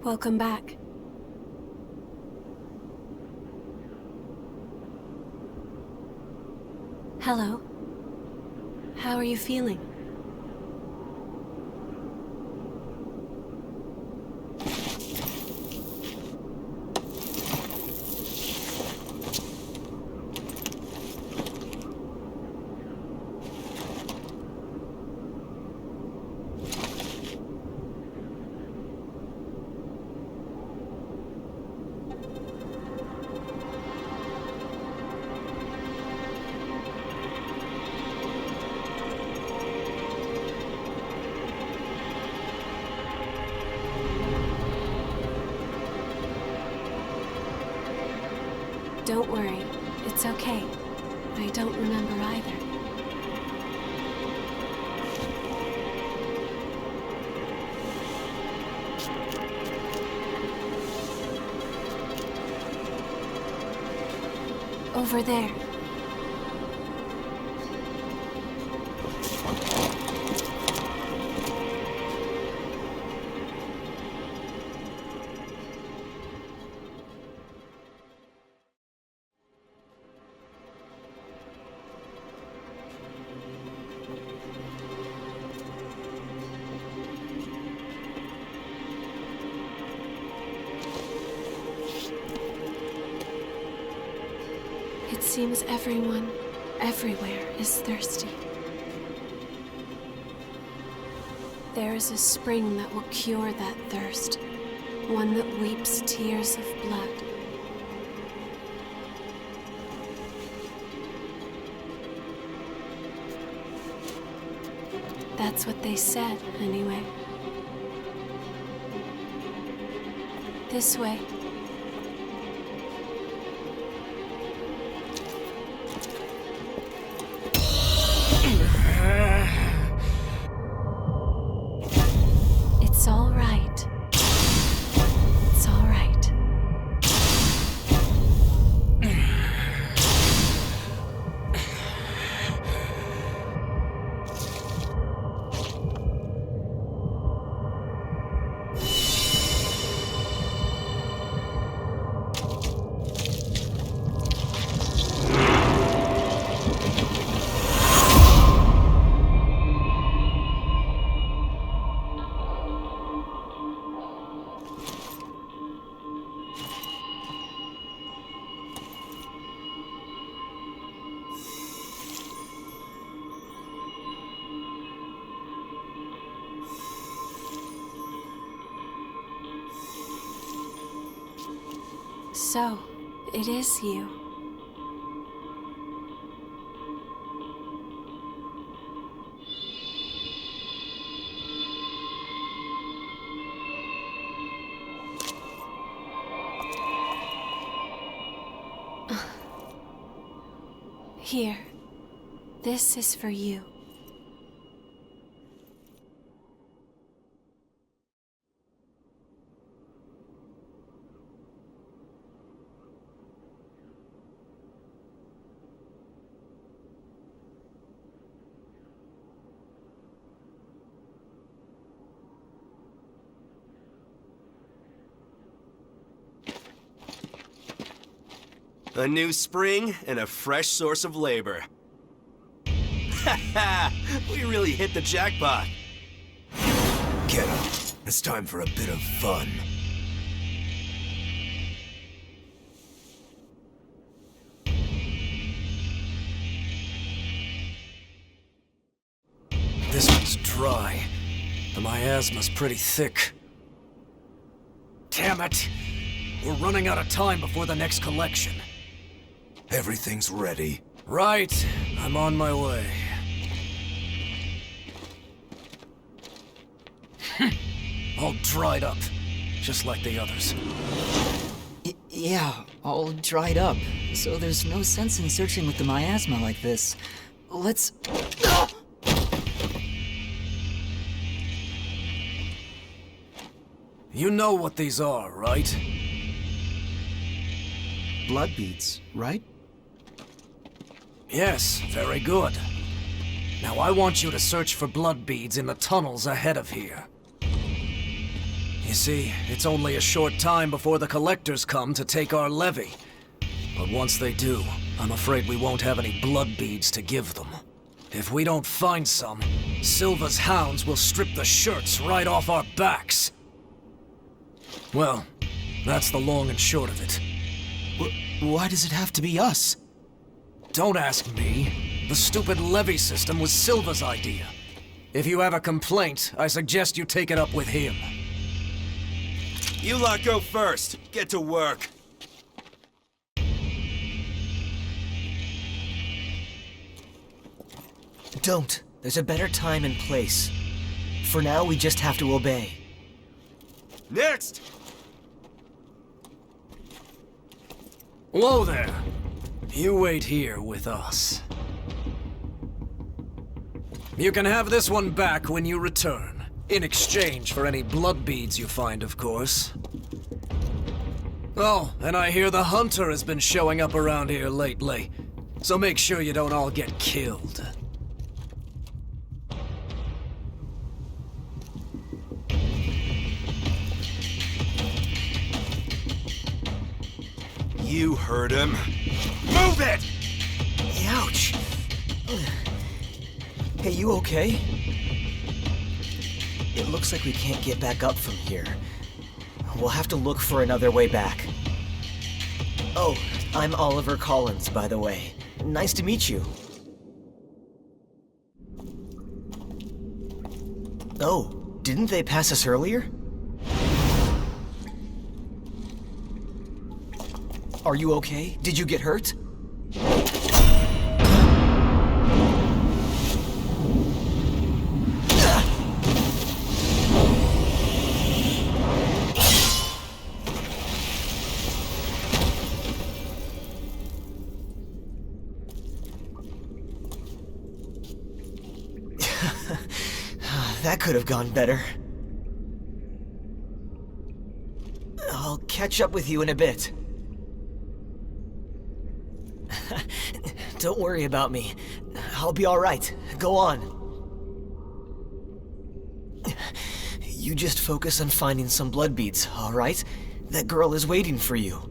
Welcome back. Hello. How are you feeling? Don't worry, it's okay. I don't remember either. Over there. It seems everyone, everywhere, is thirsty. There is a spring that will cure that thirst, one that weeps tears of blood. That's what they said, anyway. This way. It's all right. It's all right. So, it is you. Here. This is for you. A new spring and a fresh source of labor. Ha! We really hit the jackpot. Get up. It's time for a bit of fun. This one's dry. The miasma's pretty thick. Damn it! We're running out of time before the next collection. Everything's ready. Right. I'm on my way. All dried up, just like the others. Yeah, all dried up. So there's no sense in searching with the miasma like this. Let's... You know what these are, right? Blood beads, right? Yes, very good. Now I want you to search for blood beads in the tunnels ahead of here. You see, it's only a short time before the collectors come to take our levy. But once they do, I'm afraid we won't have any blood beads to give them. If we don't find some, Silva's hounds will strip the shirts right off our backs. Well, that's the long and short of it. Why does it have to be us? Don't ask me. The stupid levy system was Silva's idea. If you have a complaint, I suggest you take it up with him. You lot go first. Get to work. Don't. There's a better time and place. For now, we just have to obey. Next! Whoa there. You wait here with us. You can have this one back when you return. In exchange for any blood beads you find, of course. Oh, and I hear the hunter has been showing up around here lately. So make sure you don't all get killed. You heard him. Move it! Ouch! Hey, you okay? It looks like we can't get back up from here. We'll have to look for another way back. Oh, I'm Oliver Collins, by the way. Nice to meet you. Oh, Didn't they pass us earlier? Are you okay? Did you get hurt? That could have gone better. I'll catch up with you in a bit. Don't worry about me. I'll be all right. Go on. You just focus on finding some blood beads, all right? That girl is waiting for you.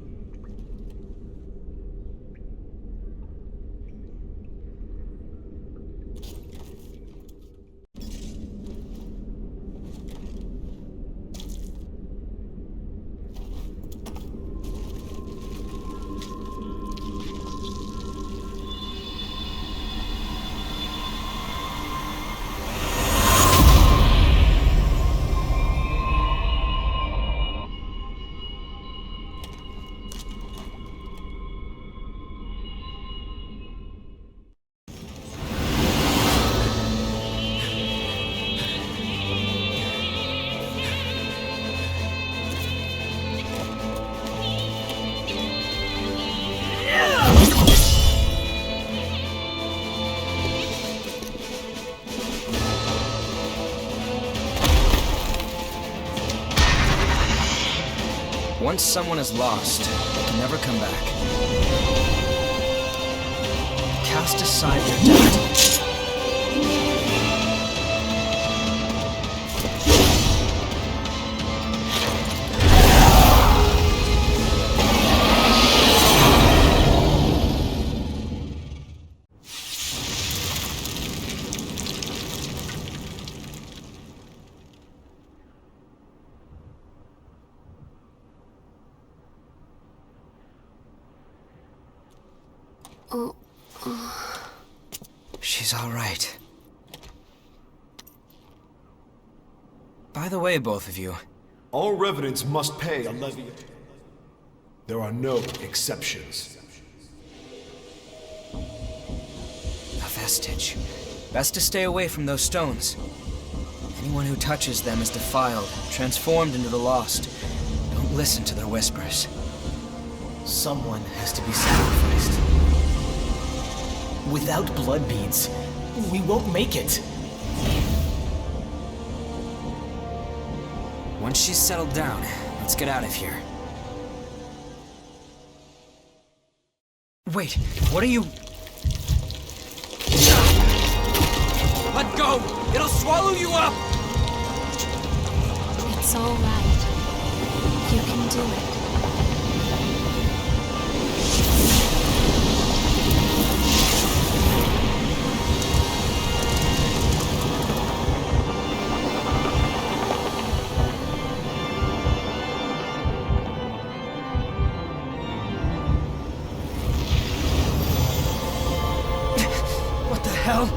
Once someone is lost, they can never come back. Cast aside their doubt. She's all right. By the way, both of you, All revenants must pay a levy. There are no exceptions. a vestige. Best to stay away from those stones. Anyone who touches them is defiled, transformed into the lost. Don't listen to their whispers. Someone has to be sacrificed. Without blood beads, we won't make it. Once she's settled down, let's get out of here. Wait, what are you... Let go! It'll swallow you up! It's all right. You can do it. What the hell?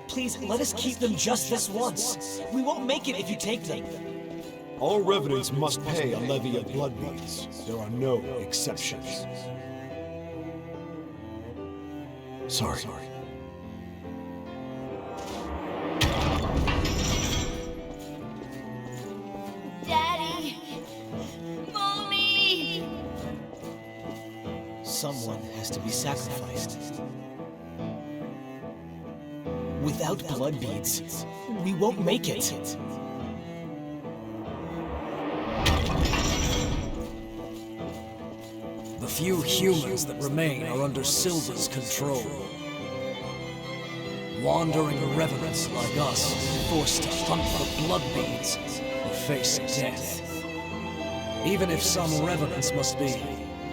Please, let us keep them just this once. We won't make it if you take them. All revenants must pay a levy of blood beads. There are no exceptions. Sorry. Daddy! Mommy! Someone has to be sacrificed. Without blood beads, we won't make it. The few humans that remain are under Silva's control. Wandering revenants like us, forced to hunt for blood beads, will face death. Even if some revenants must be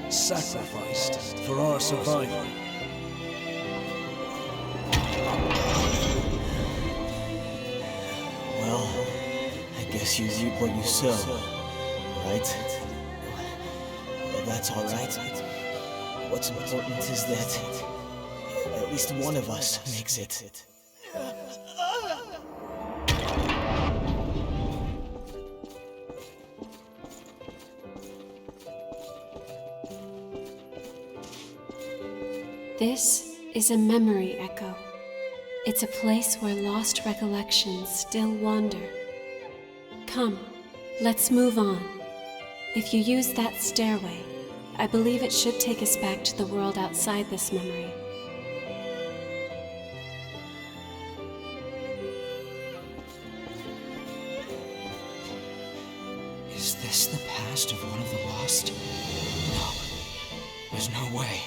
sacrificed for our survival. guess you reap what you sow, right? Well, that's all right. What's important is that at least one of us makes it. This is a memory echo. It's a place where lost recollections still wander. Come, let's move on. If you use that stairway, I believe it should take us back to the world outside this memory. Is this the past of one of the lost? No. There's no way.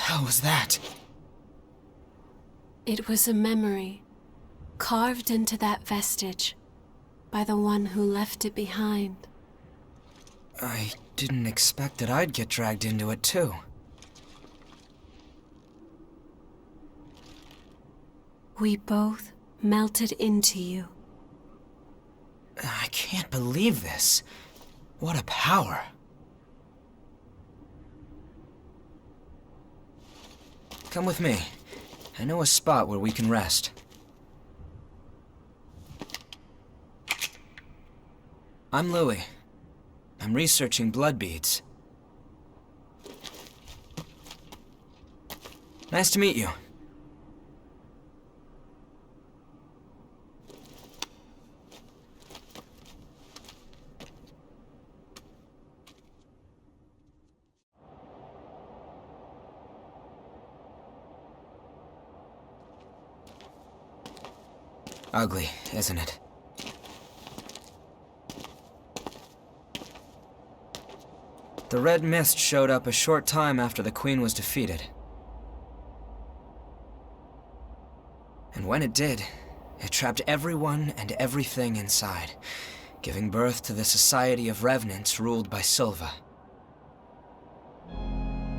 What was that? It was a memory, carved into that vestige by the one who left it behind. I didn't expect that I'd get dragged into it too. We both melted into you. I can't believe this. What a power. Come with me. I know a spot where we can rest. I'm Louis. I'm researching blood beads. Nice to meet you. Ugly, isn't it? The red mist showed up a short time after the Queen was defeated. And when it did, it trapped everyone and everything inside, giving birth to the Society of Revenants ruled by Silva.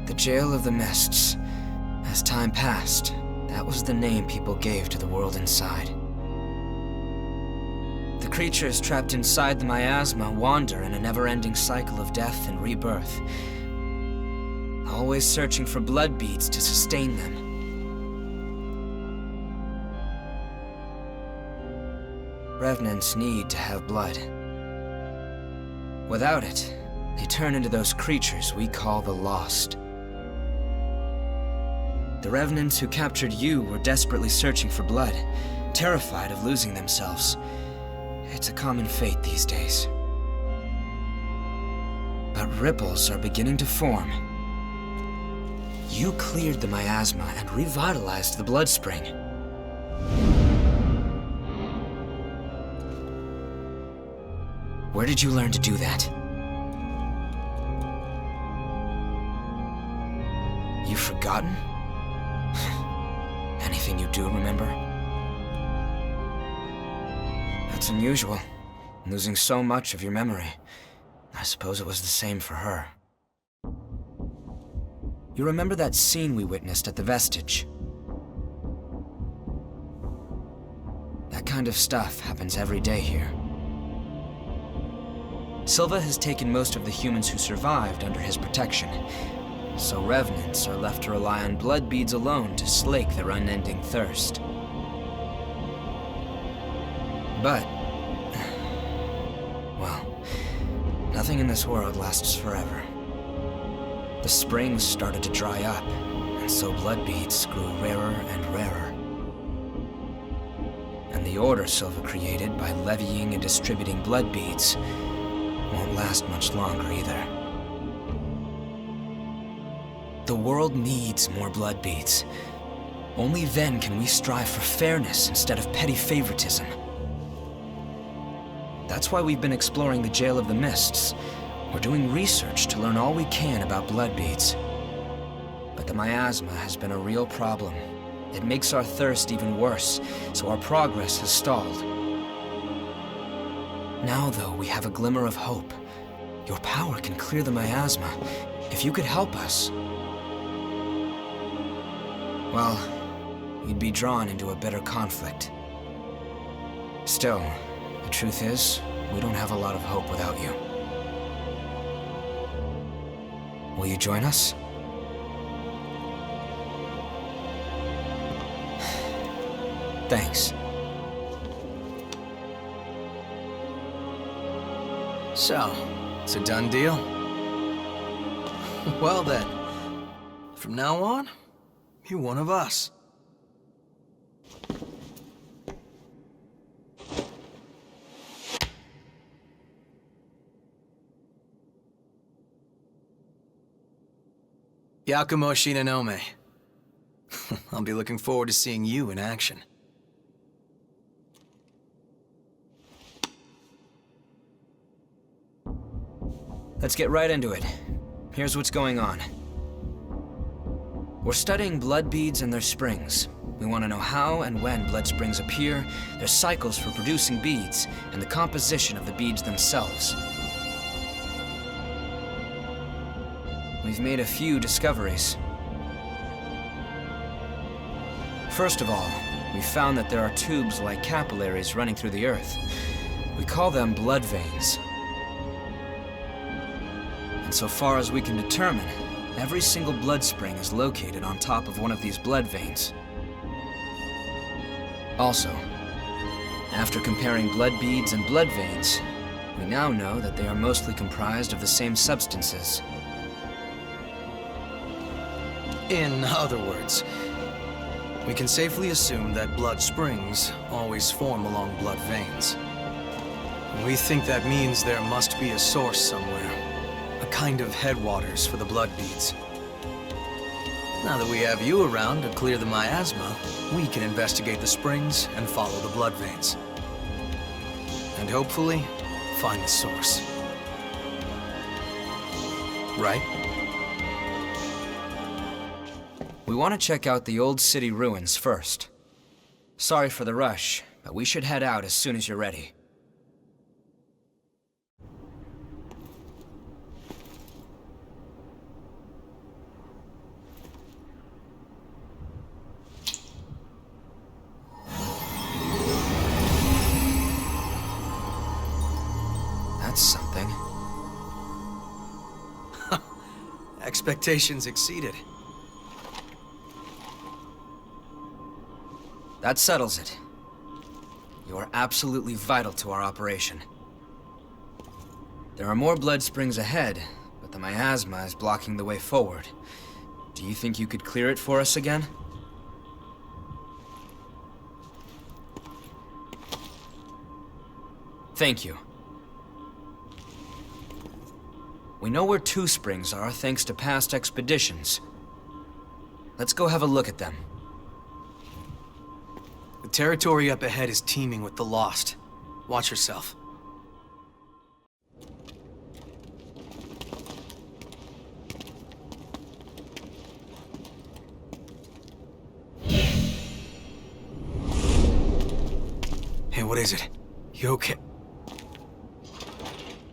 The Jail of the Mists. As time passed, that was the name people gave to the world inside. The creatures trapped inside the miasma wander in a never-ending cycle of death and rebirth, always searching for blood beads to sustain them. Revenants need to have blood. Without it, they turn into those creatures we call the Lost. The Revenants who captured you were desperately searching for blood, terrified of losing themselves. It's a common fate these days. But ripples are beginning to form. You cleared the miasma and revitalized the blood spring. Where did you learn to do that? You've forgotten? Anything you do remember? That's unusual, losing so much of your memory. I suppose it was the same for her. You remember that scene we witnessed at the Vestige? That kind of stuff happens every day here. Silva has taken most of the humans who survived under his protection, so Revenants are left to rely on blood beads alone to slake their unending thirst. But, well, nothing in this world lasts forever. The springs started to dry up, and so blood beads grew rarer and rarer. And the order Silva created by levying and distributing blood beads won't last much longer either. The world needs more blood beads. Only then can we strive for fairness instead of petty favoritism. That's why we've been exploring the Jail of the Mists. We're doing research to learn all we can about blood beads. But the miasma has been a real problem. It makes our thirst even worse, so our progress has stalled. Now, though, we have a glimmer of hope. Your power can clear the miasma. If you could help us, well, you'd be drawn into a bitter conflict. Still, the truth is, we don't have a lot of hope without you. Will you join us? Thanks. So, it's a done deal? Well then, from now on, you're one of us. Yakumo Shinonome. I'll be looking forward to seeing you in action. Let's get right into it. Here's what's going on. We're studying blood beads and their springs. We want to know how and when blood springs appear, their cycles for producing beads, and the composition of the beads themselves. We've made a few discoveries. First of all, we found that there are tubes like capillaries running through the earth. We call them blood veins. And so far as we can determine, every single blood spring is located on top of one of these blood veins. Also, after comparing blood beads and blood veins, we now know that they are mostly comprised of the same substances. In other words, we can safely assume that blood springs always form along blood veins. We think that means there must be a source somewhere, a kind of headwaters for the blood beads. Now that we have you around to clear the miasma, we can investigate the springs and follow the blood veins. And hopefully, find the source. Right? We want to check out the old city ruins first. Sorry for the rush, but we should head out as soon as you're ready. That's something. Expectations exceeded. That settles it. You are absolutely vital to our operation. There are more blood springs ahead, but the miasma is blocking the way forward. Do you think you could clear it for us again? Thank you. We know where two springs are thanks to past expeditions. Let's go have a look at them. The territory up ahead is teeming with the lost. Watch yourself. Hey, what is it? You okay?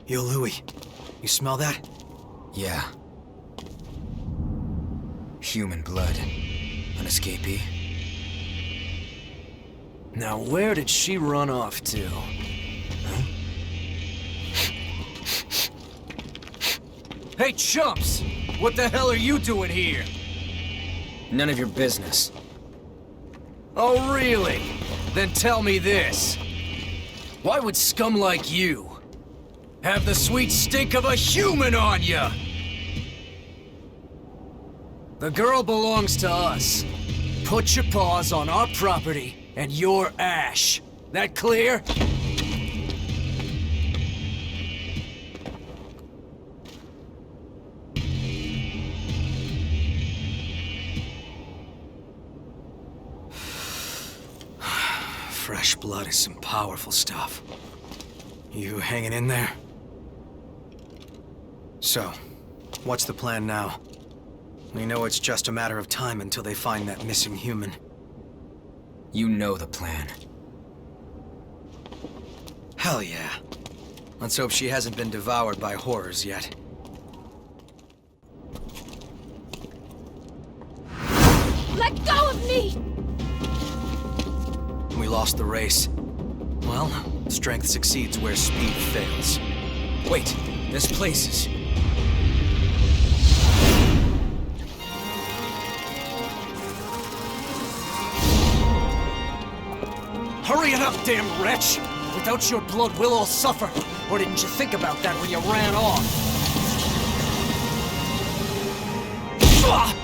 Yo, Louie, you smell that? Yeah. Human blood. An escapee. Now, where did she run off to? Huh? Hey, chumps! What the hell are you doing here? None of your business. Oh, really? Then tell me this. Why would scum like you have the sweet stink of a human on ya? The girl belongs to us. Put your paws on our property and your ash. That clear? Fresh blood is some powerful stuff. You hanging in there? So, what's the plan now? We know it's just a matter of time until they find that missing human. You know the plan. Hell yeah. Let's hope she hasn't been devoured by horrors yet. Let go of me! We lost the race. Well, strength succeeds where speed fails. Wait, this place is... Hurry it up, damn wretch! Without your blood, we'll all suffer. Or didn't you think about that when you ran off? Ah!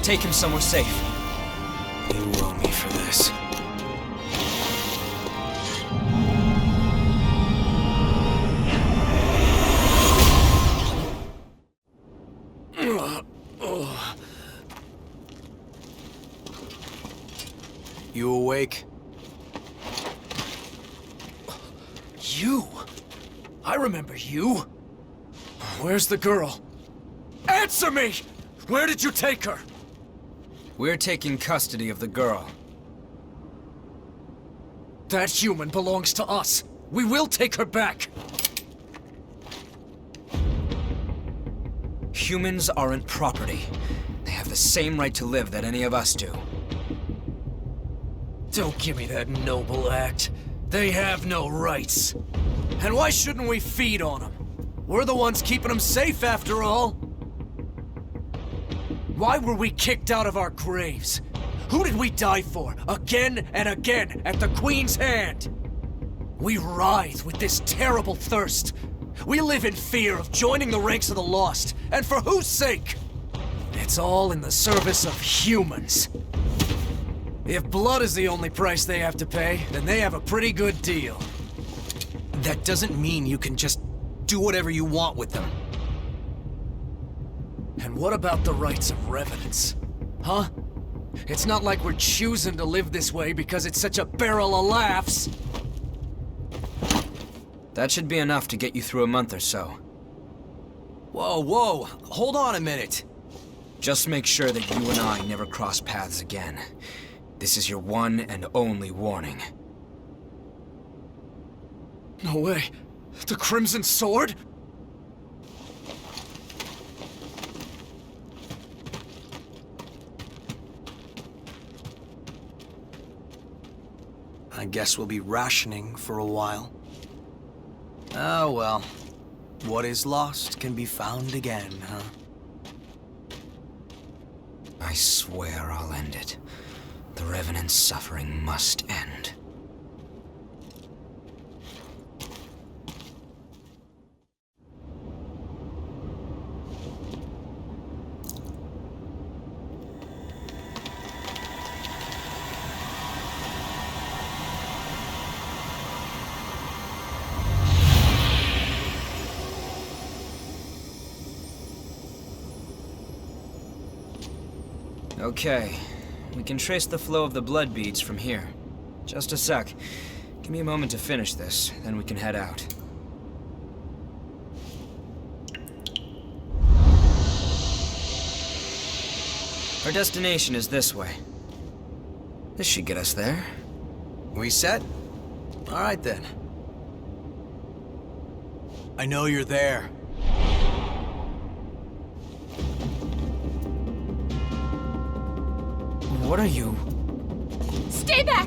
Take him somewhere safe. You owe me for this. You awake? You? I remember you. Where's the girl? Answer me! Where did you take her? We're taking custody of the girl. That human belongs to us. We will take her back. Humans aren't property. They have the same right to live that any of us do. Don't give me that noble act. They have no rights. And why shouldn't we feed on them? We're the ones keeping them safe after all. Why were we kicked out of our graves? Who did we die for? Again and again at the Queen's hand. We writhe with this terrible thirst. We live in fear of joining the ranks of the lost. And for whose sake? It's all in the service of humans. If blood is the only price they have to pay, then they have a pretty good deal. That doesn't mean you can just do whatever you want with them. And what about the rights of revenants? Huh? It's not like we're choosing to live this way because it's such a barrel of laughs. That should be enough to get you through a month or so. Whoa, hold on a minute. Just make sure that you and I never cross paths again. This is your one and only warning. No way. The Crimson Sword? I guess we'll be rationing for a while. Oh well. What is lost can be found again, huh? I swear I'll end it. The Revenant's suffering must end. Okay, we can trace the flow of the blood beads from here. Just a sec. Give me a moment to finish this, then we can head out. Our destination is this way. This should get us there. We set? All right then. I know you're there. What are you? Stay back!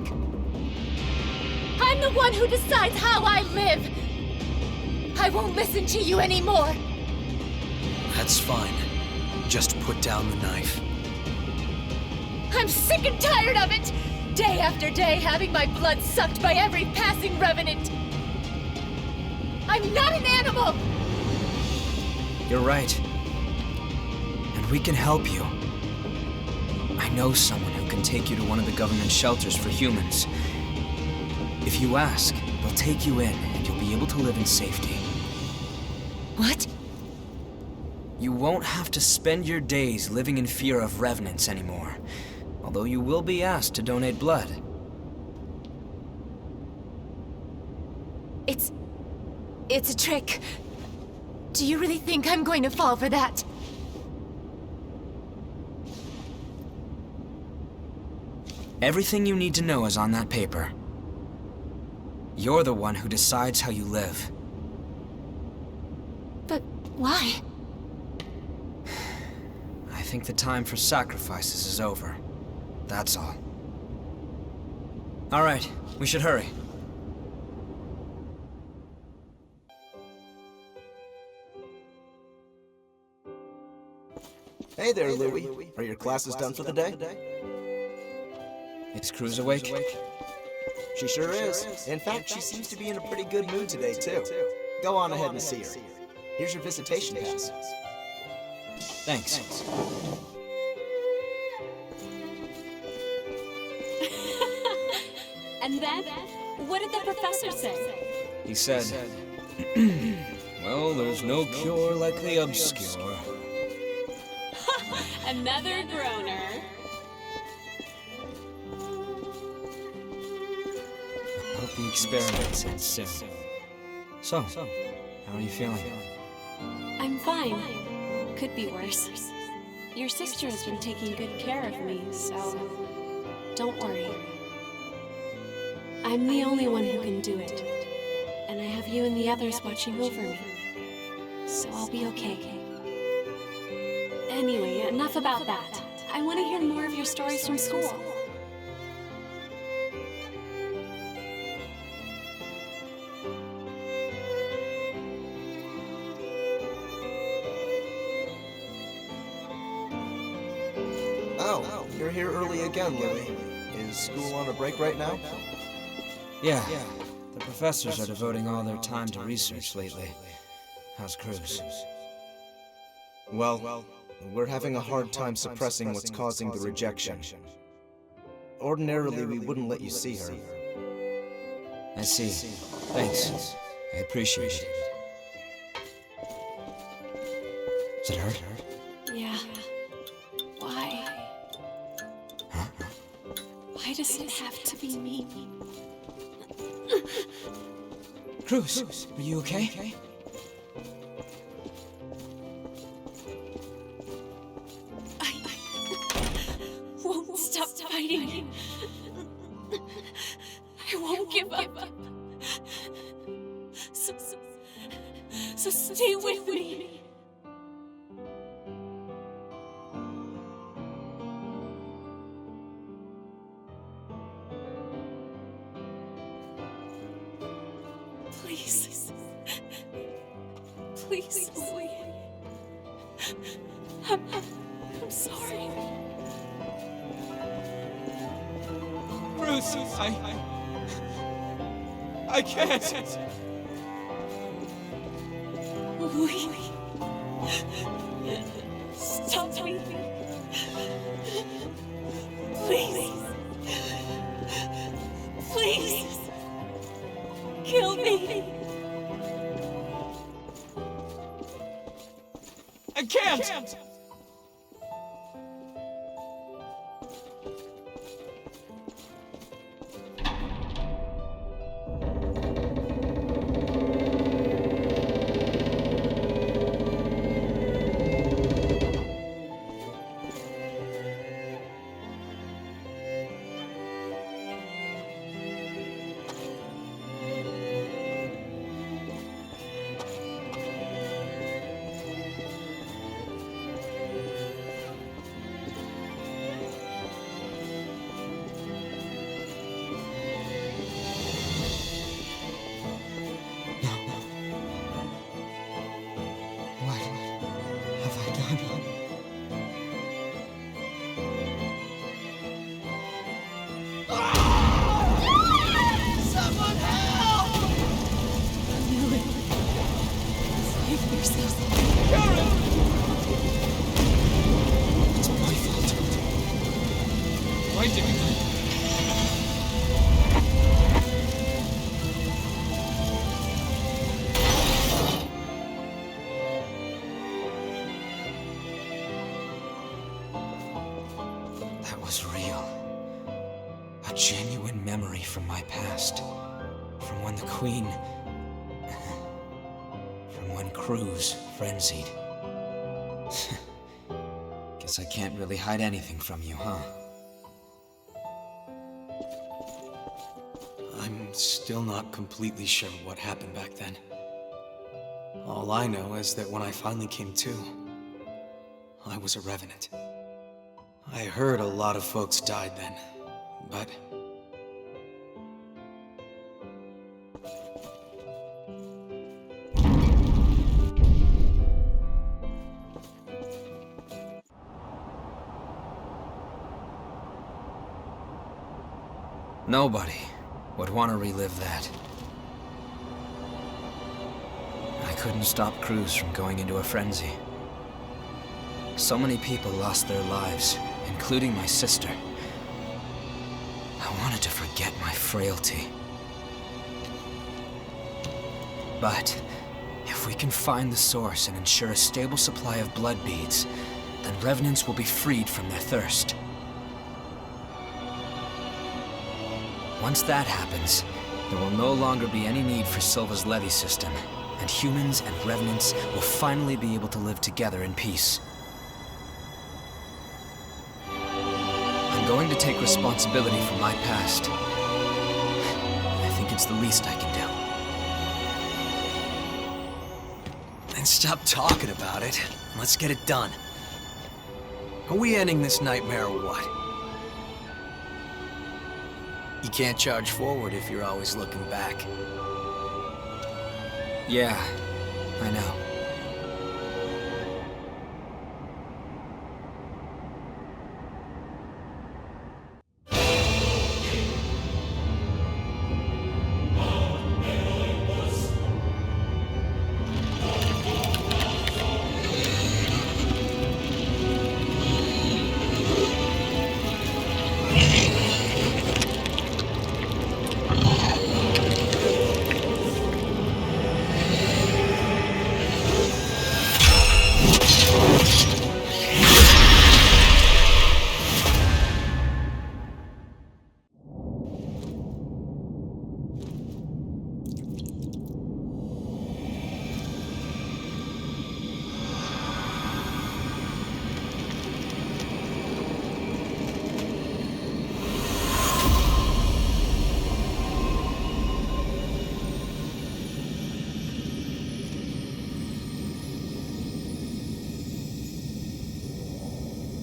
I'm the one who decides how I live! I won't listen to you anymore! That's fine. Just put down the knife. I'm sick and tired of it! Day after day having my blood sucked by every passing revenant! I'm not an animal! You're right. And we can help you. I know someone who can take you to one of the government shelters for humans. If you ask, they'll take you in and you'll be able to live in safety. What? You won't have to spend your days living in fear of revenants anymore, although you will be asked to donate blood. It's a trick. Do you really think I'm going to fall for that? Everything you need to know is on that paper. You're the one who decides how you live. But why? I think the time for sacrifices is over. That's all. All right, we should hurry. Hey there, Louie. Are your classes done for the day? Is Cruz awake? She sure is. In fact, she seems to be in a pretty good mood today, too. Go on ahead and see her. Here's your visitation pass. Thanks. And then, what did the professor say? He said, well, there's no cure like the obscure. Another groaner. I hope the experiment ends soon. So, how are you feeling? I'm fine. Could be worse. Your sister has been taking good care of me, so don't worry. I'm the only one who can do it, and I have you and the others watching over me, so I'll be okay. Anyway, enough about that. I want to hear more of your stories from school. Oh, you're here early again, Louie. Is school on a break right now? Yeah, the professors are devoting all their time to research lately. How's Cruz? Well, we're having a hard time suppressing what's causing the rejection. Ordinarily, we wouldn't let you see her. I see. Thanks. I appreciate it. Does it hurt? Yeah. Why? Why does it have to be me? Cruz, are you okay? I won't stop fighting. I won't give up. So stay with me. Please, Louie. I'm sorry. Cruz, I can't. Louie. Stop me. Please. Please. Kill me. I can't! That was real. A genuine memory from my past. From when the Queen... crews frenzied. Guess I can't really hide anything from you, huh? I'm still not completely sure what happened back then. All I know is that when I finally came to, I was a revenant. I heard a lot of folks died then, but... Nobody would want to relive that. I couldn't stop crews from going into a frenzy. So many people lost their lives, including my sister. I wanted to forget my frailty. But if we can find the source and ensure a stable supply of blood beads, then revenants will be freed from their thirst. Once that happens, there will no longer be any need for Silva's levy system, and humans and revenants will finally be able to live together in peace. I'm going to take responsibility for my past. I think it's the least I can do. Then stop talking about it. Let's get it done. Are we ending this nightmare or what? You can't charge forward if you're always looking back. Yeah, I know.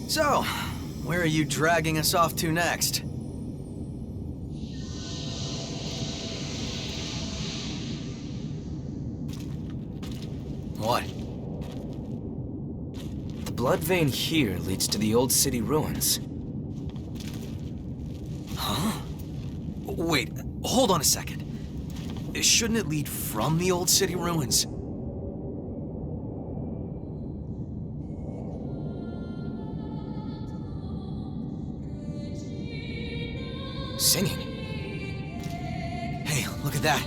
So, where are you dragging us off to next? What? The blood vein here leads to the old city ruins. Huh? Wait, hold on a second. Shouldn't it lead from the old city ruins? Singing. Hey, look at that.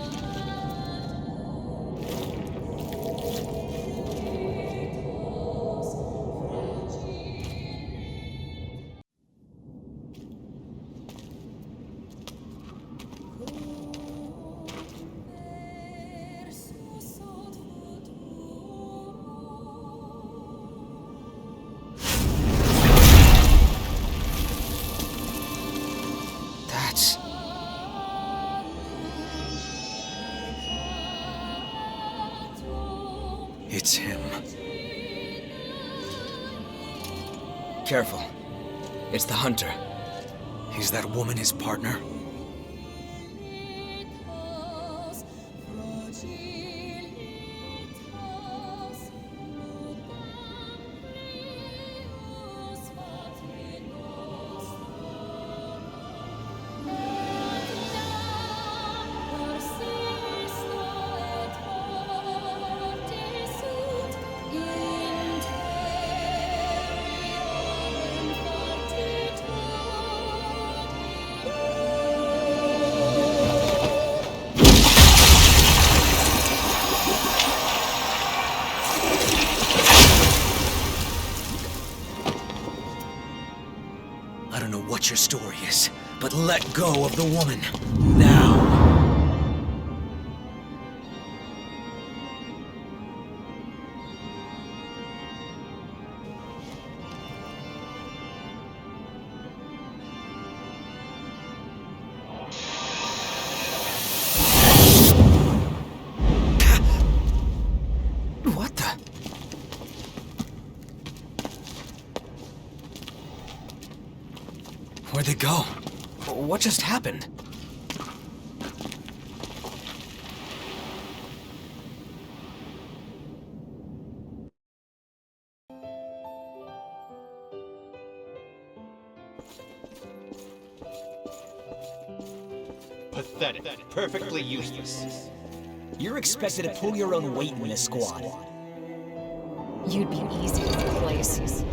It's him. Careful. It's the hunter. Is that woman his partner? I don't know what your story is, but let go of the woman. Now. Where'd they go? What just happened? Pathetic. Perfectly useless. You're expected to pull your own weight in this squad. You'd be easy to replace.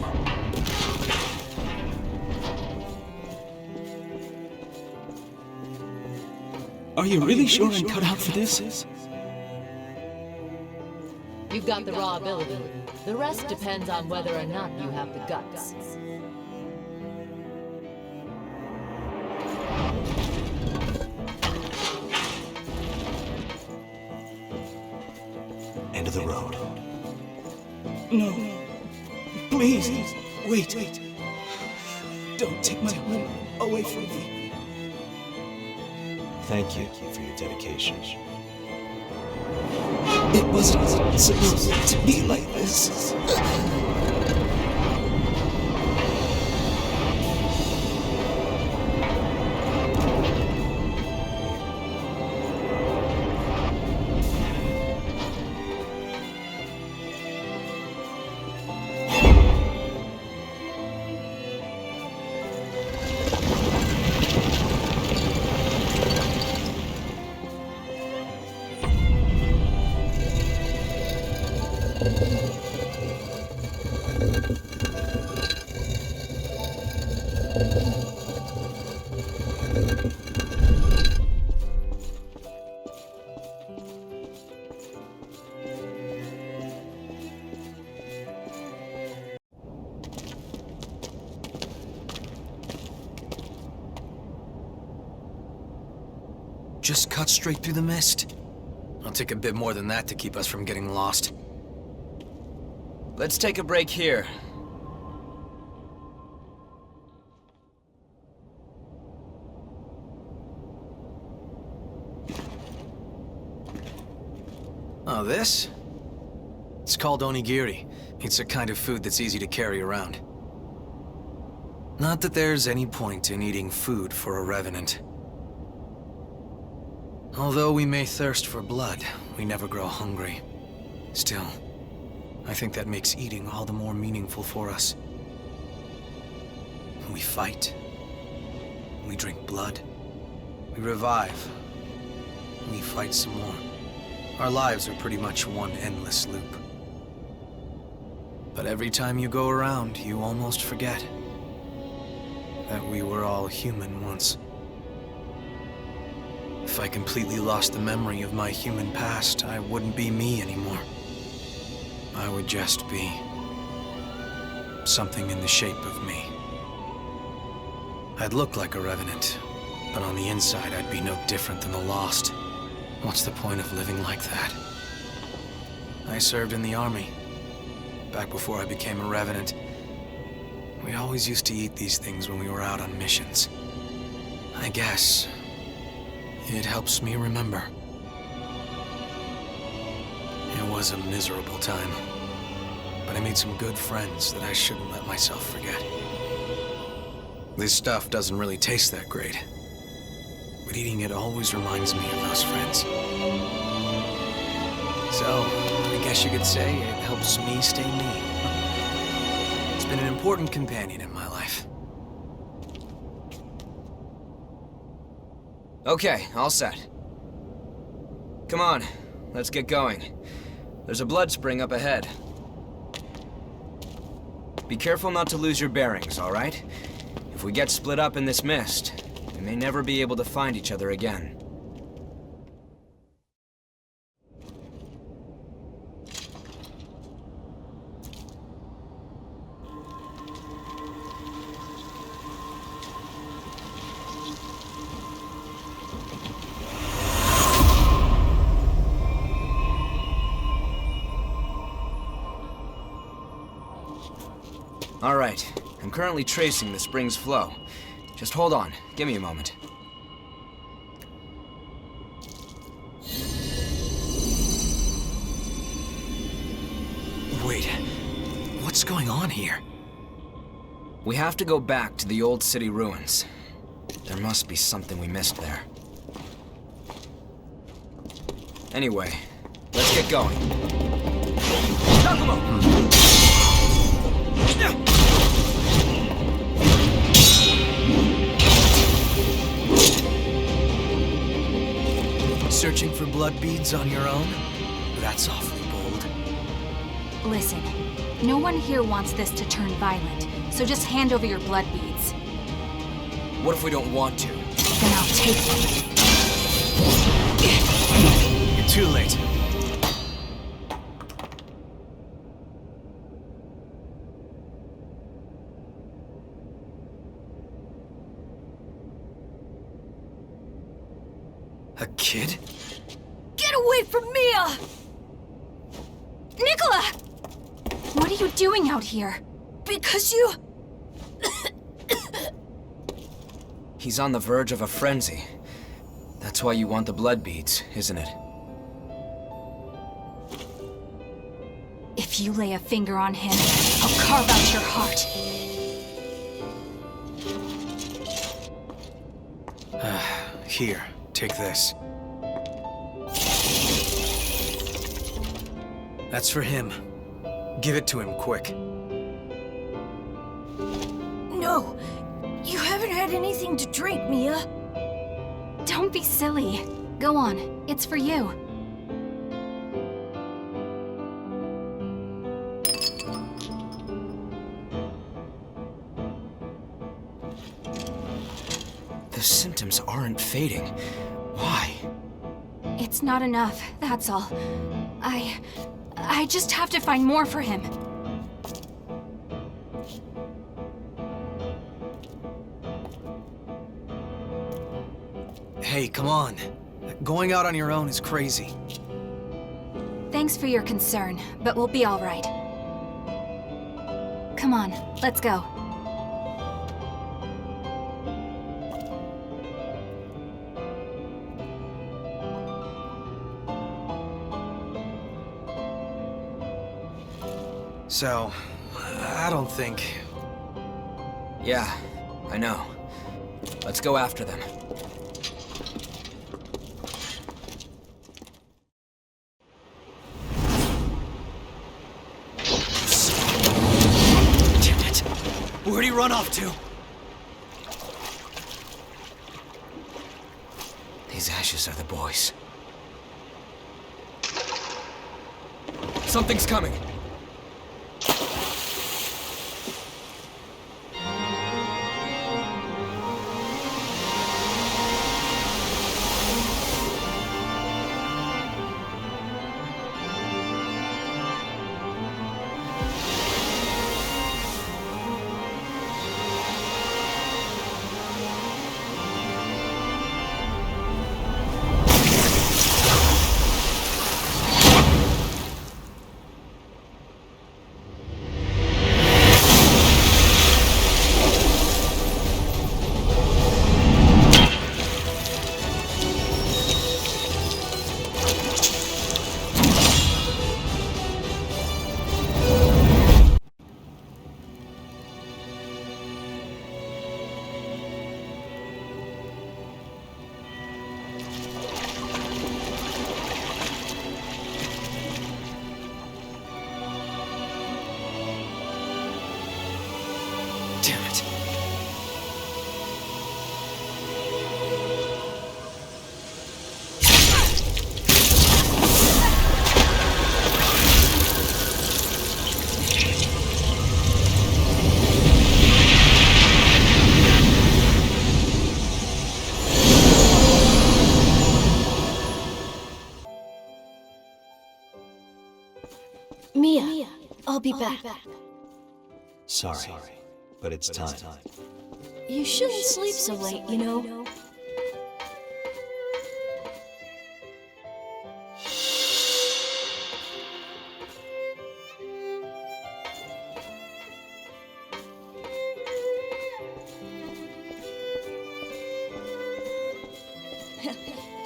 Are you really sure I'm cut out for this? You've got the raw ability. The rest depends on whether or not you have the guts. End of the road. No. Please, wait. Don't take my home away from me. Thank you for your dedication. It wasn't supposed to be like this. Just cut straight through the mist. It'll take a bit more than that to keep us from getting lost. Let's take a break here. Oh, this? It's called onigiri. It's a kind of food that's easy to carry around. Not that there's any point in eating food for a revenant. Although we may thirst for blood, we never grow hungry. Still, I think that makes eating all the more meaningful for us. We fight. We drink blood. We revive. We fight some more. Our lives are pretty much one endless loop. But every time you go around, you almost forget that we were all human once. If I completely lost the memory of my human past, I wouldn't be me anymore. I would just be something in the shape of me. I'd look like a revenant, but on the inside I'd be no different than the lost. What's the point of living like that? I served in the army. Back before I became a revenant. We always used to eat these things when we were out on missions. I guess it helps me remember. It was a miserable time, but I made some good friends that I shouldn't let myself forget. This stuff doesn't really taste that great, but eating it always reminds me of those friends. So, I guess you could say it helps me stay me. It's been an important companion in my life. Okay, all set. Come on, let's get going. There's a blood spring up ahead. Be careful not to lose your bearings, all right? If we get split up in this mist, we may never be able to find each other again. All right, I'm currently tracing the spring's flow. Just hold on, give me a moment. Wait, what's going on here? We have to go back to the old city ruins. There must be something we missed there. Anyway, let's get going. Searching for blood beads on your own? That's awfully bold. Listen, no one here wants this to turn violent, so just hand over your blood beads. What if we don't want to? Then I'll take them. You're too late. A kid? Get away from Mia! Nicola! What are you doing out here? Because you... He's on the verge of a frenzy. That's why you want the blood beads, isn't it? If you lay a finger on him, I'll carve out your heart. Here, take this. That's for him. Give it to him, quick. No! You haven't had anything to drink, Mia. Don't be silly. Go on. It's for you. The symptoms aren't fading. Why? It's not enough, that's all. I just have to find more for him. Hey, come on. Going out on your own is crazy. Thanks for your concern, but we'll be all right. Come on, let's go. So, I don't think... Yeah, I know. Let's go after them. Damn it! Where'd he run off to? These ashes are the boys. Something's coming! Damn it. Mia, I'll be back. Sorry, but it's time. You shouldn't sleep so late, you know.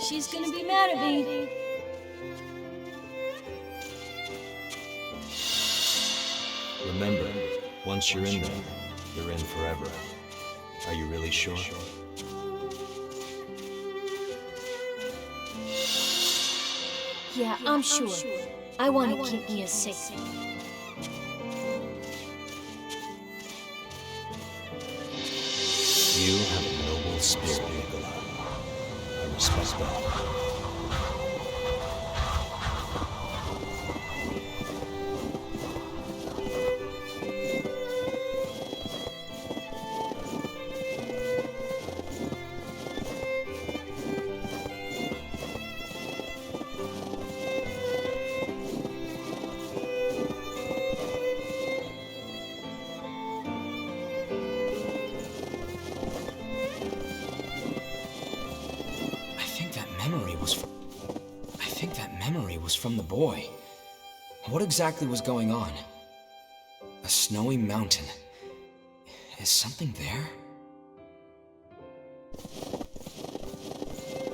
She's gonna be mad at me. Remember, once you're in there, you're in forever. Are you really sure? Yeah, I'm sure. I want to keep Mia safe. You have a noble spirit, Nicola. I respect that. From the boy. What exactly was going on? A snowy mountain. Is something there?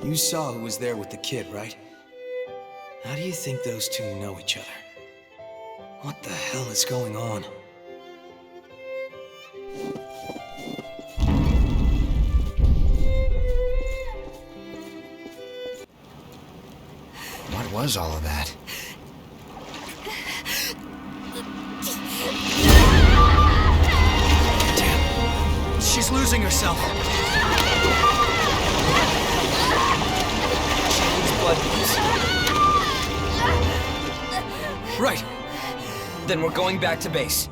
You saw who was there with the kid, right? How do you think those two know each other? What the hell is going on? What was all of that? Damn. She's losing herself. She needs blood beads. Right. Then we're going back to base.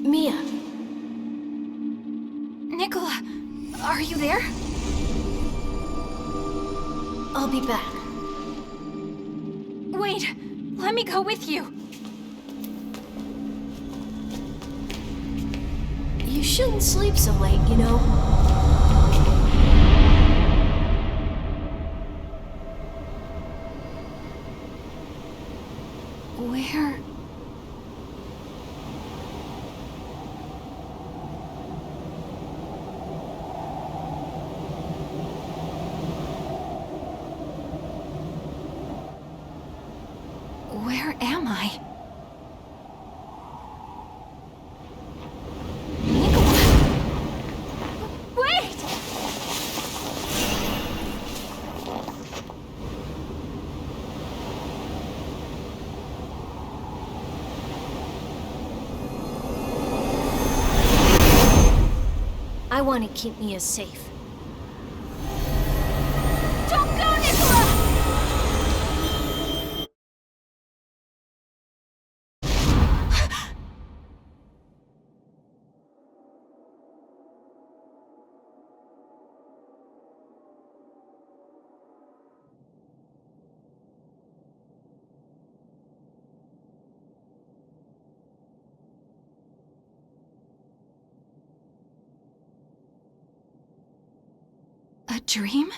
Mia. Nicola, are you there? I'll be back. Wait, let me go with you. You shouldn't sleep so late, you know. Where... Where am I? Nicola! Wait! I want to keep Mia safe. Don't go, Nicola! A dream?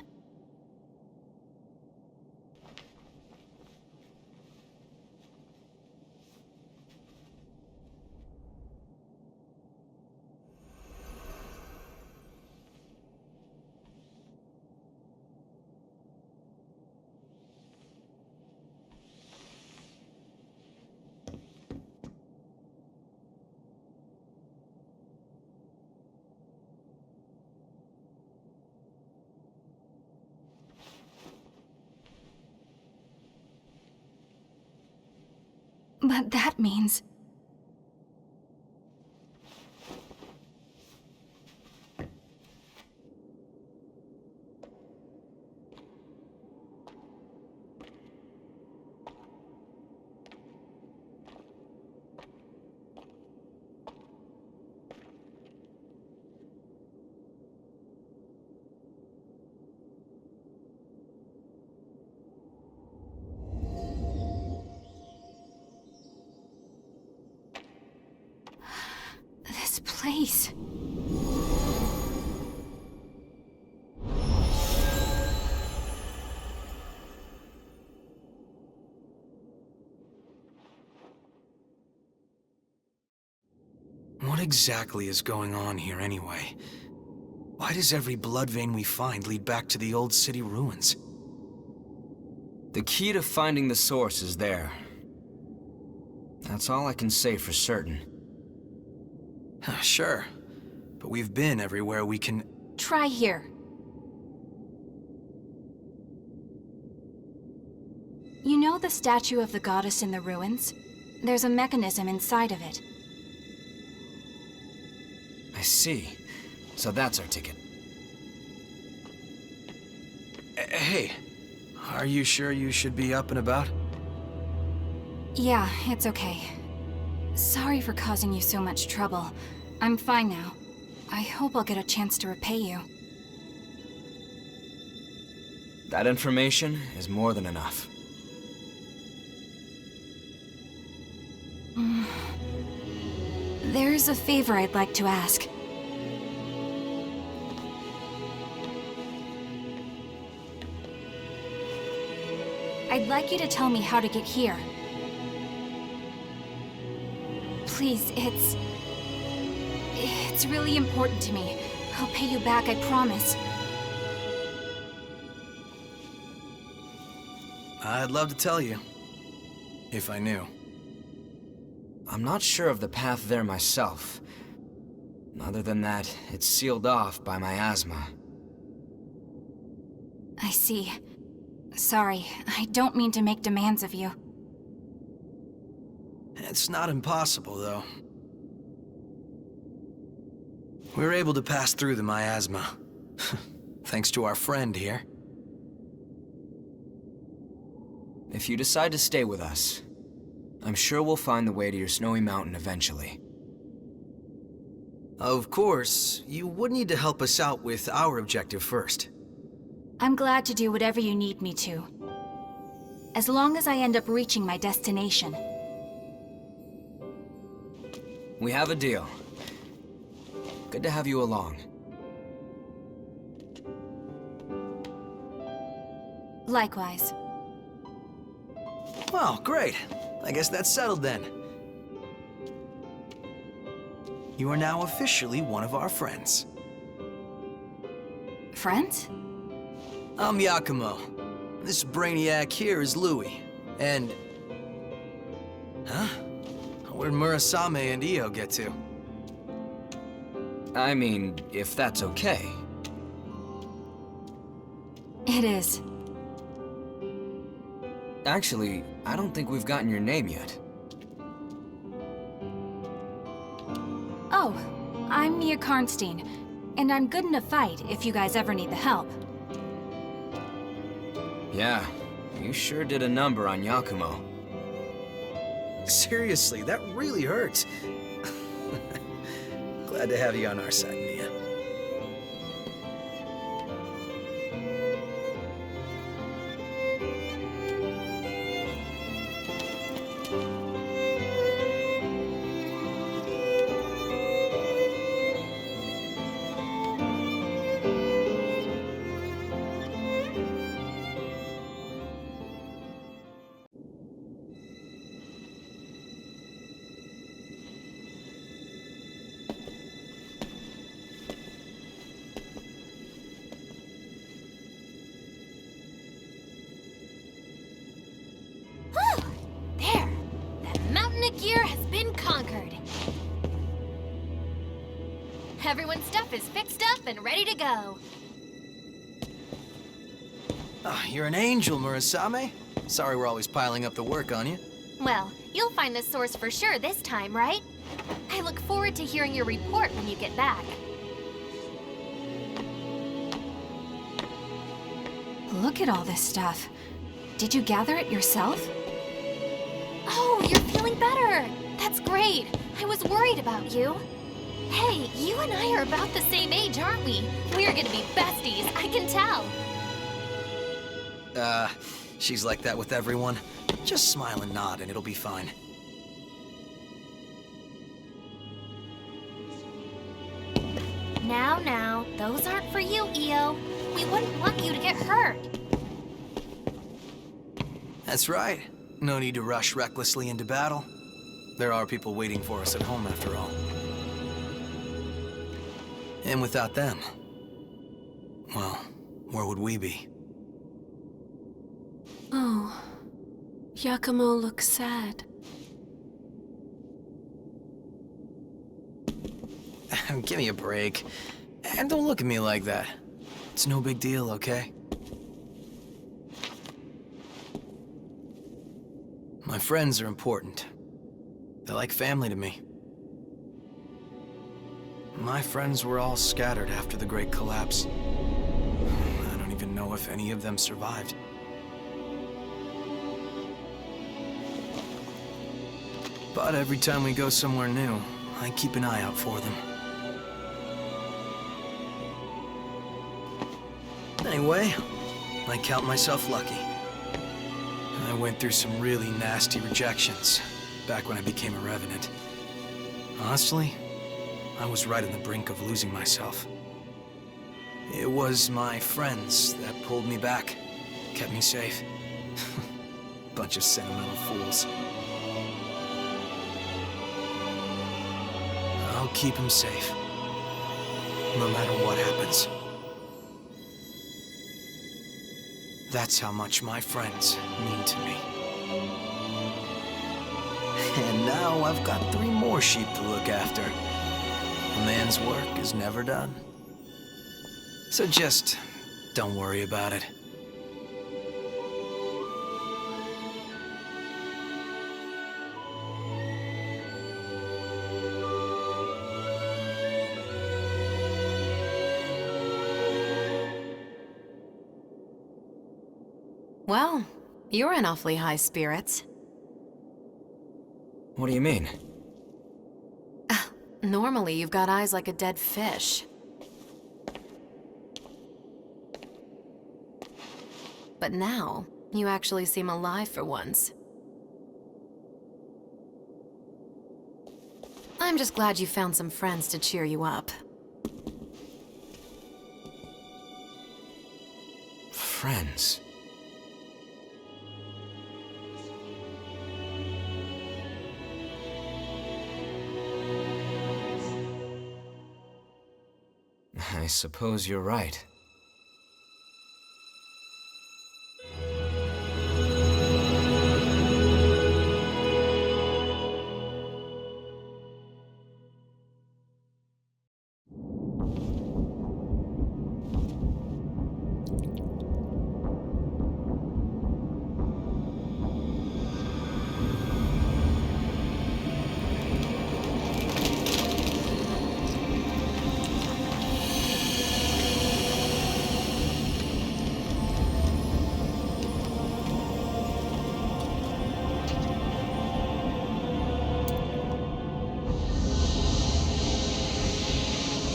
But that means... This place... What exactly is going on here anyway? Why does every blood vein we find lead back to the old city ruins? The key to finding the source is there. That's all I can say for certain. Sure, but we've been everywhere we can... Try here. You know the statue of the goddess in the ruins? There's a mechanism inside of it. I see. So that's our ticket. Hey, are you sure you should be up and about? Yeah, it's okay. Sorry for causing you so much trouble. I'm fine now. I hope I'll get a chance to repay you. That information is more than enough. There's a favor I'd like to ask. I'd like you to tell me how to get here. Please, it's really important to me. I'll pay you back, I promise. I'd love to tell you, if I knew. I'm not sure of the path there myself. Other than that, it's sealed off by my asthma. I see. Sorry, I don't mean to make demands of you. It's not impossible, though. We were able to pass through the miasma, thanks to our friend here. If you decide to stay with us, I'm sure we'll find the way to your snowy mountain eventually. Of course, you would need to help us out with our objective first. I'm glad to do whatever you need me to. As long as I end up reaching my destination. We have a deal. Good to have you along. Likewise. Well, great. I guess that's settled then. You are now officially one of our friends. Friends? I'm Yakumo. This brainiac here is Louis. And... Huh? Where'd Murasame and Io get to? I mean, if that's okay. It is. Actually, I don't think we've gotten your name yet. Oh, I'm Mia Karnstein, and I'm good in a fight if you guys ever need the help. Yeah, you sure did a number on Yakumo. Seriously, that really hurts. Glad to have you on our side, Mia. There! That mountain of gear has been conquered. Everyone's stuff is fixed up and ready to go. Oh, you're an angel, Murasame. Sorry we're always piling up the work on you. Well, you'll find the source for sure this time, right? I look forward to hearing your report when you get back. Look at all this stuff. Did you gather it yourself? Oh, you're feeling better! That's great! I was worried about you. Hey, you and I are about the same age, aren't we? We're gonna be besties, I can tell. She's like that with everyone. Just smile and nod and it'll be fine. Now, those aren't for you, Io. We wouldn't want you to get hurt. That's right. No need to rush recklessly into battle. There are people waiting for us at home after all. And without them, well, where would we be? Oh, Yakumo looks sad. Give me a break. And don't look at me like that. It's no big deal, okay? My friends are important. They're like family to me. My friends were all scattered after the Great Collapse. I don't even know if any of them survived. But every time we go somewhere new, I keep an eye out for them. Anyway, I count myself lucky. I went through some really nasty rejections back when I became a revenant. Honestly, I was right on the brink of losing myself. It was my friends that pulled me back, kept me safe. Bunch of sentimental fools. I'll keep them safe, no matter what happens. That's how much my friends mean to me. And now I've got 3 more sheep to look after. A man's work is never done. So just don't worry about it. Well, you're in awfully high spirits. What do you mean? Normally, you've got eyes like a dead fish. But now, you actually seem alive for once. I'm just glad you found some friends to cheer you up. Friends? I suppose you're right.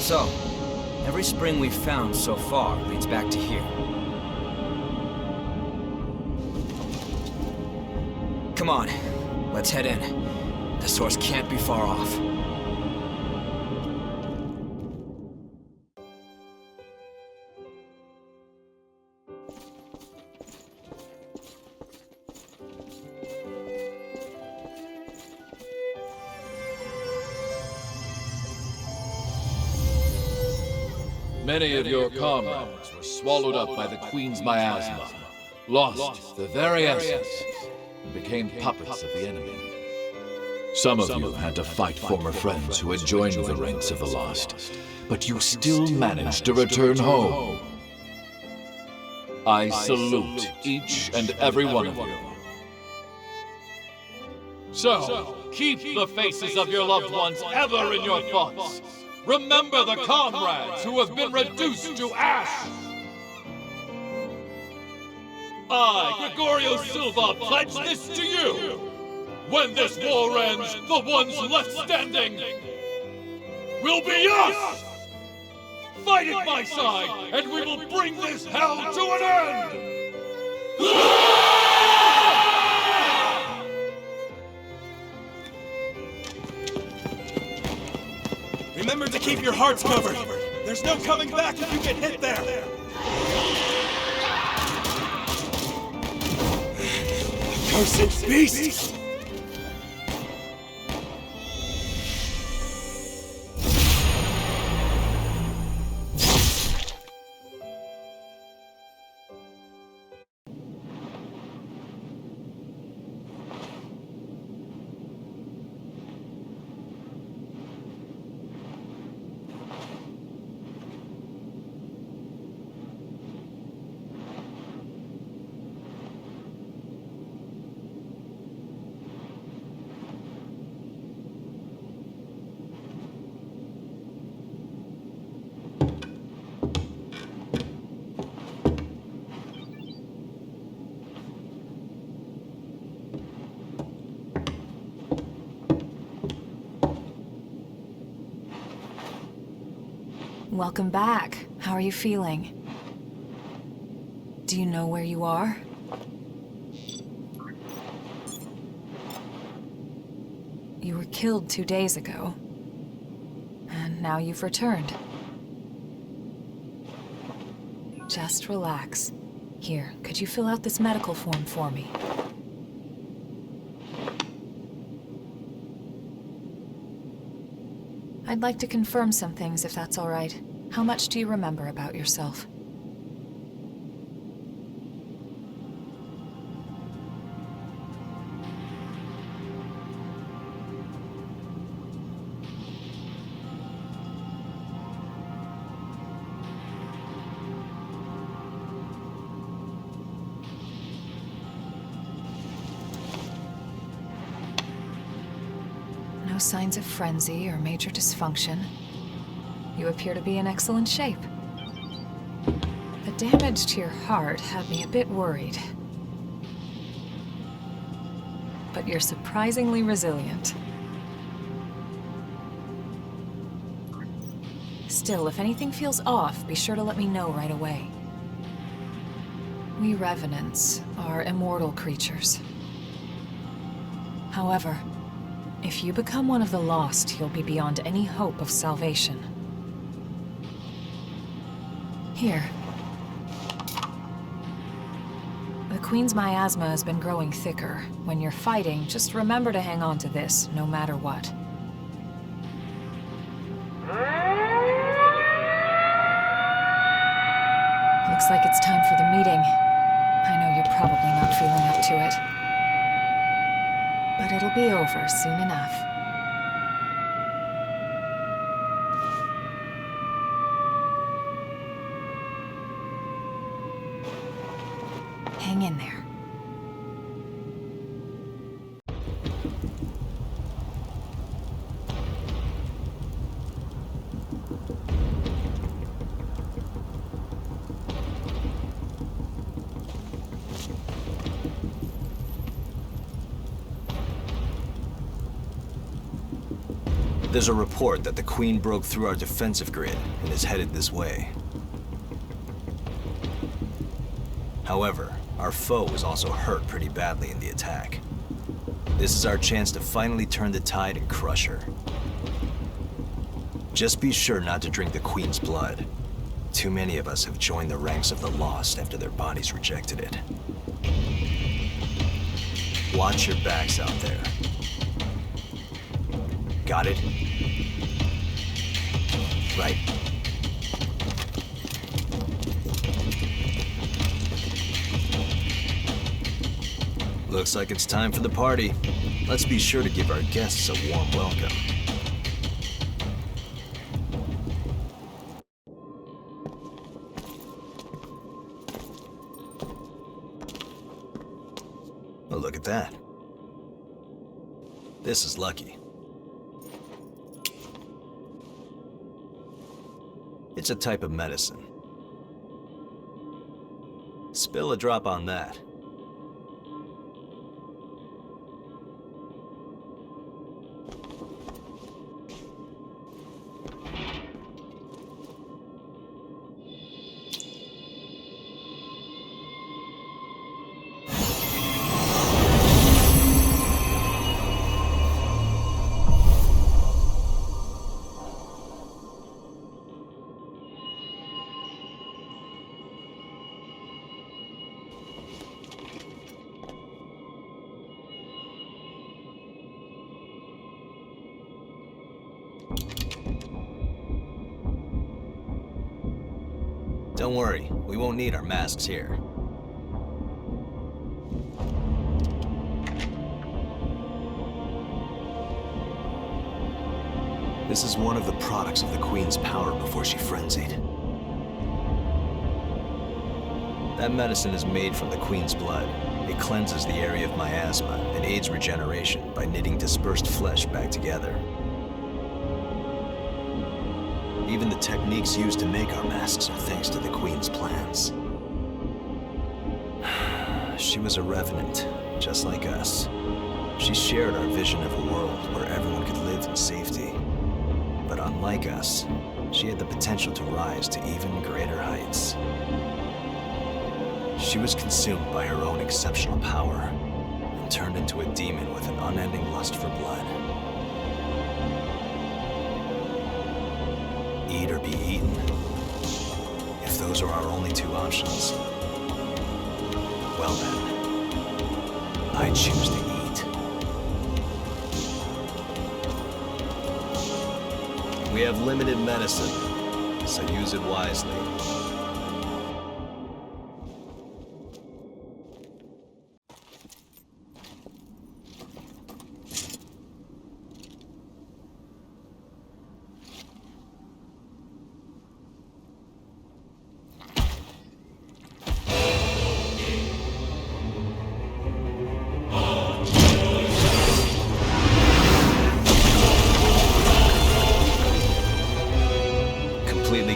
So, every spring we've found so far leads back to here. Come on, let's head in. The source can't be far off. Many of your comrades were swallowed up by the Queen's miasma, lost the very essence, and became puppets of the enemy. Some of you had to fight former friends who had joined the ranks of the lost, but you still managed to return home. I salute each and every one of you. So, keep the faces of your loved ones ever in your thoughts. Remember the comrades who have been reduced to ash! I, Gregorio Silva, pledge this to you! When this war ends, the ones left standing will be us! Fight at my side, and we will bring this hell to an end! Remember to keep your hearts covered. There's no coming back if you get hit there. Cursed beast! Welcome back. How are you feeling? Do you know where you are? You were killed 2 days ago. And now you've returned. Just relax. Here, could you fill out this medical form for me? I'd like to confirm some things, if that's all right. How much do you remember about yourself? No signs of frenzy or major dysfunction. You appear to be in excellent shape. The damage to your heart had me a bit worried. But you're surprisingly resilient. Still, if anything feels off, be sure to let me know right away. We revenants are immortal creatures. However, if you become one of the lost, you'll be beyond any hope of salvation. Here. The Queen's miasma has been growing thicker. When you're fighting, just remember to hang on to this, no matter what. Looks like it's time for the meeting. I know you're probably not feeling up to it. But it'll be over soon enough. Hang in there. There's a report that the Queen broke through our defensive grid and is headed this way. However, our foe was also hurt pretty badly in the attack. This is our chance to finally turn the tide and crush her. Just be sure not to drink the Queen's blood. Too many of us have joined the ranks of the lost after their bodies rejected it. Watch your backs out there. Got it? Right. Looks like it's time for the party. Let's be sure to give our guests a warm welcome. Well, look at that. This is lucky. It's a type of medicine. Spill a drop on that. Don't worry, we won't need our masks here. This is one of the products of the Queen's power before she frenzied. That medicine is made from the Queen's blood. It cleanses the area of miasma and aids regeneration by knitting dispersed flesh back together. Even the techniques used to make our masks are thanks to the Queen's plans. She was a revenant, just like us. She shared our vision of a world where everyone could live in safety. But unlike us, she had the potential to rise to even greater heights. She was consumed by her own exceptional power and turned into a demon with an unending lust for blood. Eat or be eaten. If those are our only two options, well then, I choose to eat. We have limited medicine, so use it wisely.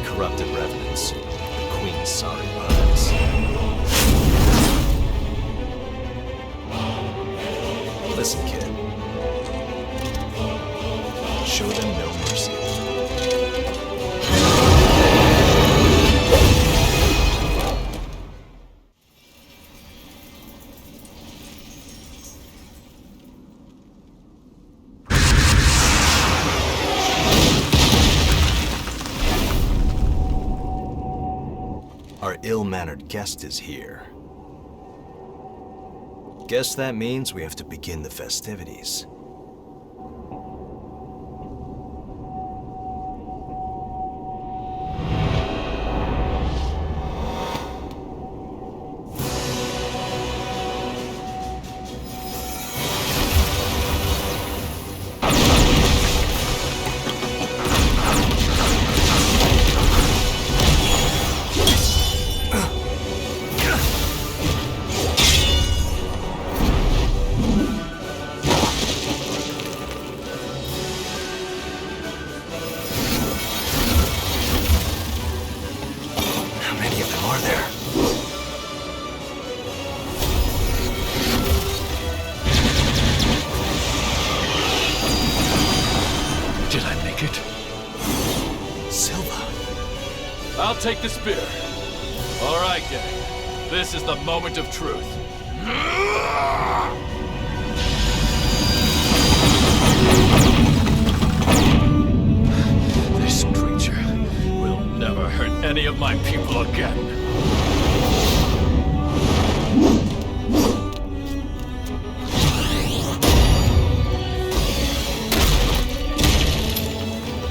Corrupted revenants, the Queen's sorry puppets. Listen, kid. Show them no mercy. Our ill-mannered guest is here. Guess that means we have to begin the festivities. I'll take the spear. All right, gang. This is the moment of truth. This creature will never hurt any of my people again.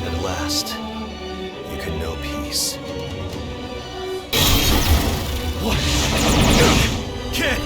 At last, you can know peace. What? Kid!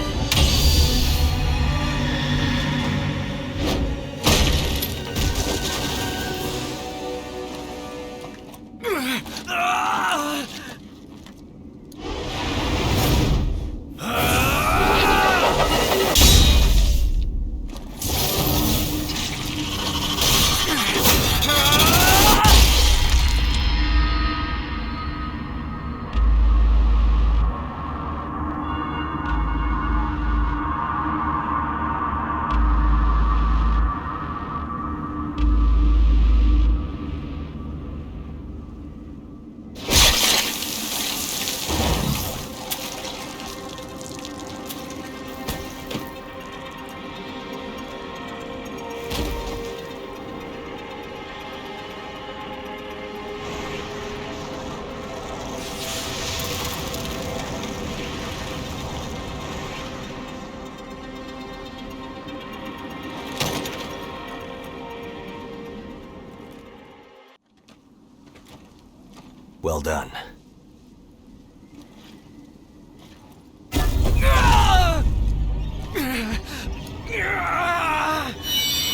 Well done.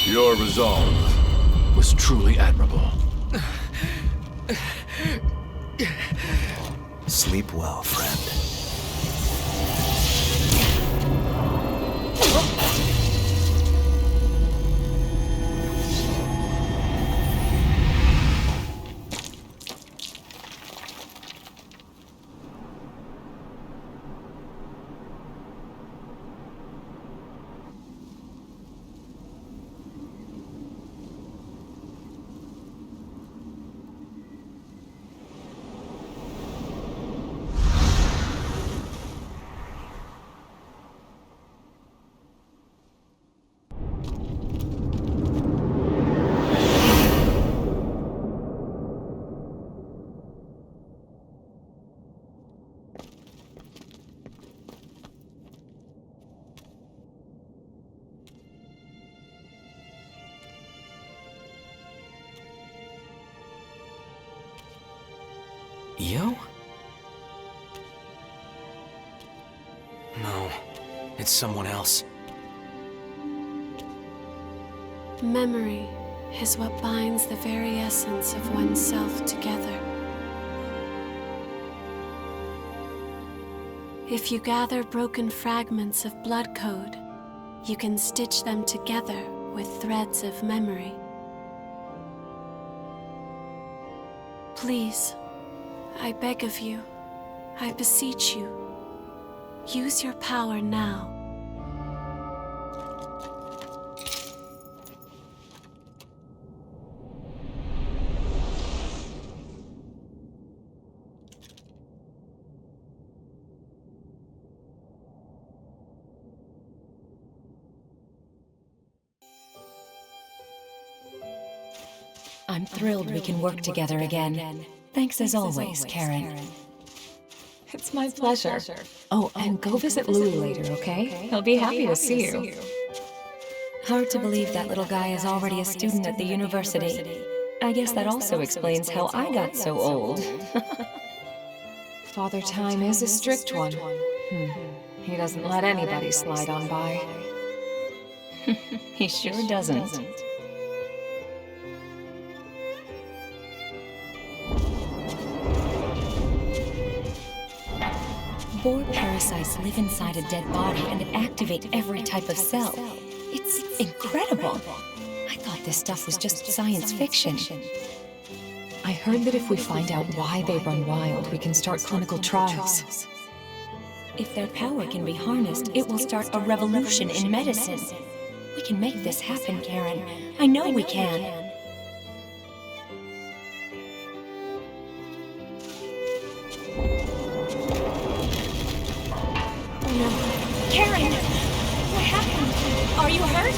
Your resolve was truly admirable. Sleep well, friend. Io? No, it's someone else. Memory is what binds the very essence of oneself together. If you gather broken fragments of blood code, you can stitch them together with threads of memory. Please, I beg of you, I beseech you, use your power now. I'm thrilled we can work together again. Thanks as always, Karen. It's my pleasure. Oh, and go visit Louis later, okay? He'll be happy to see you. Hard to believe that little guy is already a student at the university. I guess that also explains how I got so old. Father Time is a strict one. He doesn't let anybody slide on by. He sure doesn't. Boar parasites live inside a dead body and activate every type of cell. It's incredible. I thought this stuff was just science fiction. I heard that if we find out why they run wild, we can start clinical trials. If their power can be harnessed, it will start a revolution in medicine. We can make this happen, Karen. I know we can. No. Karen! What happened? Are you hurt?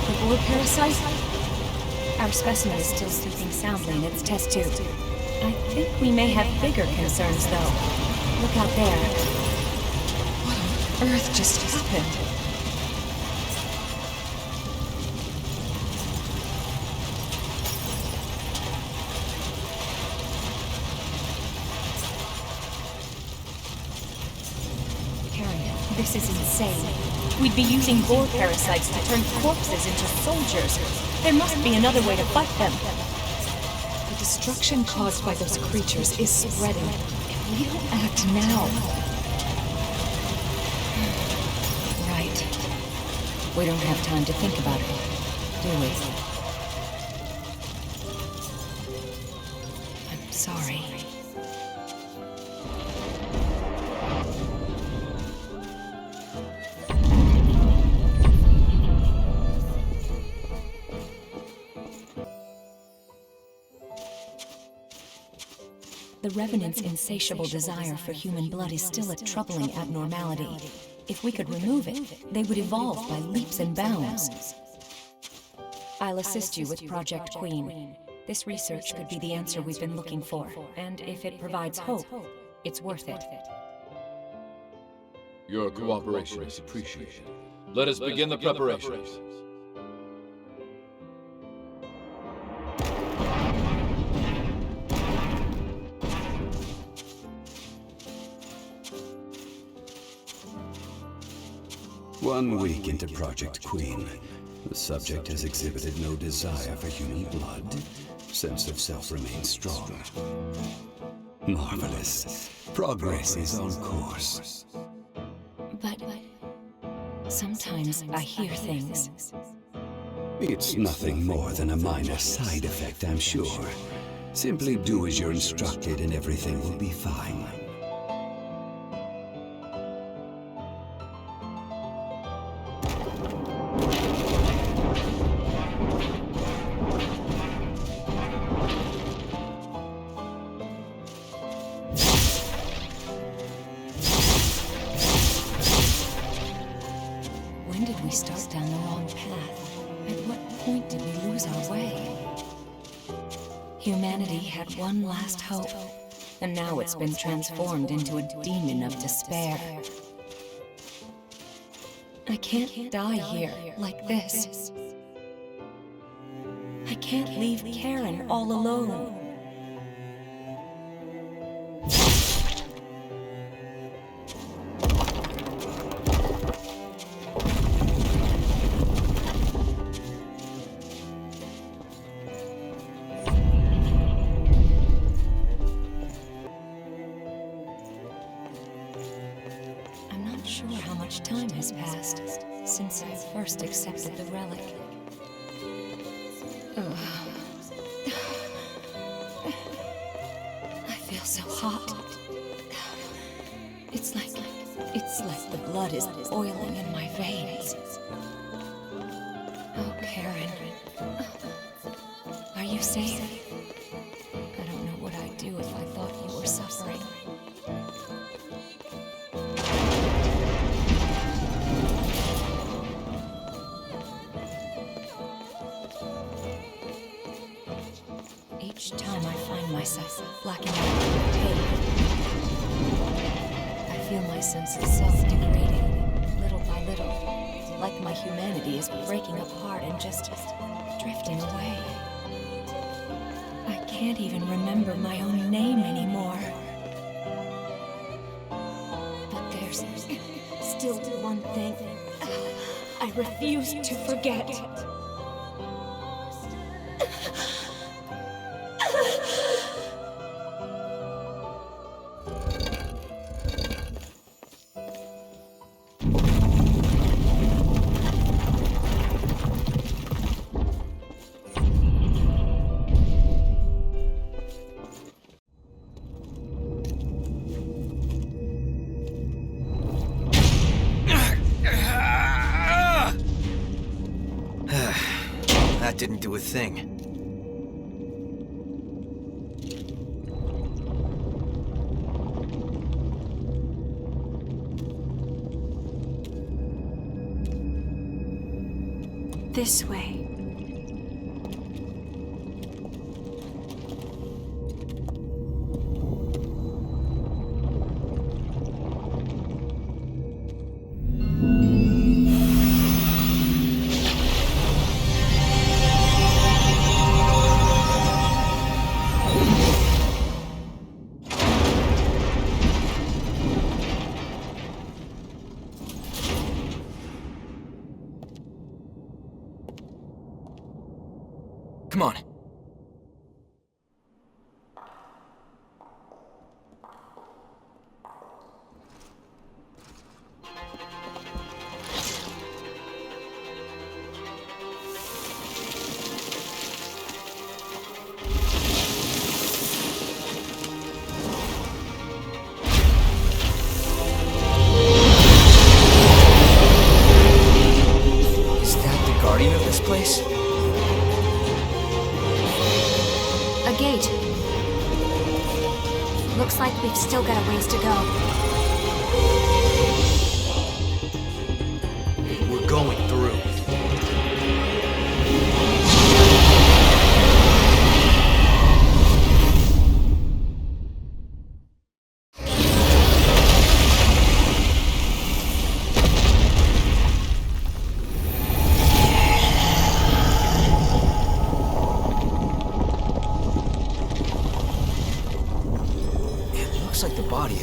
The boar parasite? Our specimen is still sleeping soundly in its test tube. I think we may have bigger concerns, though. Look out there. What on earth just happened? This is insane. We'd be using boar parasites to turn corpses into soldiers. There must be another way to fight them. The destruction caused by those creatures is spreading. If we don't act now... Right. We don't have time to think about it, do we? I'm sorry. The Revenant's insatiable desire for human blood is still a troubling abnormality. If we could remove it, they would evolve by leaps and bounds. I'll assist you with Project Queen. This research could be the answer we've been looking for, and if it provides hope, it's worth it. Your cooperation is appreciated. Let us begin the preparations. One week into Project Queen, the subject has exhibited no desire for human blood. Sense of self remains strong. Marvelous. Progress is on course. But sometimes I hear things. It's nothing more than a minor side effect, I'm sure. Simply do as you're instructed and everything will be fine. When did we start down the wrong path? At what point did we lose our way? Humanity had one last hope, and now it's been transformed into a demon of despair. I can't die here like this. I can't leave Karen all alone. first accepted the relic. Ugh. I feel so hot. It's like the blood is boiling in my veins. Oh, Karen. Are you safe? I don't know what I'd do if I thought you were suffering. Each time I find myself blacking out in pain, I feel my sense of self degrading, little by little, like my humanity is breaking apart and just drifting away. I can't even remember my own name anymore. But there's still one thing I refuse to forget. That didn't do a thing. This way. Come on. Is that the guardian of this place? A gate. Looks like we've still got a ways to go. We're going through.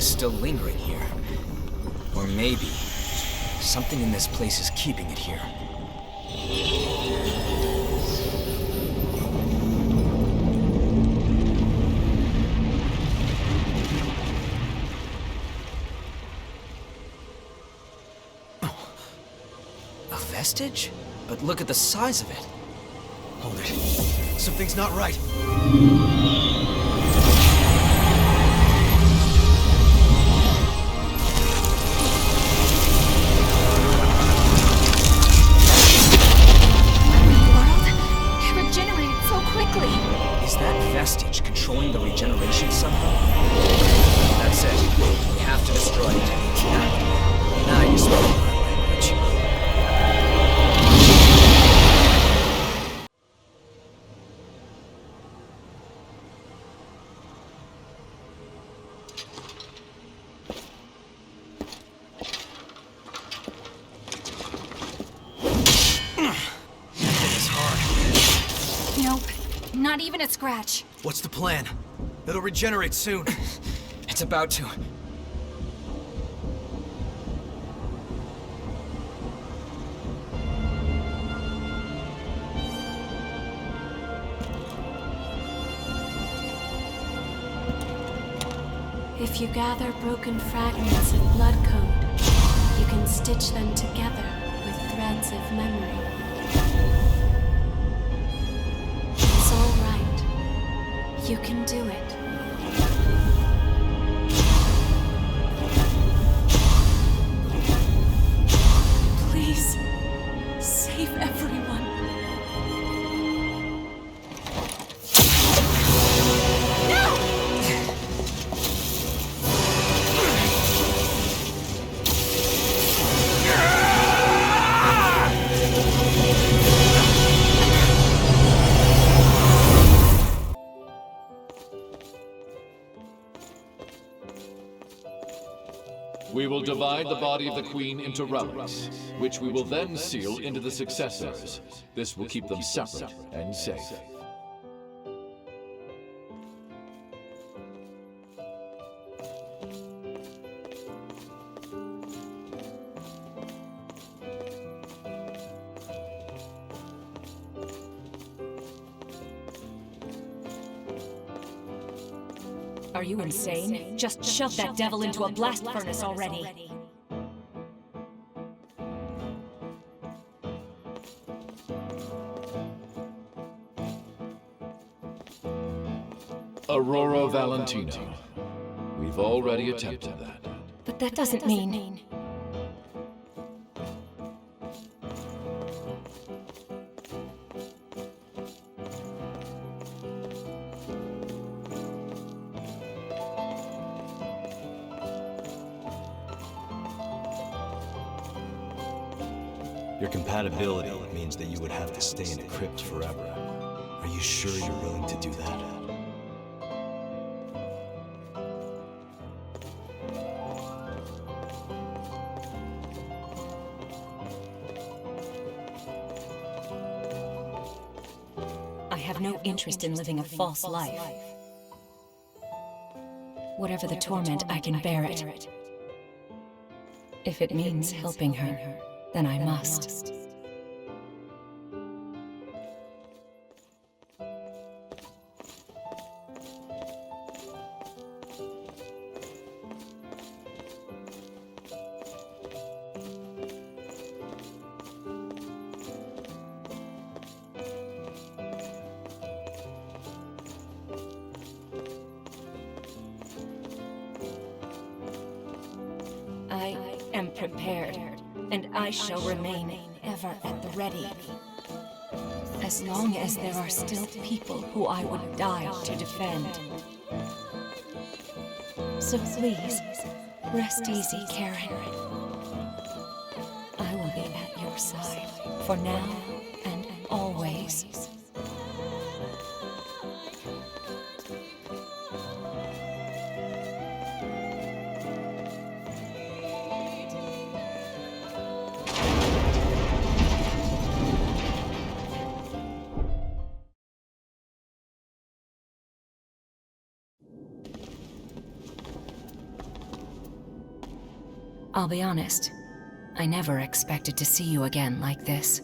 Still lingering here. Or maybe something in this place is keeping it here. A vestige? But look at the size of it. Hold it. Something's not right. Is that vestige controlling the regeneration somehow? That's it. We have to destroy it. Now you speak my language. It's hard. Nope. Not even a scratch. What's the plan? It'll regenerate soon. It's about to. If you gather broken fragments of blood code, you can stitch them together with thread threads of memory. It's all right. You can do it. Please, save everyone. We will divide the body of the Queen into relics, which we will then seal into the successors. This will keep them separate and safe. Are you insane? Just shove that devil into a blast furnace already. Aurora Valentino. We've already attempted that. But that doesn't mean... Your compatibility means that you would have to stay in a crypt forever. Are you sure you're willing to do that? I have no interest in living a false life. Whatever the torment, I can bear it. If it means helping her, then I must. I am prepared, and I shall remain ever at the ready. As long as there are still people who I would die to defend. So please, rest easy, Karen. I will be at your side, for now and always. I'll be honest, I never expected to see you again like this.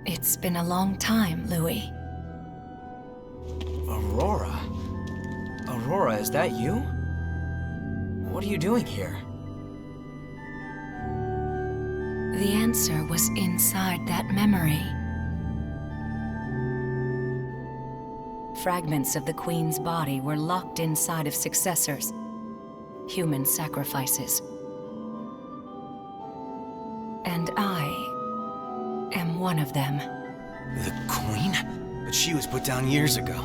It's been a long time, Louis. Aurora? Aurora, is that you? What are you doing here? The answer was inside that memory. Fragments of the Queen's body were locked inside of successors, human sacrifices. And I am one of them. The Queen? But she was put down years ago.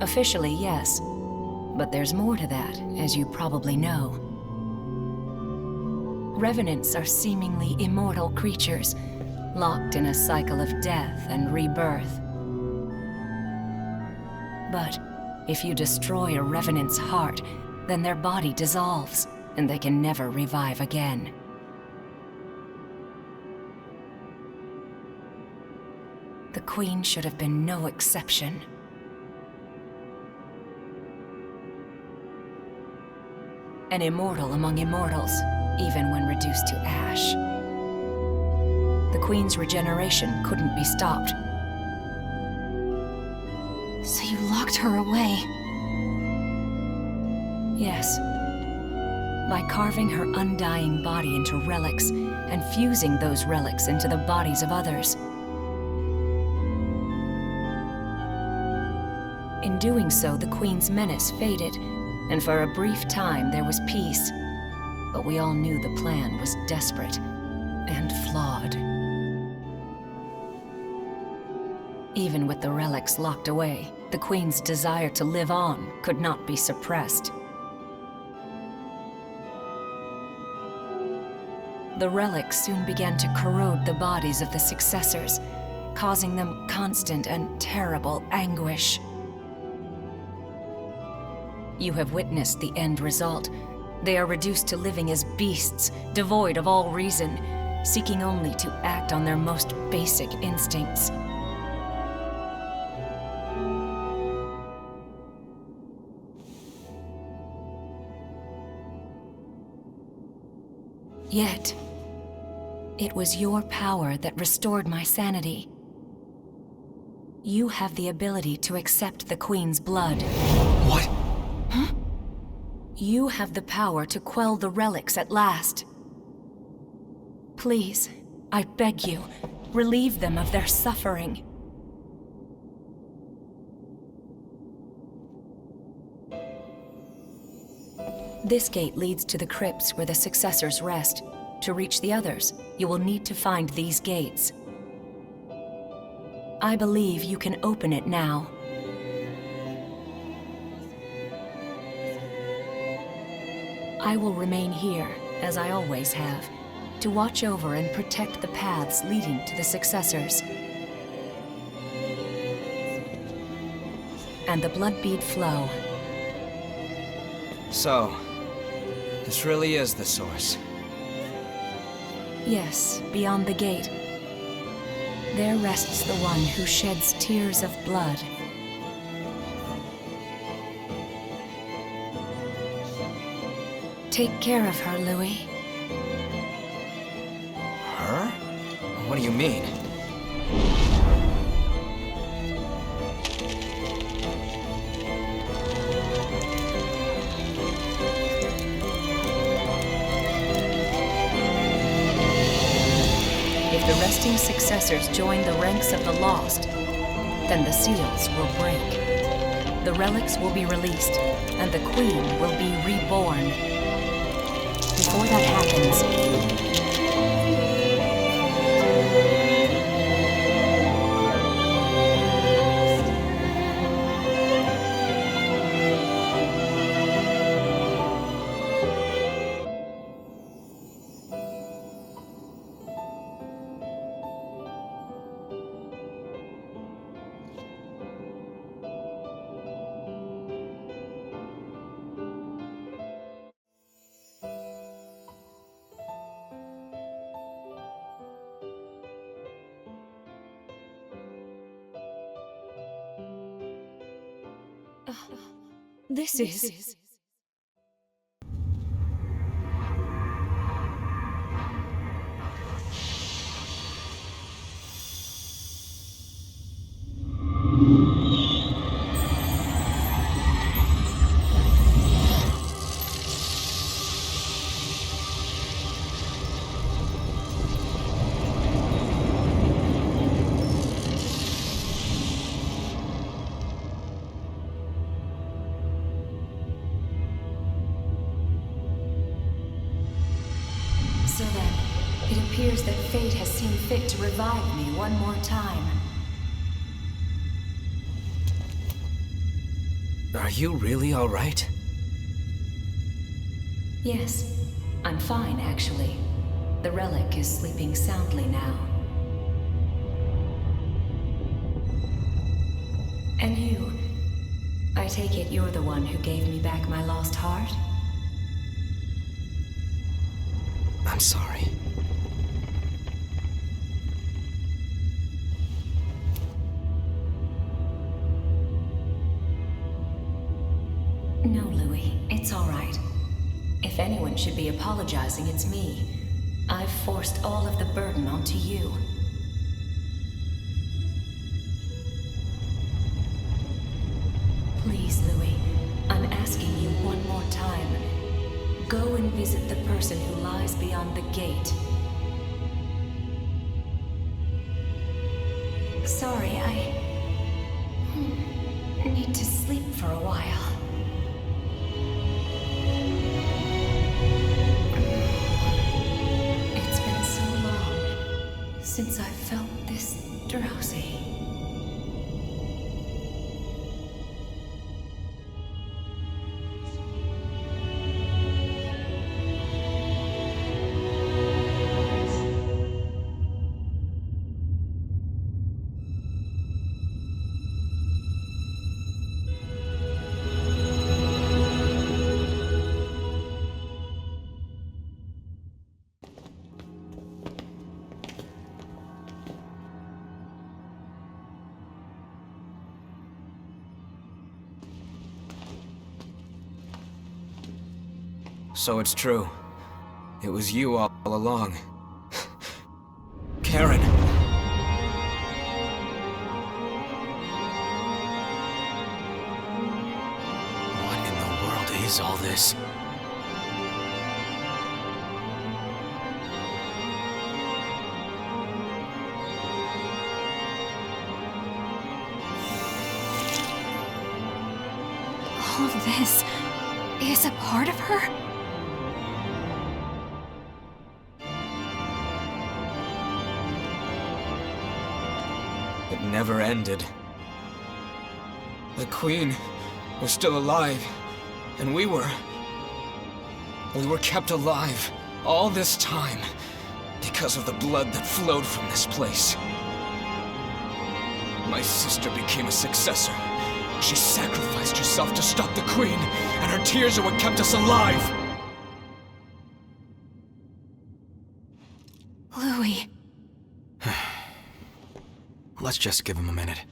Officially, yes. But there's more to that, as you probably know. Revenants are seemingly immortal creatures, locked in a cycle of death and rebirth. But if you destroy a Revenant's heart, then their body dissolves, and they can never revive again. The Queen should have been no exception. An immortal among immortals, even when reduced to ash. The Queen's regeneration couldn't be stopped. So you locked locked her away. Yes. By carving her undying body into relics and fusing those relics into the bodies of others. In doing so, the Queen's menace faded, and for a brief time there was peace. But we all knew the plan was desperate and flawed. Even with the relics locked away, the Queen's desire to live on could not be suppressed. The relics soon began to corrode the bodies of the successors, causing them constant and terrible anguish. You have witnessed the end result. They are reduced to living as beasts, devoid of all reason, seeking only to act on their most basic instincts. Yet, it was your power that restored my sanity. You have the ability to accept the Queen's blood. What? Huh? You have the power to quell the relics at last. Please, I beg you, relieve them of their suffering. This gate leads to the crypts where the successors rest. To reach the others, you will need to find these gates. I believe you can open it now. I will remain here, as I always have, to watch over and protect the paths leading to the successors. And the blood bead flow. So, this really is the source. Yes, beyond the gate. There rests the one who sheds tears of blood. Take care of her, Louis. Her? What do you mean? If the resting successors join the ranks of the lost, then the seals will break. The relics will be released, and the Queen will be reborn. Before that happens, this is... So then, it appears that fate has seen fit to revive me one more time. Are you really all right? Yes, I'm fine, actually. The relic is sleeping soundly now. And you? I take it you're the one who gave me back my lost heart? I'm sorry. No, Louis, it's all right. If anyone should be apologizing, it's me. I've forced all of the burden onto you. Please, Louis, I'm asking you one more time. Go and visit the person who lies beyond the gate. Sorry, I need to sleep for a while. It's been so long since I felt this drowsy. So it's true. It was you all along. Karen! What in the world is all this? All this is a part of her? It never ended. The Queen was still alive, and we were kept alive all this time because of the blood that flowed from this place. My sister became a successor. She sacrificed herself to stop the Queen, and her tears are what kept us alive. Louis. Let's just give him a minute.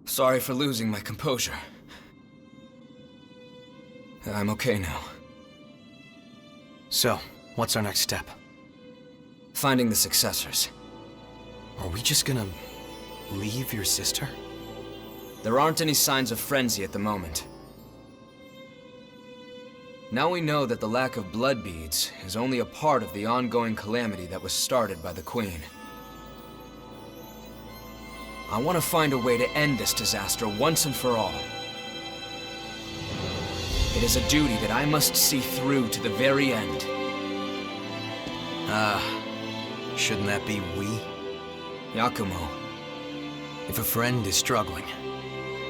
Sorry for losing my composure. I'm okay now. So, what's our next step? Finding the successors. Are we just gonna leave your sister? There aren't any signs of frenzy at the moment. Now we know that the lack of blood beads is only a part of the ongoing calamity that was started by the Queen. I want to find a way to end this disaster once and for all. It is a duty that I must see through to the very end. Shouldn't that be we? Yakumo. If a friend is struggling,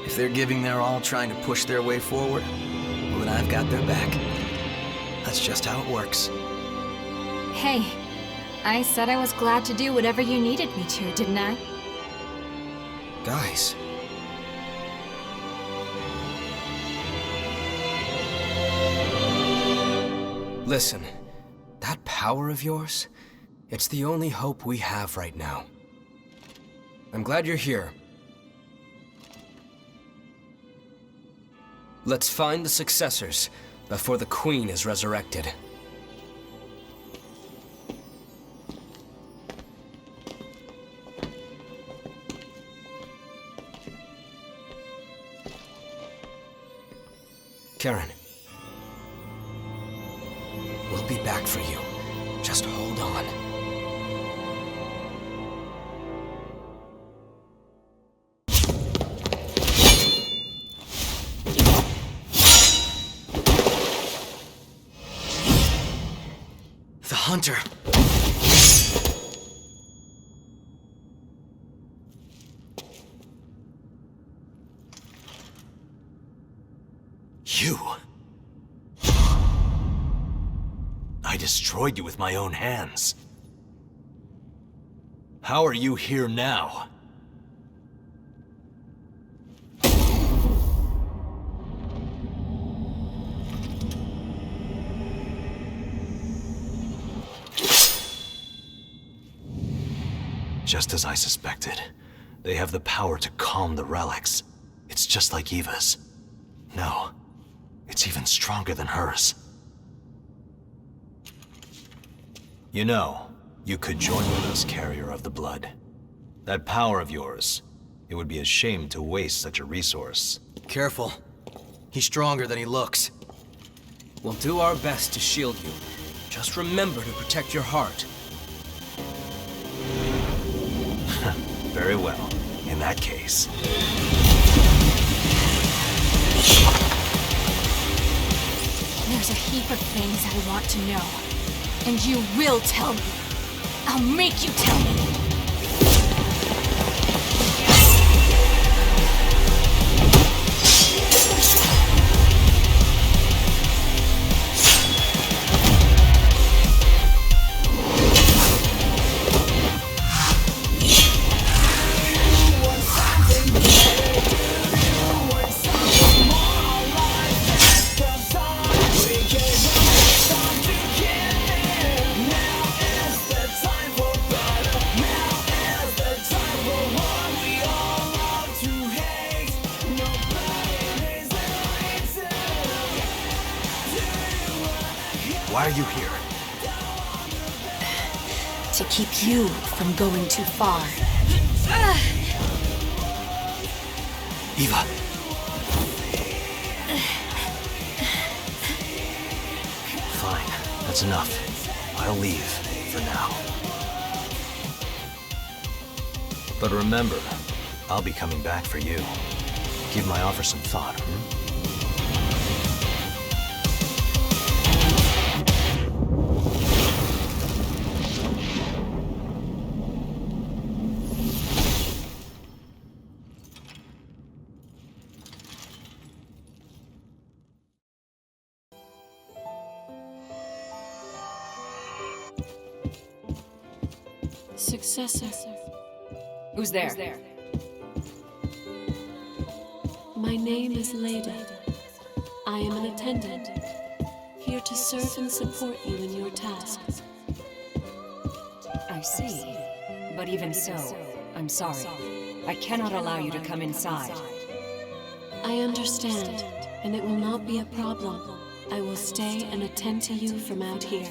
if they're giving their all trying to push their way forward, well then I've got their back. That's just how it works. Hey, I said I was glad to do whatever you needed me to, didn't I? Guys. Listen, that power of yours, it's the only hope we have right now. I'm glad you're here. Let's find the successors before the Queen is resurrected. Karen. We'll be back for you. Just hold on. The hunter! You? I destroyed you with my own hands. How are you here now? Just as I suspected, They have the power to calm the relics. It's just like Eva's. No, it's even stronger than hers. You know, you could join with us, Carrier of the Blood. That power of yours, it would be a shame to waste such a resource. Careful. He's stronger than he looks. We'll do our best to shield you. Just remember to protect your heart. Very well. In that case... There's a heap of things I want to know. And you will tell me. I'll make you tell me. Why are you here? To keep you from going too far. Eva! Fine, that's enough. I'll leave, for now. But remember, I'll be coming back for you. Give my offer some thought, Successor. Who's there? My name is Leda. I am an attendant, here to serve and support you in your tasks. I see. But even so, I'm sorry. I cannot allow you to come inside. I understand, and it will not be a problem. I will stay and attend to you from out here.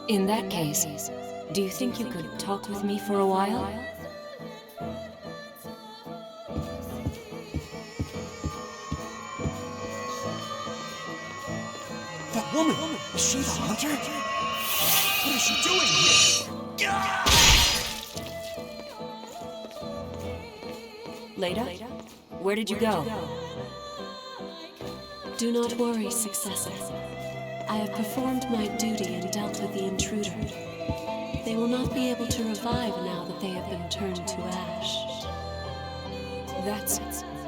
In that case, do you think you could talk with me for a while? That woman! Is she the hunter? What is she doing here? Leda? Where did you go? Do not worry, Successor. I have performed my duty and dealt with the intruder. They will not be able to revive now that they have been turned to ash. That's...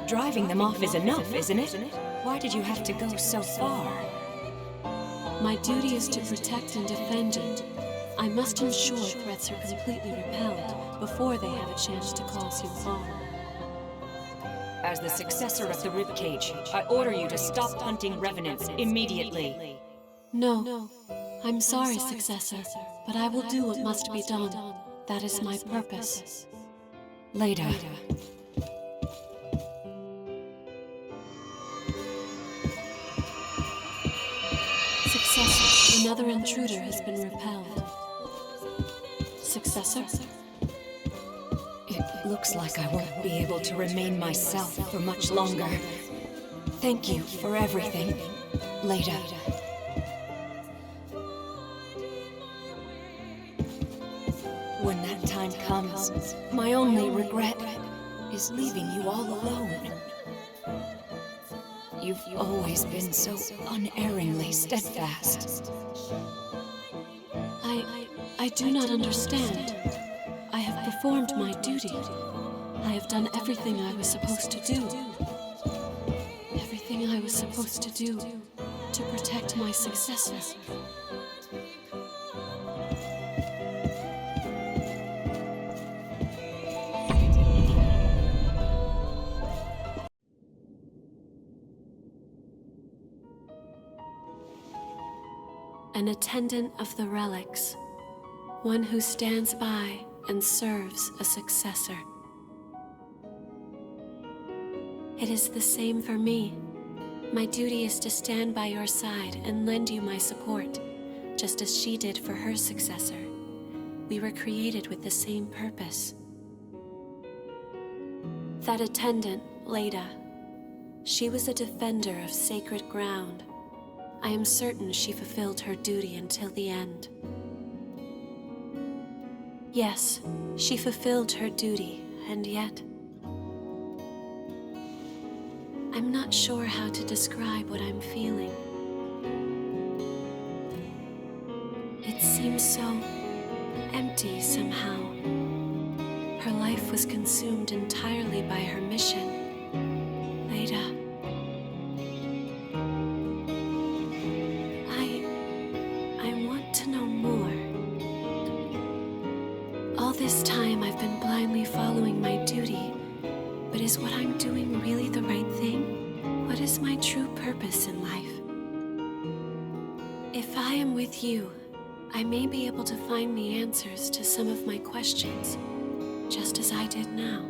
driving them off is enough, isn't it? Why did you have to go so far? My duty is to protect and defend you. I must ensure threats are completely repelled before they have a chance to cause you harm. As the successor of the ribcage, I order you to stop hunting revenants immediately. No. I'm sorry, Successor, but I will do what must be done. That is my purpose. Leda. Successor, another intruder has been repelled. Successor? It looks like I won't be able to remain myself for much longer. Thank you for everything, Leda. When that time comes, my only regret is leaving you all alone. You've always been so unerringly steadfast. I do not understand. I have performed my duty. I have done everything I was supposed to do. Everything I was supposed to do to protect my successor. An attendant of the relics, one who stands by and serves a successor. It is the same for me. My duty is to stand by your side and lend you my support, just as she did for her successor. We were created with the same purpose. That attendant, Leda, she was a defender of sacred ground. I am certain she fulfilled her duty until the end. Yes, she fulfilled her duty, and yet I'm not sure how to describe what I'm feeling. It seems so empty somehow. Her life was consumed entirely by her mission. Leda. I want to know more. All this time I've been blindly following my duty, but is what I'm doing really the right thing? What is my true purpose in life? If I am with you, I may be able to find the answers to some of my questions, just as I did now.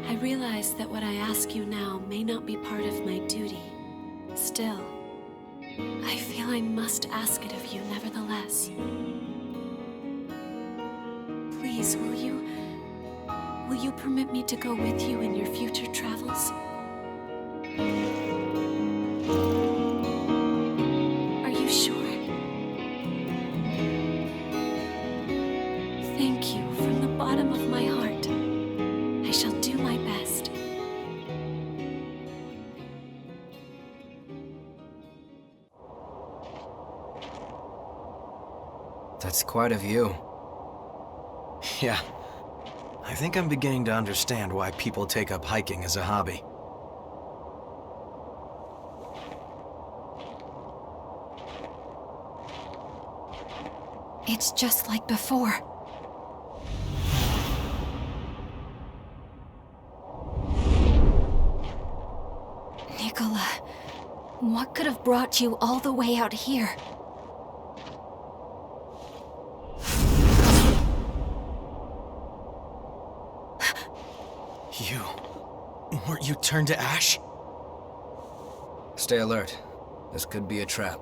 I realize that what I ask you now may not be part of my duty. Still, I feel I must ask it of you nevertheless. Please, will you permit me to go with you in your future travels? Are you sure? Thank you from the bottom of my heart. I shall do my best. That's quite a view. Yeah. I think I'm beginning to understand why people take up hiking as a hobby. It's just like before. Nicola, what could have brought you all the way out here? Weren't you turned to ash? Stay alert. This could be a trap.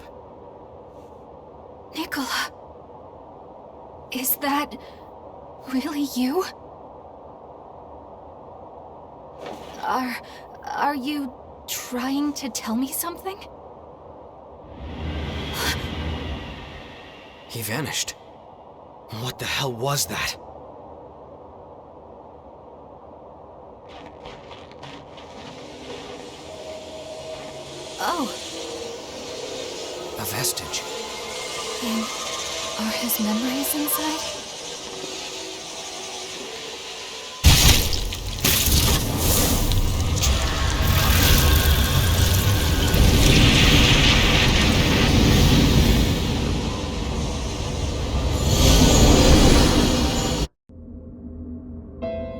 Nicola, is that really you? Are you trying to tell me something? He vanished. What the hell was that? Oh. A vestige. And are his memories inside?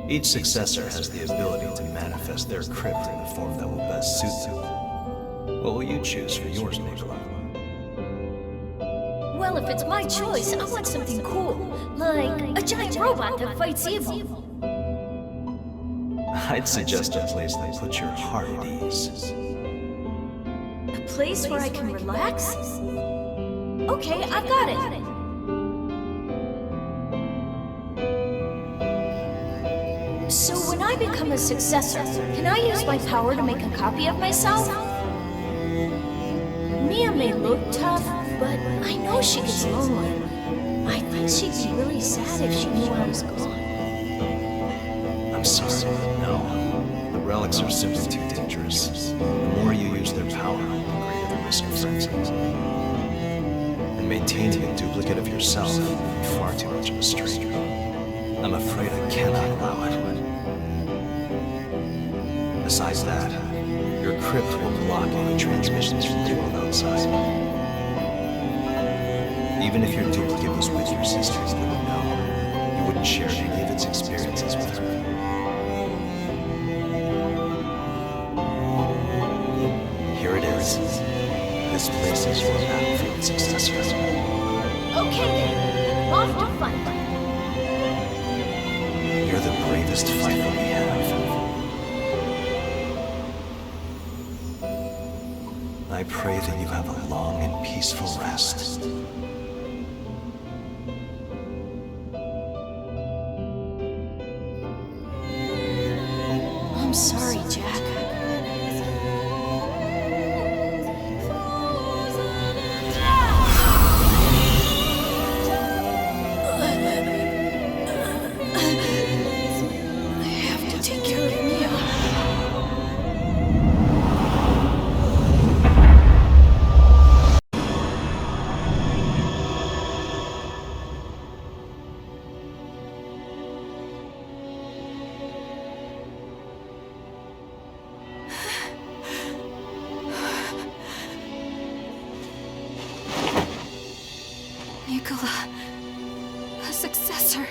Each successor has the ability to manifest their crypt in the form that will best suit them. What will you choose for yours, Nicola? Well, if it's my choice, I want something cool. Like a giant robot that fights evil. I'd suggest a place that puts your heart at ease. A place where I can relax? Okay, I've got it. So when I become a successor, can I use my power to make a copy of myself? Mia may look tough, but I know she gets lonely. I think she'd be really sad if she knew I was gone. I'm sorry, but no. The relics are simply too dangerous. The more you use their power, the greater the risk of frenzy. And maintaining a duplicate of yourself would be far too much of a strain. I'm afraid I cannot allow it. Besides that, your crypt will block any transmissions from the world outside. Even if your duplicate was with your sister, you wouldn't know. You wouldn't share any of its experiences with her. Here it is. This place is your battlefield successor. Okay then, off to fight. You're the bravest bravest fighter we have. I pray that you have a long and peaceful rest. I'm sorry, Jack. A successor.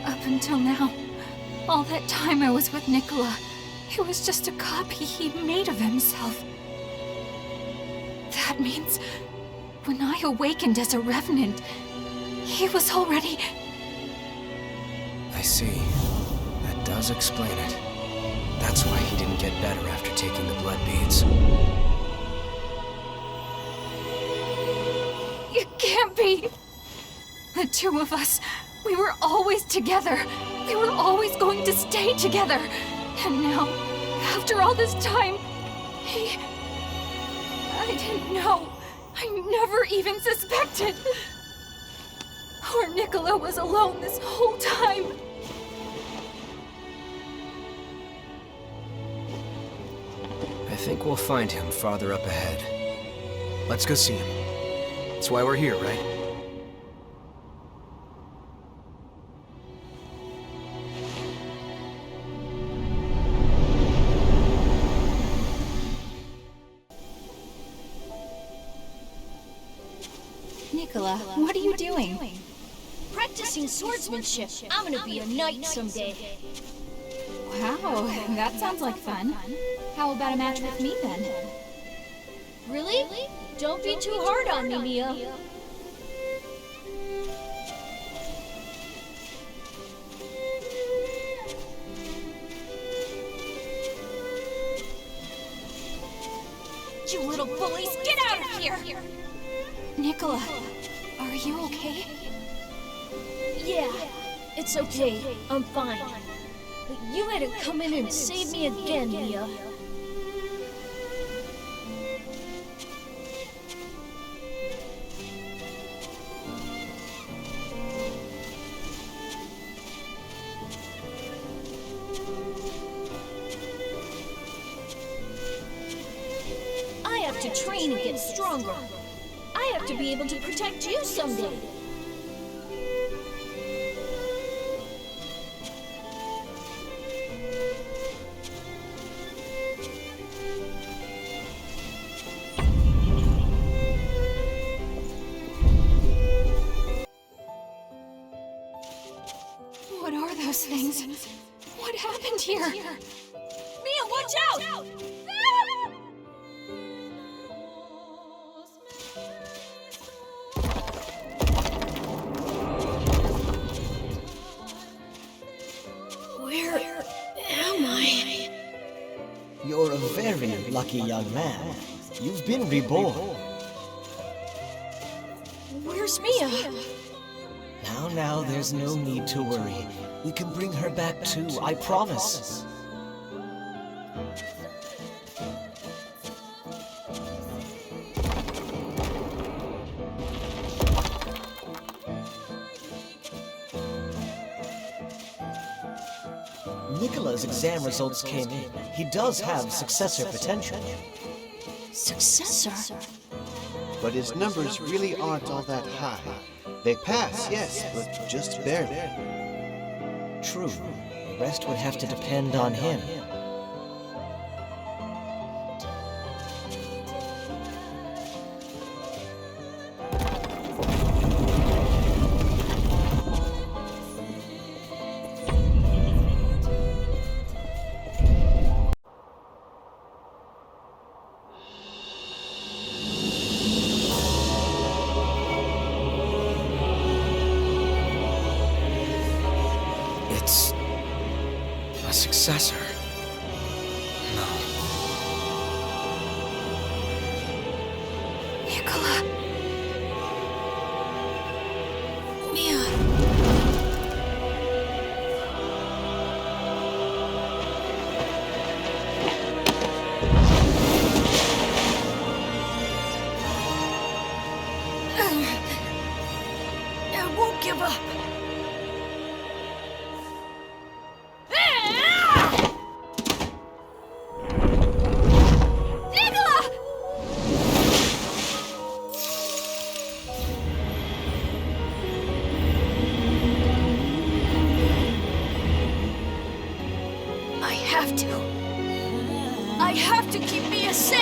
Up until now, all that time I was with Nicola, it was just a copy he made of himself. That means when I awakened as a revenant, he was already... I see. That does explain it. That's why he didn't get better after taking the blood beads. It can't be! The two of us, we were always together. We were always going to stay together. And now, after all this time, I didn't know. I never even suspected. Poor Nicola was alone this whole time. I think we'll find him farther up ahead. Let's go see him. That's why we're here, right? Nicola, what are you doing? Practicing swordsmanship. I'm gonna be a knight someday. Wow, that sounds like fun. How about a match with me then? Really? Don't be too hard on me, Mia. You little bullies, get out of here! Nicola, are you okay? Yeah, it's okay. I'm fine. But you had to come in and save me again, Mia. I have to train and get stronger. I have to be able to protect you someday. What are those things? What happened here? Mia, watch out! Where am I? You're a very lucky young man. You've been reborn. Where's Mia? Now, there's no need to worry. We can bring her back too, I promise. Nicola's exam results came in. He does have successor potential. Successor? But his numbers really aren't all that high. They pass, yes, but just barely. True. The rest would have to depend on him. A successor? No. Nicola. Mia. I won't give up. I have to keep Mia safe!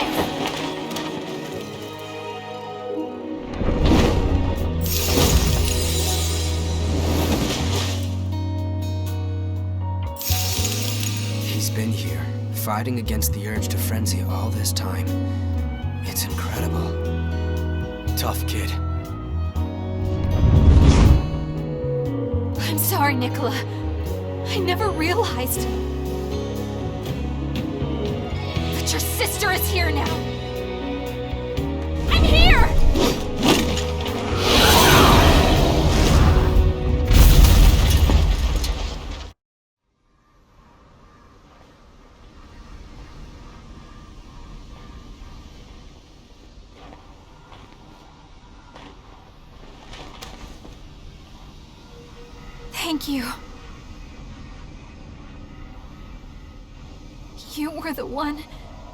He's been here, fighting against the urge to frenzy all this time. It's incredible. Tough kid. I'm sorry, Nicola. I never realized. But your sister is here now. I'm here! Thank you. You were the one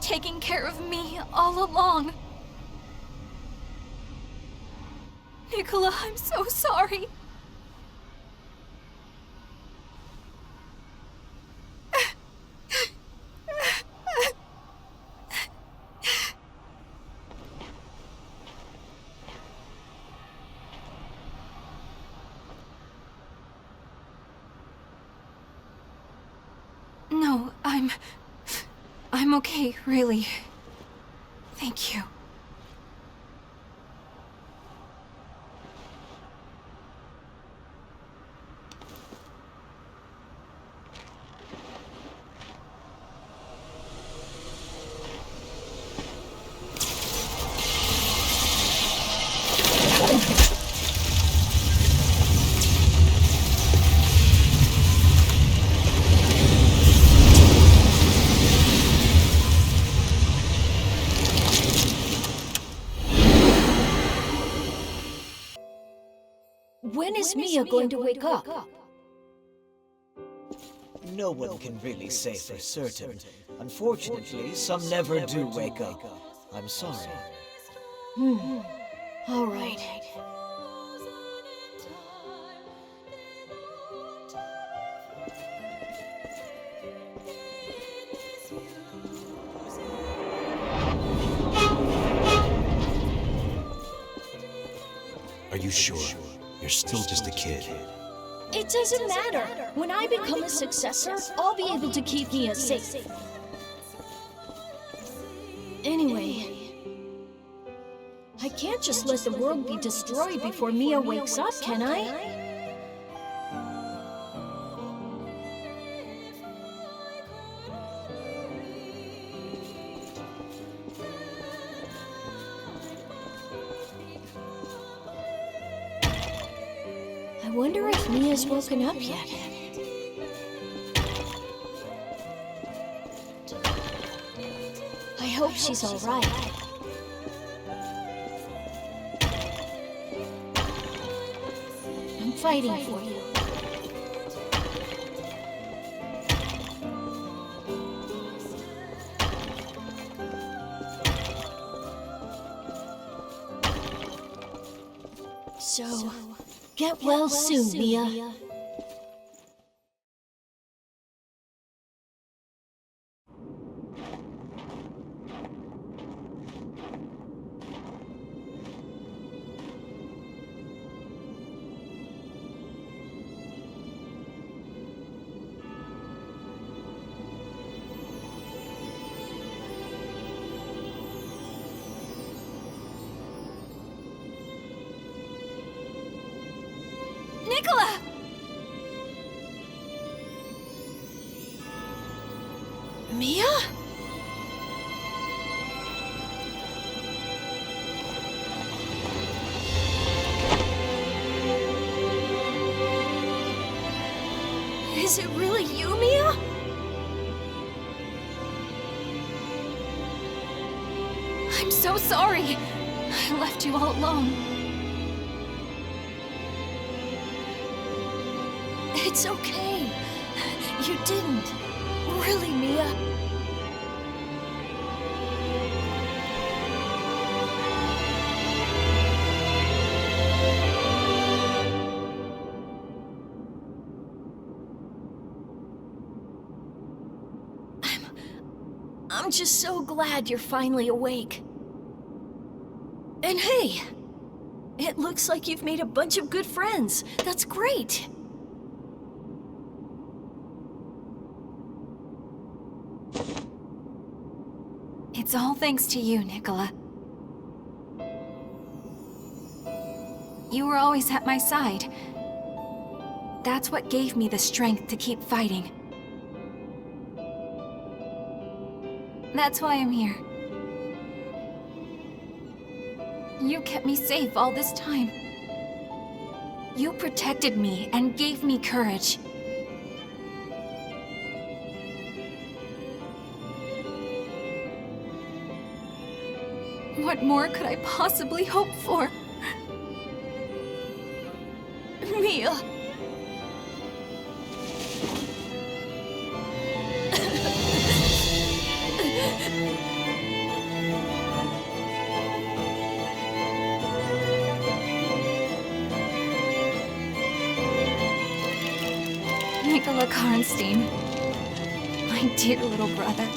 taking care of me all along. Nicola, I'm so sorry. No, I'm okay, really. Thank you. When is Mia going to wake up? No one can really say for certain. Unfortunately, some never do wake up. I'm sorry. All right. Are you sure? You're still just a kid. It doesn't matter. When I become a successor, I'll be able to keep Mia safe. Anyway, I can't just let the world be destroyed before Mia wakes up, can I? I wonder if Mia's woken up yet. I hope she's all right. I'm fighting for you. So, get well soon, Mia. Nicola! Mia? Is it really you, Mia? I'm so sorry. I left you all alone. It's okay. You didn't. Really, Mia. I'm just so glad you're finally awake. And hey, it looks like you've made a bunch of good friends. That's great. It's all thanks to you, Nicola. You were always at my side. That's what gave me the strength to keep fighting. That's why I'm here. You kept me safe all this time. You protected me and gave me courage. What more could I possibly hope for? Mia. Nicola Karnstein, my dear little brother,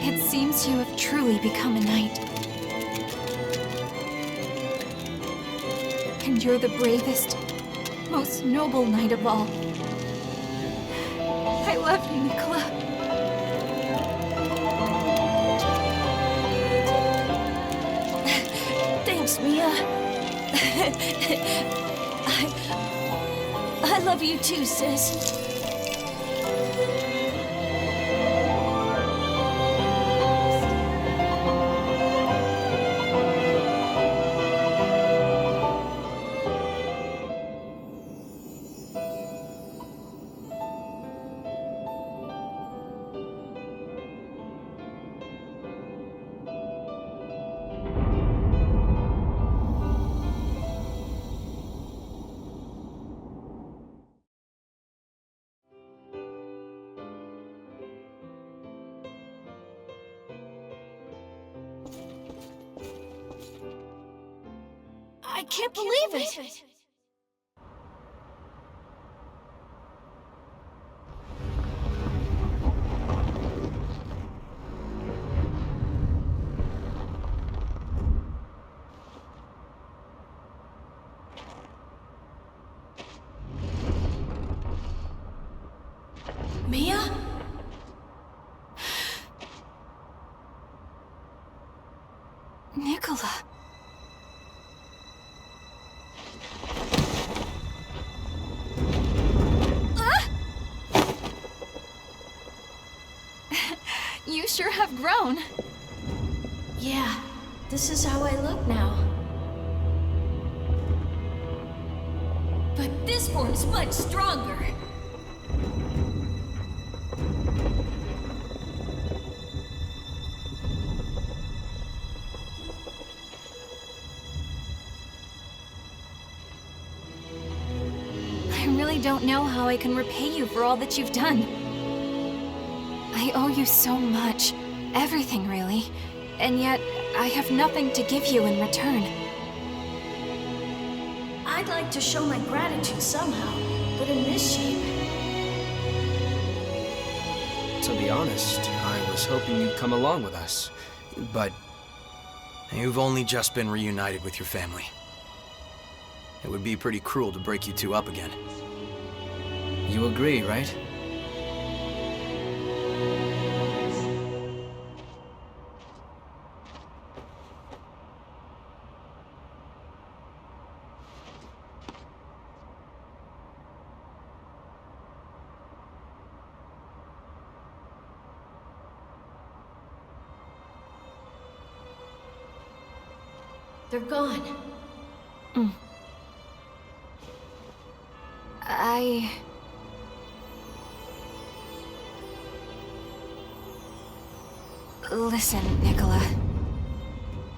it seems you have truly become a knight. And you're the bravest, most noble knight of all. I love you, Nicola. Thanks, Mia. I love you too, sis. I can't believe it! Mia? Nicola. You sure have grown. Yeah, this is how I look now. But this form's much stronger. I really don't know how I can repay you for all that you've done. I owe you so much. Everything, really. And yet, I have nothing to give you in return. I'd like to show my gratitude somehow, but in this shape... To be honest, I was hoping you'd come along with us, but... You've only just been reunited with your family. It would be pretty cruel to break you two up again. You agree, right? They're gone. Listen, Nicola.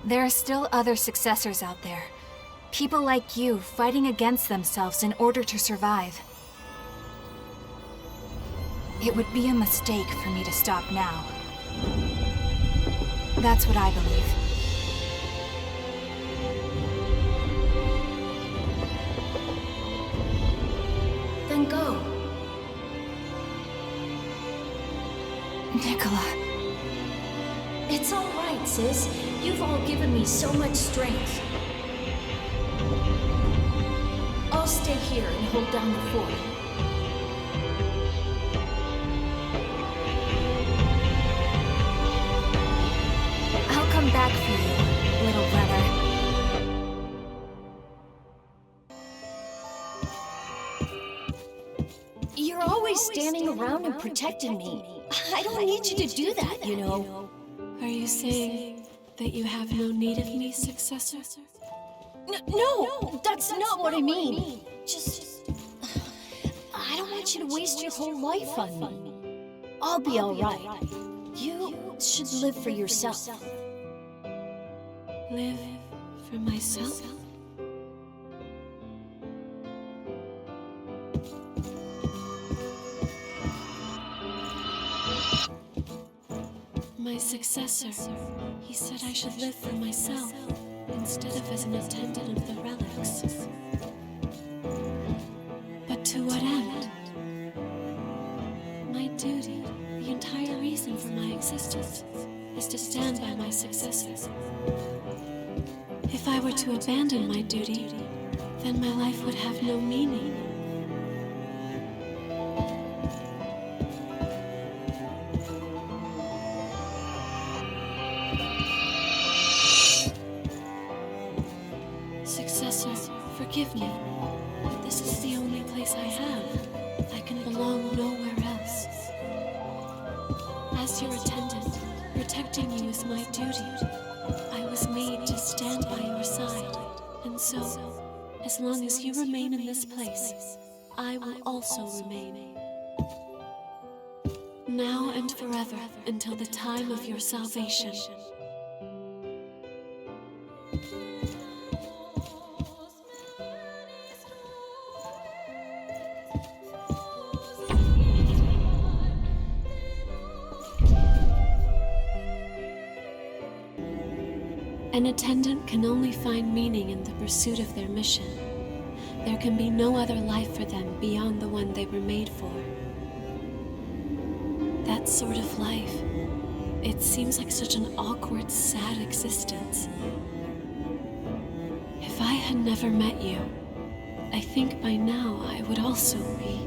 There are still other successors out there. People like you fighting against themselves in order to survive. It would be a mistake for me to stop now. That's what I believe. Then go. Nicola. It's all right, sis. You've all given me so much strength. I'll stay here and hold down the fort. I'll come back for you, little brother. You're always standing around and protecting me. I don't need you to do that, you know. Are you saying that you have no need of me, successor? No, that's not what I mean. Just... I don't want you to waste your whole life on me. I'll be all right. You should live for yourself. Live for myself? My successor, he said I should live for myself, instead of as an attendant of the relics. But to what end? My duty, the entire reason for my existence, is to stand by my successor. If I were to abandon my duty, then my life would have no meaning. Forgive me, but this is the only place I have. I can belong nowhere else. As your attendant, protecting you is my duty. I was made to stand by your side, and so, as long as you remain in this place, I will also remain. Now and forever, until the time of your salvation. An attendant can only find meaning in the pursuit of their mission. There can be no other life for them beyond the one they were made for. That sort of life, it seems like such an awkward, sad existence. If I had never met you, I think by now I would also be.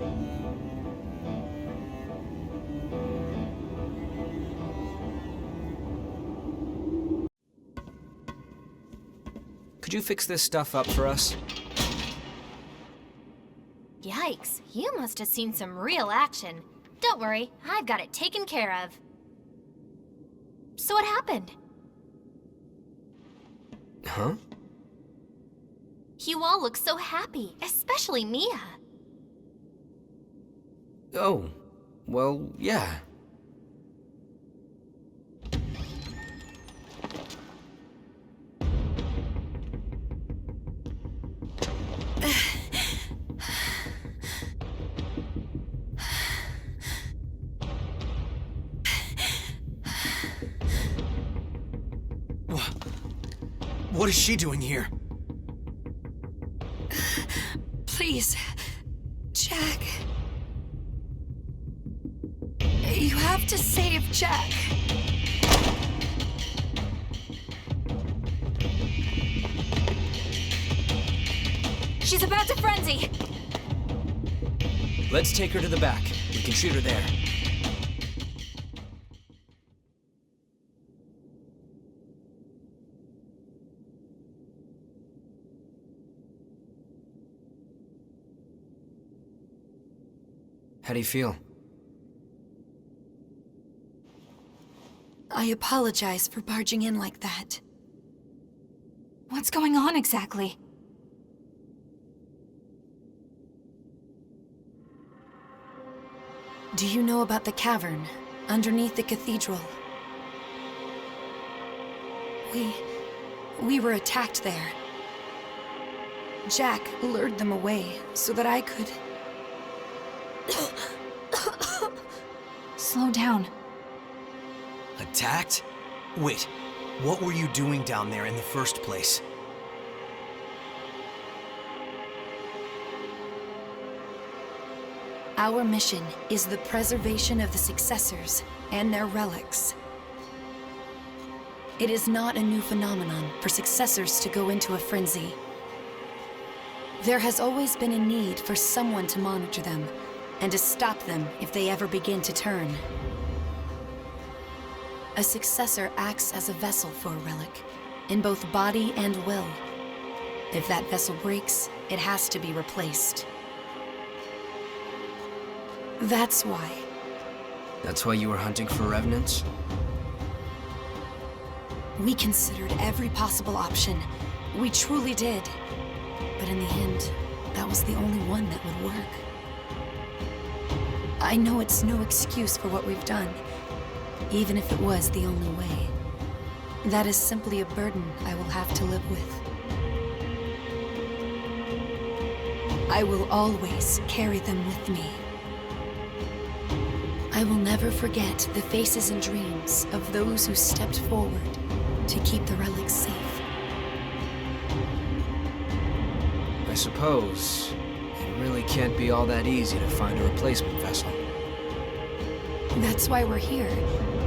Could you fix this stuff up for us? Yikes, you must have seen some real action. Don't worry, I've got it taken care of. So what happened? Huh? You all look so happy, especially Mia. Oh, well, yeah. What is she doing here? Please, Jack. You have to save Jack. She's about to frenzy. Let's take her to the back. We can shoot her there. How do you feel? I apologize for barging in like that. What's going on exactly? Do you know about the cavern underneath the cathedral? We were attacked there. Jack lured them away so that I could... Slow down. Attacked? Wait, what were you doing down there in the first place? Our mission is the preservation of the successors and their relics. It is not a new phenomenon for successors to go into a frenzy. There has always been a need for someone to monitor them and to stop them if they ever begin to turn. A successor acts as a vessel for a relic, in both body and will. If that vessel breaks, it has to be replaced. That's why. That's why you were hunting for revenants? We considered every possible option. We truly did. But in the end, that was the only one that would work. I know it's no excuse for what we've done, even if it was the only way. That is simply a burden I will have to live with. I will always carry them with me. I will never forget the faces and dreams of those who stepped forward to keep the relics safe. I suppose it really can't be all that easy to find a replacement vessel. That's why we're here,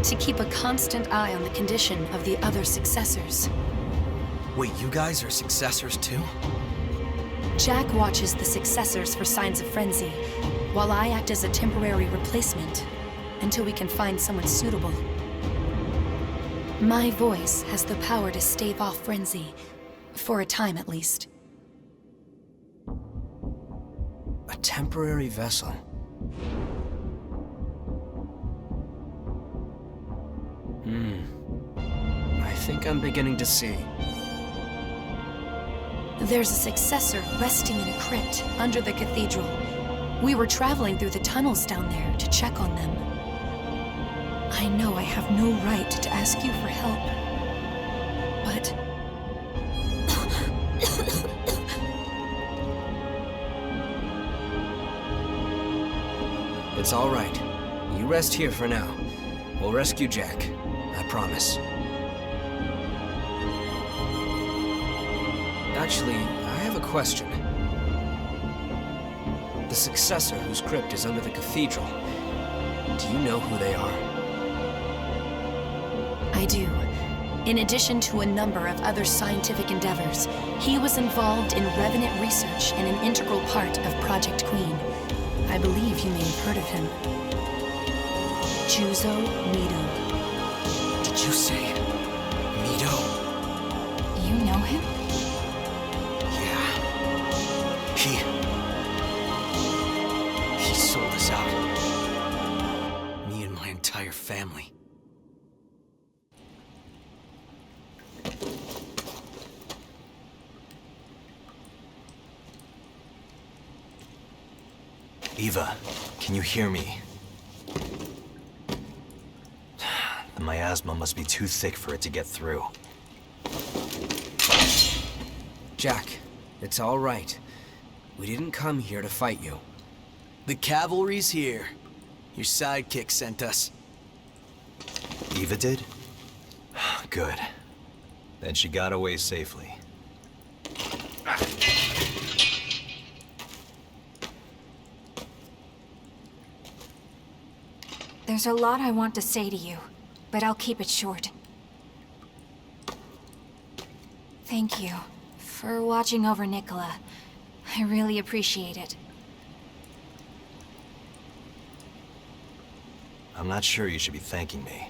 to keep a constant eye on the condition of the other successors. Wait, you guys are successors too? Jack watches the successors for signs of frenzy, while I act as a temporary replacement until we can find someone suitable. My voice has the power to stave off frenzy, for a time at least. A temporary vessel. I think I'm beginning to see. There's a successor resting in a crypt under the cathedral. We were traveling through the tunnels down there to check on them. I know I have no right to ask you for help, but... It's all right. You rest here for now. We'll rescue Jack. I promise. Actually, I have a question. The successor whose crypt is under the cathedral, do you know who they are? I do. In addition to a number of other scientific endeavors, he was involved in revenant research and an integral part of Project Queen. I believe you may have heard of him. Juzo Mido. Did you say Mido? You know him? Yeah. He sold us out. Me and my entire family. Eva, can you hear me? The miasma must be too thick for it to get through. Jack, it's all right. We didn't come here to fight you. The cavalry's here. Your sidekick sent us. Eva did? Good. Then she got away safely. There's a lot I want to say to you, but I'll keep it short. Thank you for watching over Nicola. I really appreciate it. I'm not sure you should be thanking me.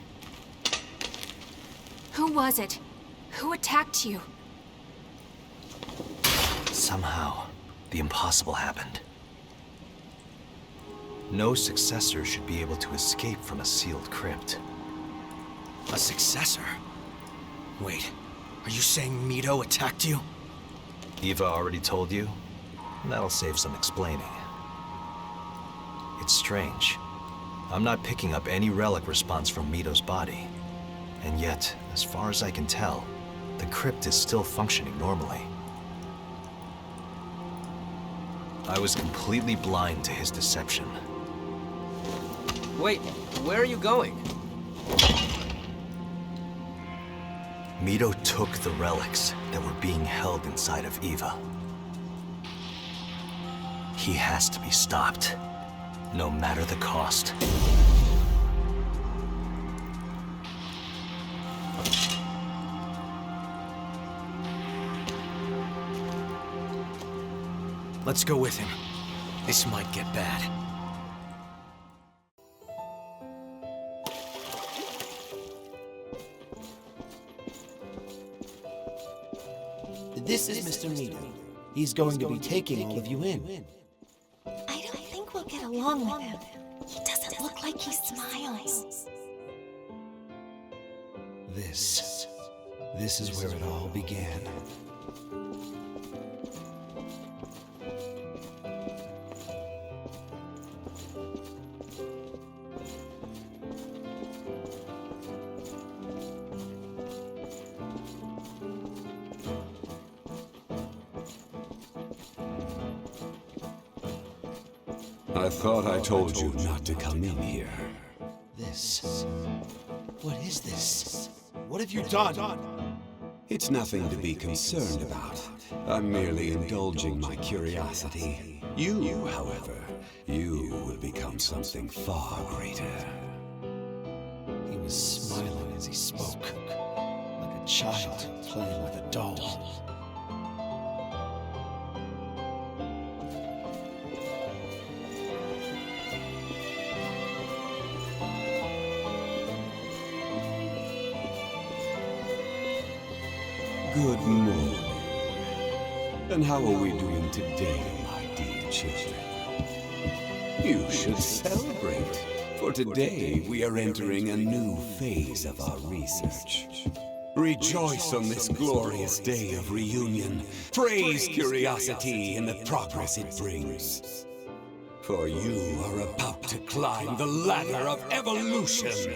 Who was it? Who attacked you? Somehow, the impossible happened. No successor should be able to escape from a sealed crypt. A successor? Wait, Are you saying Mito attacked you? Eva already told you? That'll save some explaining. It's strange. I'm not picking up any relic response from Mito's body. And yet, as far as I can tell, the crypt is still functioning normally. I was completely blind to his deception. Wait, where are you going? Mito took the relics that were being held inside of Eva. He has to be stopped, no matter the cost. Let's go with him. This might get bad. This is Mr. Mito. He's going to be taking all of you in. I don't think we'll get along with him. He doesn't look like he smiles. This is where it all began. I thought I told you not to come in here. This. What is this? What have you done? It's nothing to be concerned about. I'm merely indulging my curiosity. You, however, you will become something far greater. He was smiling as he spoke, like a child playing with a doll. Good morning. And how are we doing today, my dear children? You should celebrate, for today we are entering a new phase of our research. Rejoice on this glorious day of reunion. Praise curiosity and the progress it brings. For you are about to climb the ladder of evolution.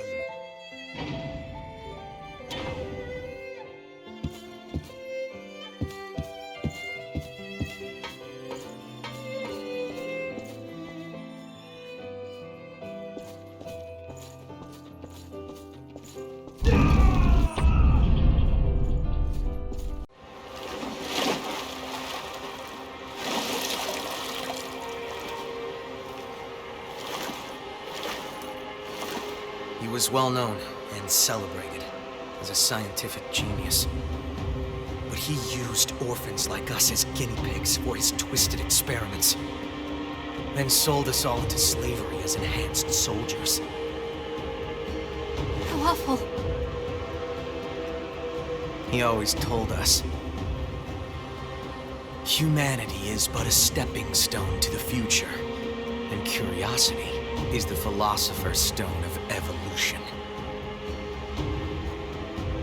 He was well known and celebrated as a scientific genius. But he used orphans like us as guinea pigs for his twisted experiments, then sold us all into slavery as enhanced soldiers. How awful. He always told us, humanity is but a stepping stone to the future, and curiosity is the philosopher's stone of evolution.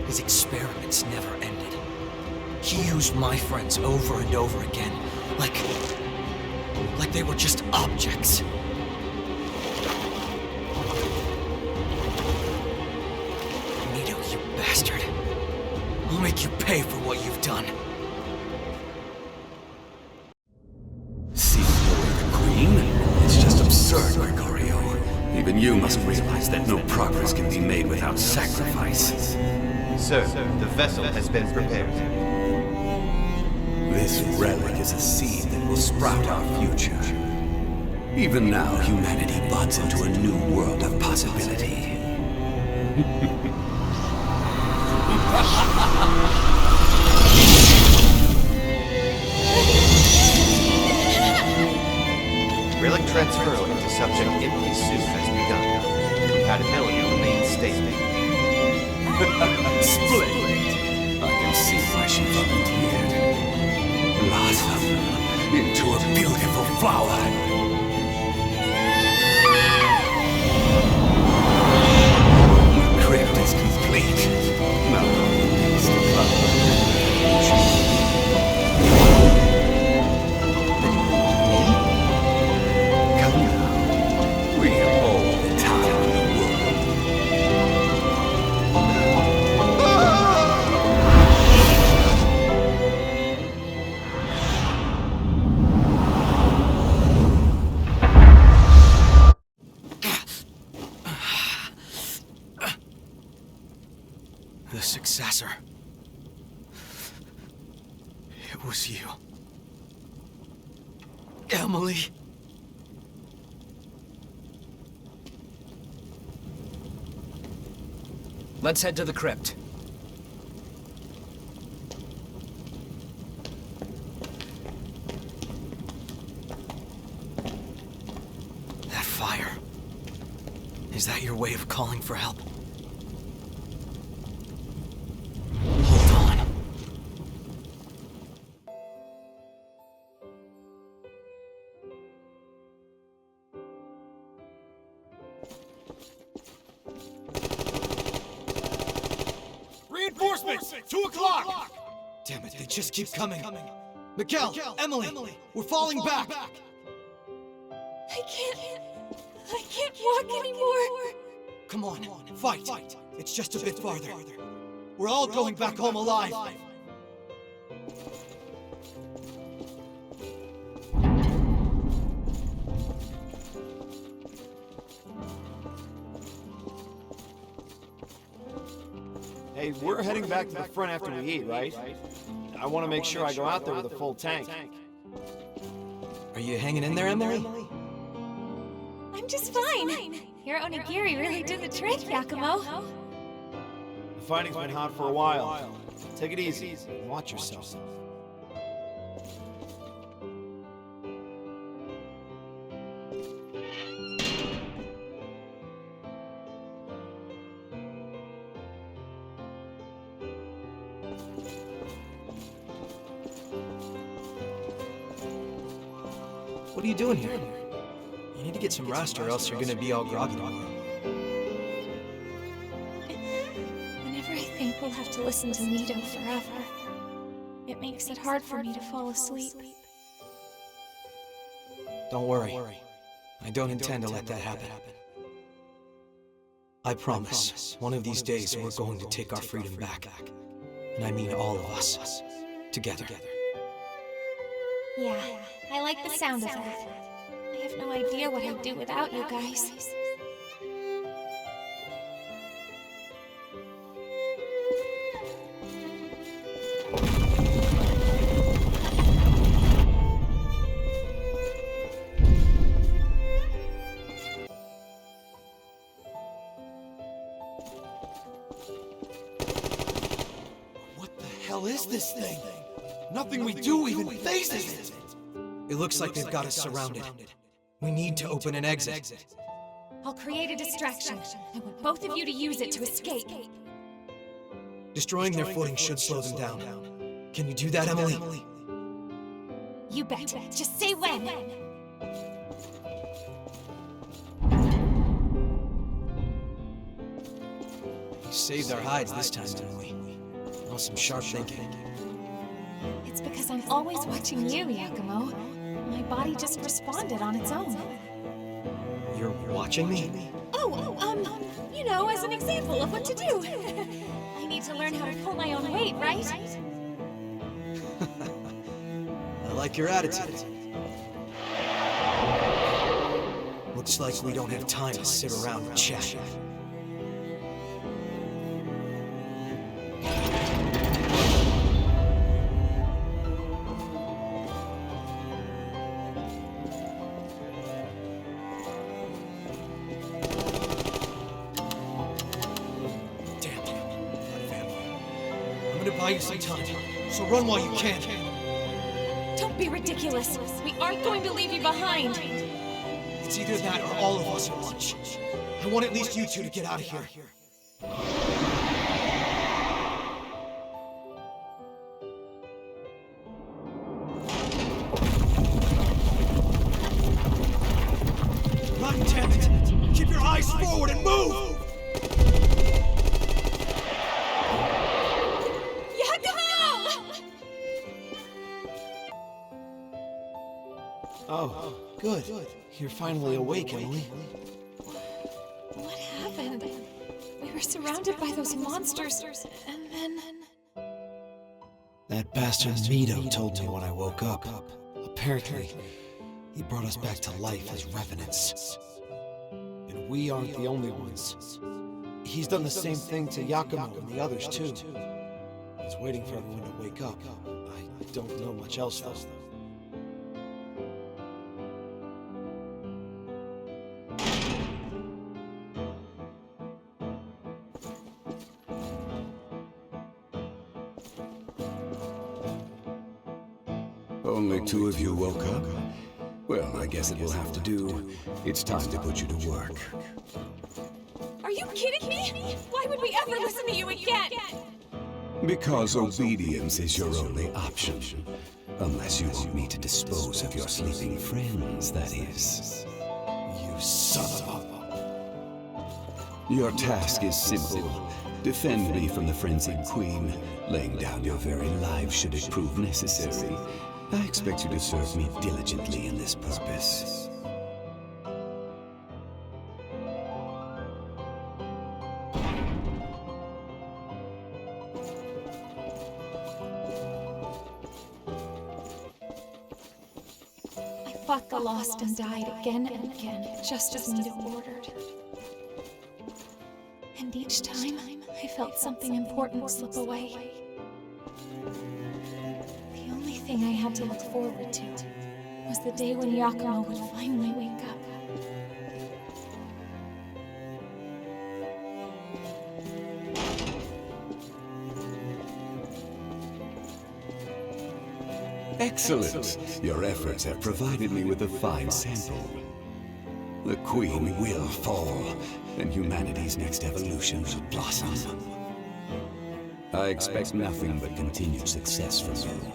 His experiments never ended. He used my friends over and over again, like they were just objects. Mito, you bastard. I'll make you pay for what you've done. See the Queen? It's just absurd, Gregorio. Even you must realize that no progress can be made without sacrifice. Sir, the vessel has been prepared. This relic is a seed that will sprout our future. Even now, humanity buds into a new world of possibility. Relic transfer into subject empty suit has begun. Compatibility remains stable. Splendid! I can see why she volunteered. Blossom into a beautiful flower. The crypt is complete. Now, it's the flower. The successor. It was you. Emily. Let's head to the crypt. That fire. Is that your way of calling for help? Hold on. Reinforcements! 2 o'clock! Damn it, they just keep coming. Miguel, Emily, we're falling back. I can't walk anymore. Come on, fight. It's just a bit farther. We're all going back home alive. Hey, we're heading back to the front after we eat, right? I want to make sure I go out there with a full tank. Are you hanging in there, Emily? I'm just fine. Your onigiri really did the trick, Yakumo. The fighting's been hot for a while. Take it easy and watch yourself. What are you doing here? You need to get some rest or else you're gonna be all groggy tomorrow. Whenever I think we'll have to listen to Nito forever, it makes it hard for me to fall asleep. Don't worry. I don't intend to let that happen. I promise, one of these days we're going to take our freedom back. And I mean all of us. Together. Yeah, I like the sound of that. I have no idea what I'd do without you guys. What the hell is this thing? Nothing we do even phases it! It looks like they've got us surrounded. We need to open an exit. I'll create a distraction. I want both of you to use it to escape. Destroying their footing should slow them down. Can you do that, Emily? You bet. Just say when. We saved our hides this time, Emily. That was some sharp thinking. It's because I'm always watching you, Yakumo. My body just responded on its own. You're watching me? You know, as an example of what to do. I need to learn how to pull my own weight, right? I like your attitude. Looks like we don't have time to sit around and chat. Buy you some time, so run while you can. Don't be ridiculous. We aren't going to leave you behind. It's either that or all of us at lunch. I want at least you two to get out of here. God damn it! Keep your eyes forward and move! Oh, good. You're finally awake, Emily. What happened? We were surrounded by those monsters, and then... That bastard Nito told me when I woke up. Apparently, he brought us back to life as revenants. And we aren't the only ones. He's done the same thing to Yakumo and the others too. He's waiting for everyone to wake up. I don't know much else though. Only two of you woke up? Well, I guess it will have to do. It's time to put you to work. Are you kidding me? Why would we ever listen to you again? Because obedience is your only option. Unless you want me to dispose of your sleeping friends, that is. You son of a... Your task is simple. Defend me from the frenzied queen, laying down your very life should it prove necessary. I expect you to serve me diligently in this purpose. I fought the lost and died again and again, just as Nita ordered. And each time, I felt something important slip away. The only thing I had to look forward to was the day when Yakumo would finally wake up. Excellent! Your efforts have provided me with a fine sample. The Queen will fall, and humanity's next evolution will blossom. I expect nothing but continued success from you.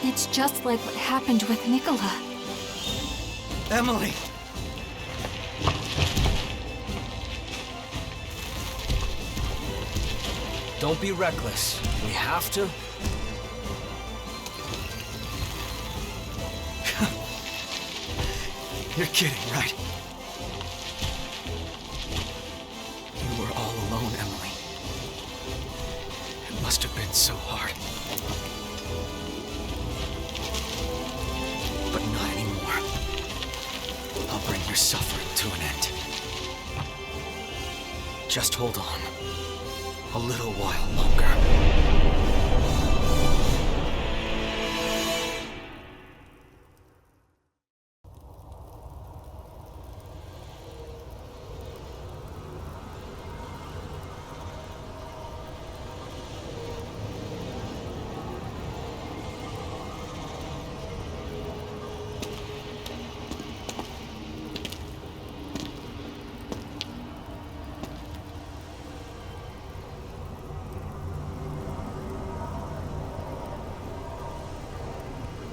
It's just like what happened with Nicola. Emily! Don't be reckless. We have to. You're kidding, right? You were all alone, Emily. It must have been so hard. But not anymore. I'll bring your suffering to an end. Just hold on. A little while longer.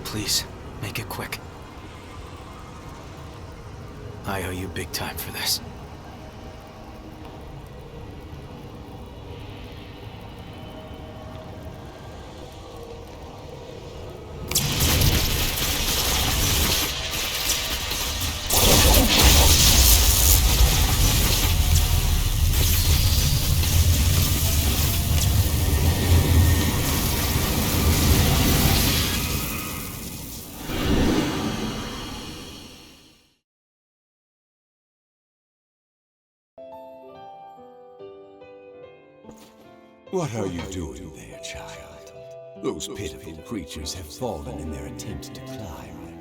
Please, make it quick. I owe you big time for this. What are you doing there, child? Those pitiful creatures have fallen in their attempt to climb.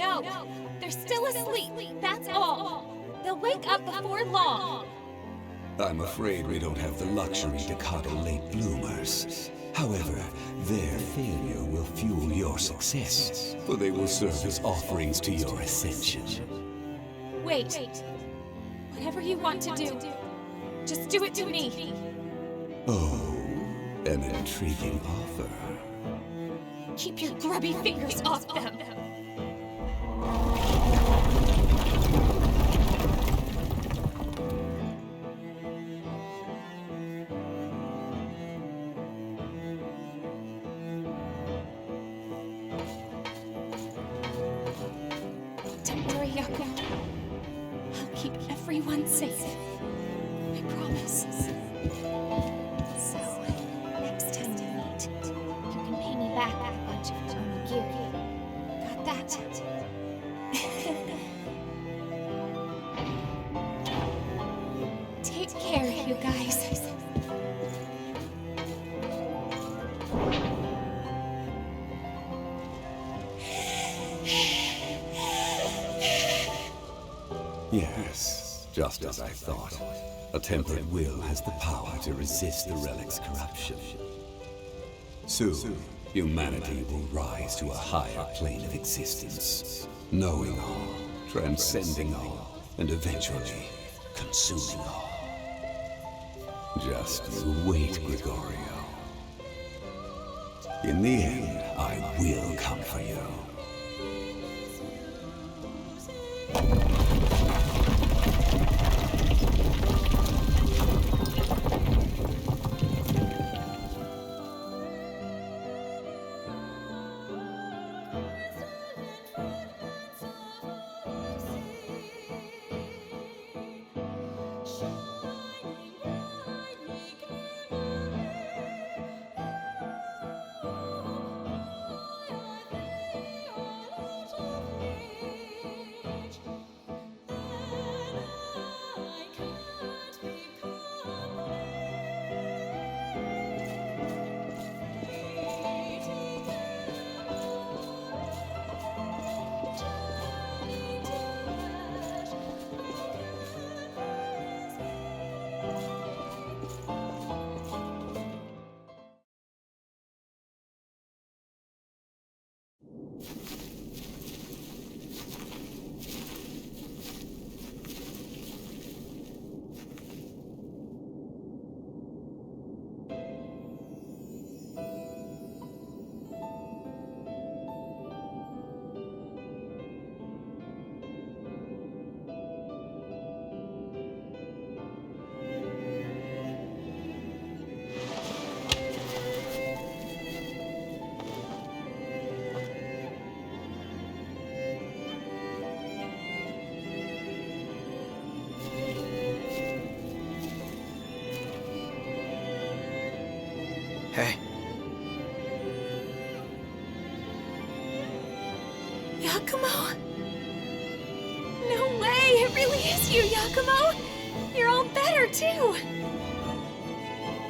No, they're still asleep, that's all. They'll wake up before long. I'm afraid we don't have the luxury to coddle late bloomers. However, their failure will fuel your success, for they will serve as offerings to your ascension. Wait. Whatever you want to do, just do it to me. Oh, an intriguing offer. Keep your grubby fingers off them. Don't worry, Yoko. I'll keep everyone safe. I promise. So, next time we meet, you can pay me back a bunch of Tony gear. Got that? Take care, you guys. Yes, just as I thought. A tempered will has the power to resist the relic's corruption. Soon, humanity will rise to a higher plane of existence, knowing all, transcending all, and eventually consuming all. Just you wait, Gregorio. In the end, I will come for you. Hey. Yakumo? No way! It really is you, Yakumo! You're all better, too!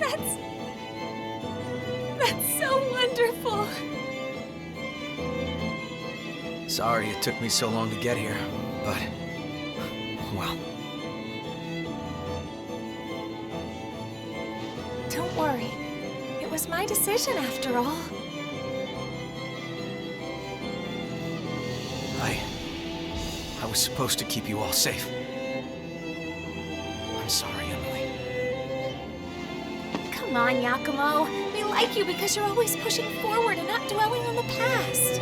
That's so wonderful! Sorry it took me so long to get here, but... well... Don't worry. It was my decision, after all. I was supposed to keep you all safe. I'm sorry, Emily. Come on, Yakumo. We like you because you're always pushing forward and not dwelling on the past.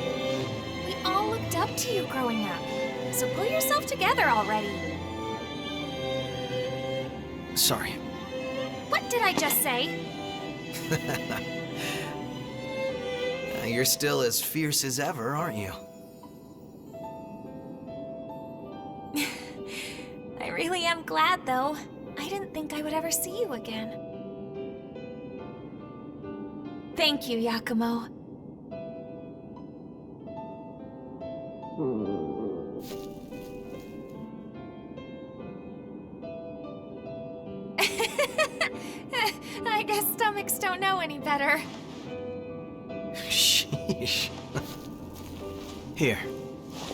We all looked up to you growing up, so pull yourself together already. Sorry. What did I just say? You're still as fierce as ever, aren't you? I really am glad, though. I didn't think I would ever see you again. Thank you, Yakumo. I guess stomachs don't know any better. Sheesh. Here.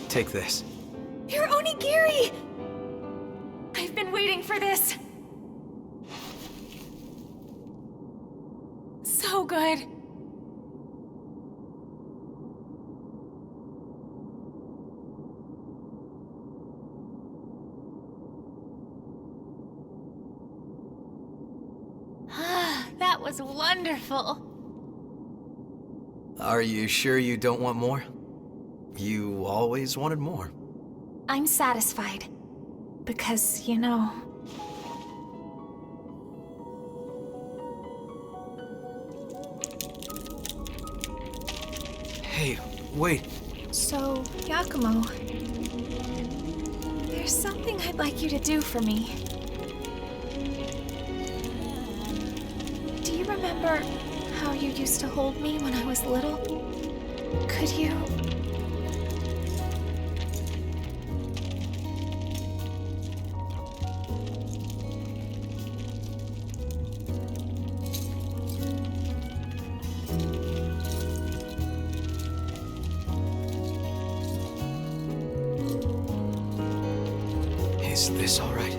Take this. Your onigiri! I've been waiting for this. So good. That was wonderful. Are you sure you don't want more? You always wanted more. I'm satisfied. Because, you know... Hey, wait. So, Yakumo... There's something I'd like you to do for me. Do you remember how you used to hold me when I was little? Could you... Is this all right?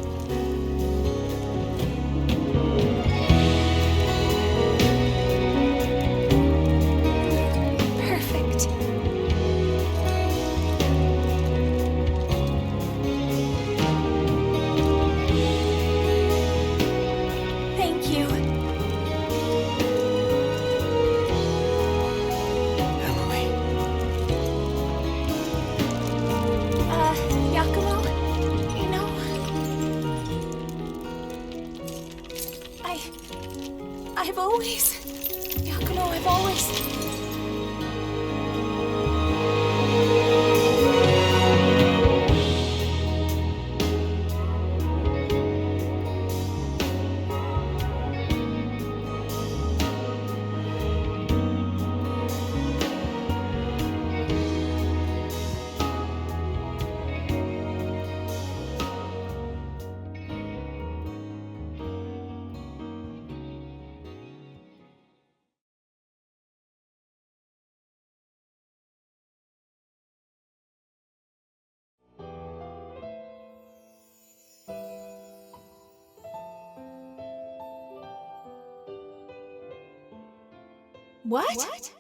Perfect. Thank you. Emily. Yakumo? I've always... Yakumo, I've always... What?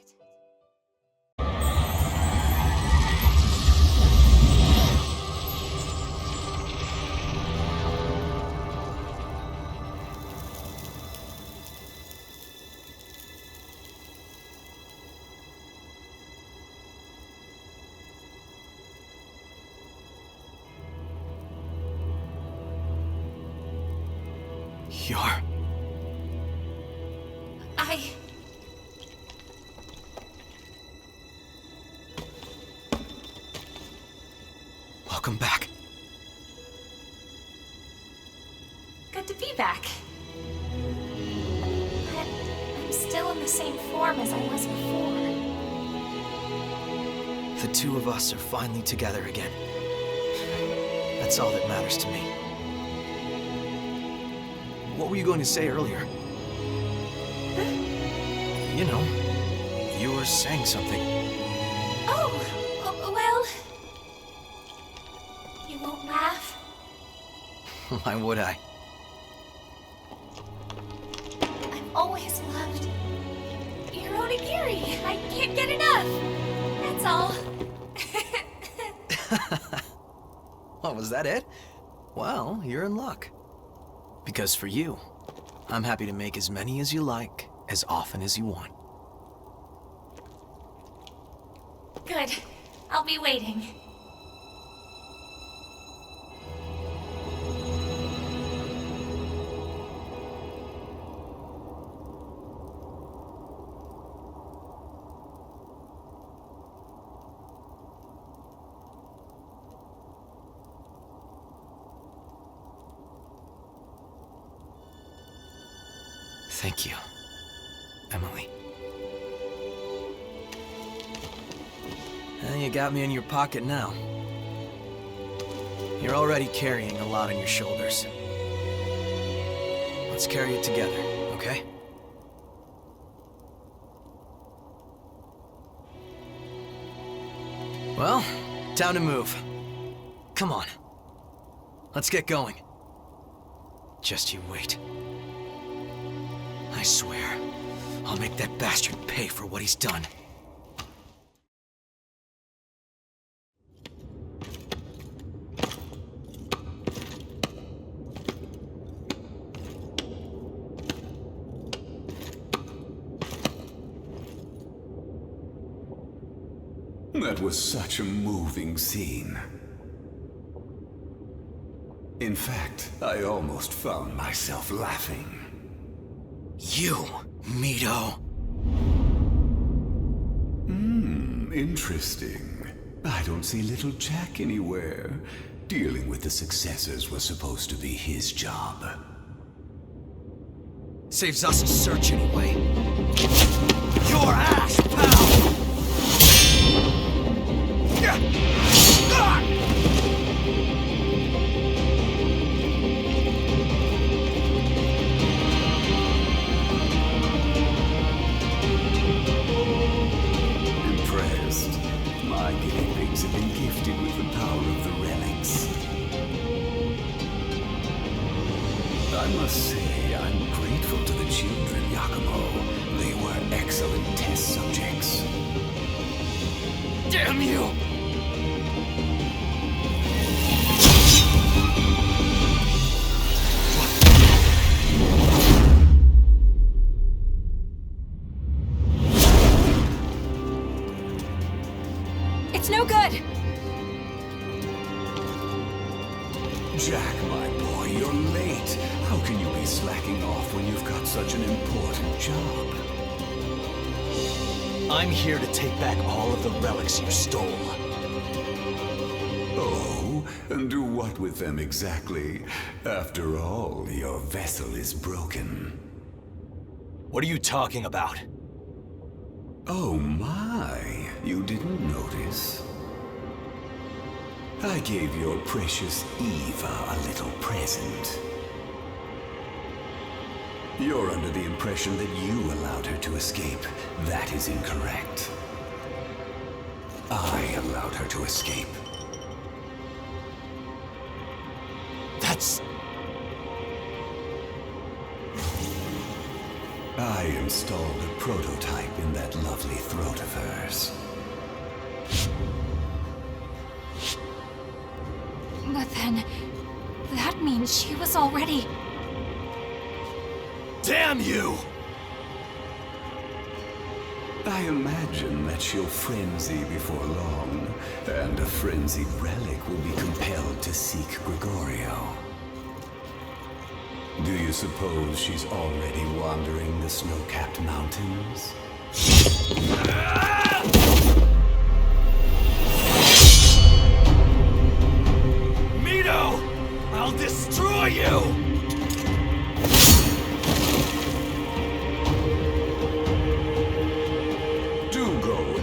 You're... Welcome back. Good to be back. But I'm still in the same form as I was before. The two of us are finally together again. That's all that matters to me. What were you going to say earlier? You know, you were saying something. Oh, well... You won't laugh? Why would I? I've always loved your onigiri. I can't get enough. That's all. Oh, was that it? Well, you're in luck. Because for you, I'm happy to make as many as you like, as often as you want. Good. I'll be waiting. Thank you, Emily. You got me in your pocket now. You're already carrying a lot on your shoulders. Let's carry it together, okay? Well, Time to move. Come on. Let's get going. Just you wait. I swear, I'll make that bastard pay for what he's done. That was such a moving scene. In fact, I almost found myself laughing. You, Mito. Interesting. I don't see little Jack anywhere. Dealing with the successors was supposed to be his job. Saves us a search anyway. Your ass, pal! Impressed. My guinea pigs have been gifted with the power of the relics. I must say, I'm grateful to the children, Yakumo. They were excellent test subjects. Damn you! It's no good! Jack, my boy, you're late. How can you be slacking off when you've got such an important job? I'm here to take back all of the relics you stole. Oh, and do what with them exactly? After all, your vessel is broken. What are you talking about? Oh my, you didn't notice? I gave your precious Eva a little present. You're under the impression that you allowed her to escape. That is incorrect. I allowed her to escape. That's... I installed a prototype in that lovely throat of hers. But then, that means she was already... Damn you! I imagine that she'll frenzy before long, and a frenzied relic will be compelled to seek Gregorio. Do you suppose she's already wandering the snow-capped mountains? Mito! I'll destroy you!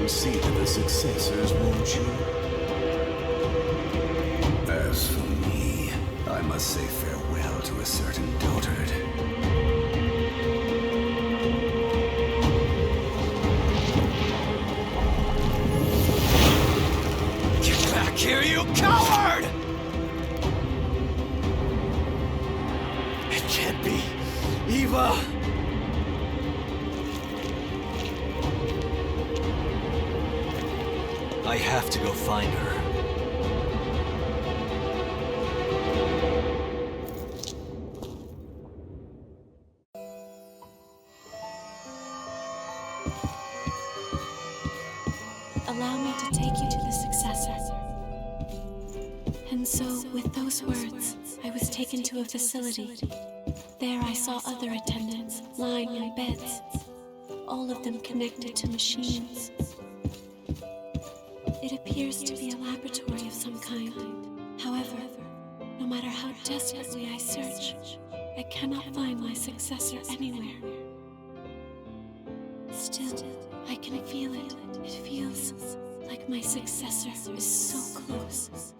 See to the successors, won't you? As for me, I must say farewell to a certain dotard. Get back here, you coward! It can't be. Eva! I have to go find her. Allow me to take you to the successor. And so, with those words, I was taken to a facility. There I saw other attendants lying in beds, all of them connected to machines. It appears to be a laboratory of some kind. However, no matter how desperately I search, I cannot find my successor anywhere. Still, I can feel it. It feels like my successor is so close.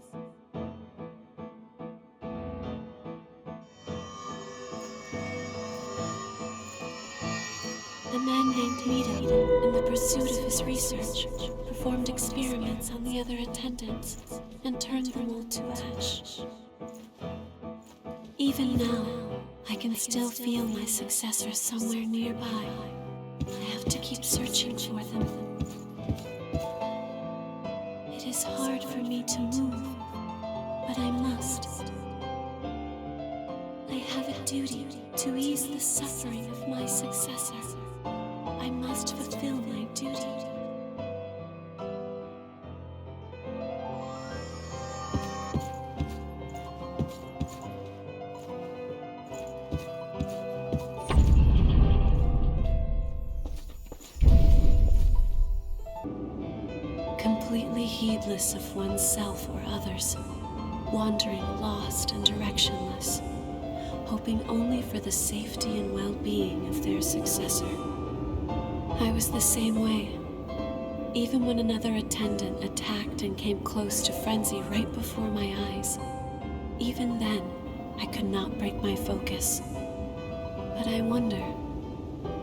A man named Mito, in the pursuit of his research, performed experiments on the other attendants and turned them all to ash. Even now, I can still feel my successor somewhere nearby. I have to keep searching for them. It is hard for me to move, but I must. I have a duty to ease the suffering of my successor. I must fulfill my duty. Completely heedless of oneself or others, wandering lost and directionless, hoping only for the safety and well-being of their successor. I was the same way. Even when another attendant attacked and came close to frenzy right before my eyes, even then, I could not break my focus. But I wonder,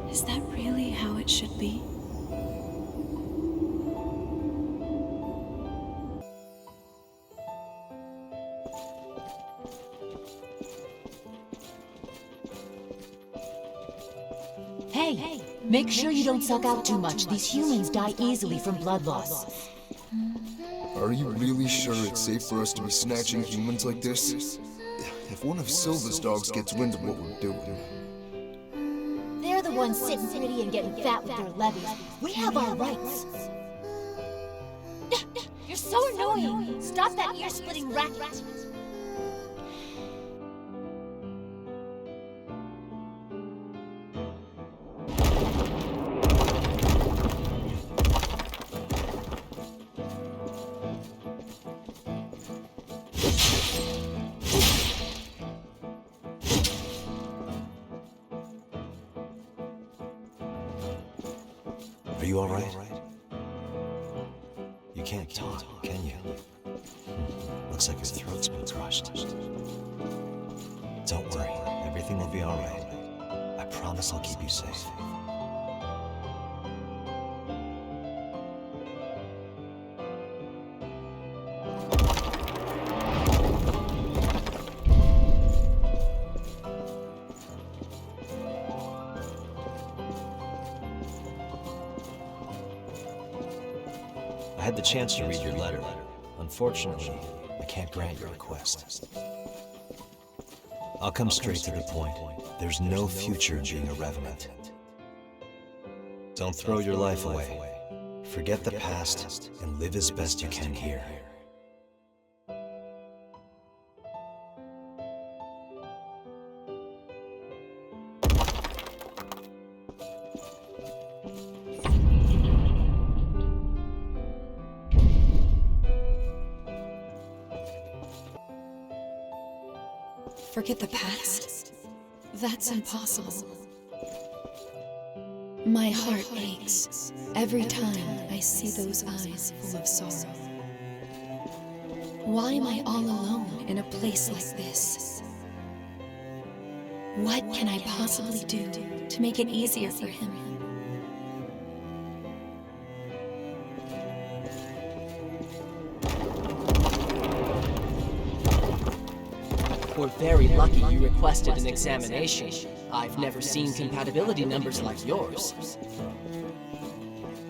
is that really how it should be? Hey, make sure you don't suck out too much. These humans die easily from blood loss. Are you really sure it's safe for us to be snatching humans like this? If one of Silva's dogs gets wind of what we're doing... They're the ones sitting pretty and getting fat with their levies. We have our rights. You're so annoying. Stop that ear-splitting racket. Are you all right? You can't talk, can you? Looks like your throat's been crushed. Don't worry, everything will be all right. I promise I'll keep you safe. I had the chance to read your letter. Unfortunately, I can't grant your request. I'll come straight to the point. There's no future in being a revenant. Don't throw your life away. Forget the past and live as best you can here. Forget the past? That's impossible. My heart aches every time I see those eyes full of sorrow. Why am I all alone in a place like this? What can I possibly do to make it easier for him? We're very lucky you requested an examination. I've never seen compatibility numbers like yours.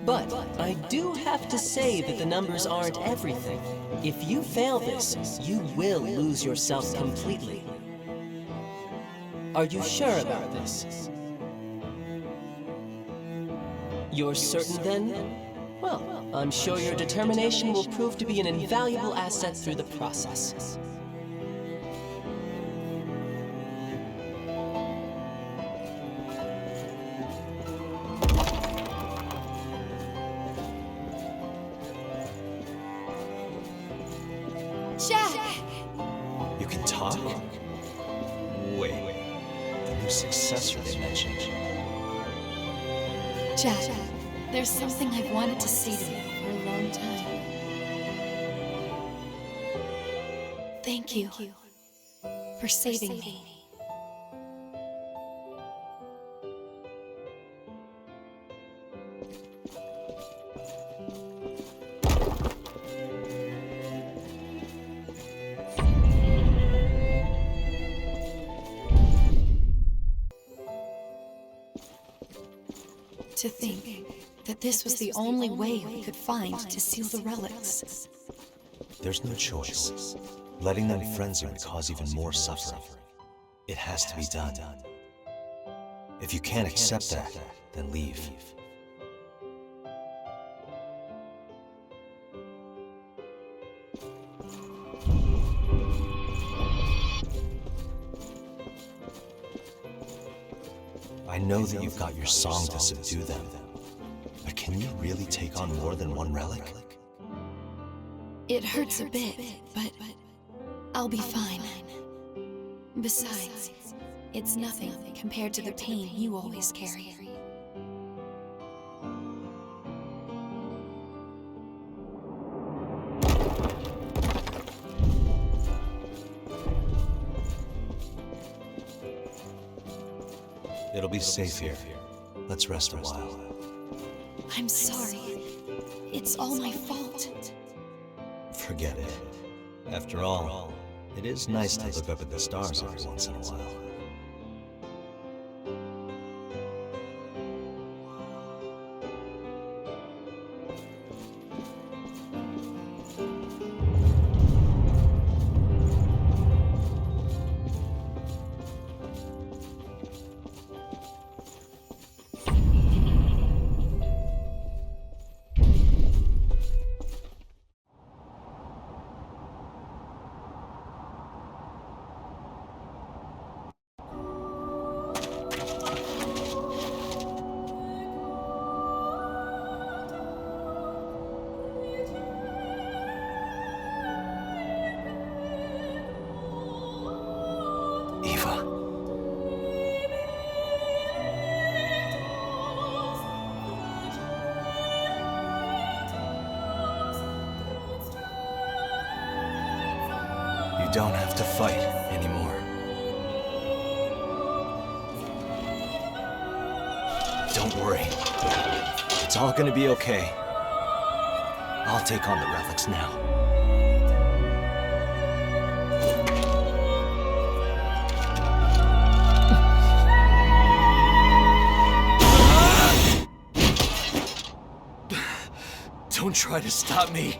But I do have to say that the numbers aren't everything. If you fail this, you will lose yourself completely. Are you sure about this? You're certain then? Well, I'm sure your determination will prove to be an invaluable asset through the process. You can talk? Wait. The new successor they mentioned. Jack, there's something I've wanted to say to you for a long time. Thank you for saving me. To think that this was the only way we could find to seal the relics. There's no choice. Letting them frenzy would cause even more suffering. It has to be done. If you can't accept that, then leave. I know that you've got your song to subdue them, but can you really take on more than one relic? It hurts a bit, but I'll be fine. Besides, it's nothing compared to the pain you always carry. It'll be safe here. Let's rest a while. I'm sorry. It's all my fault. Forget it. After all, it is nice to look up at the stars every once in a while. You don't have to fight anymore. Don't worry. It's all gonna be okay. I'll take on the relics now. Don't try to stop me.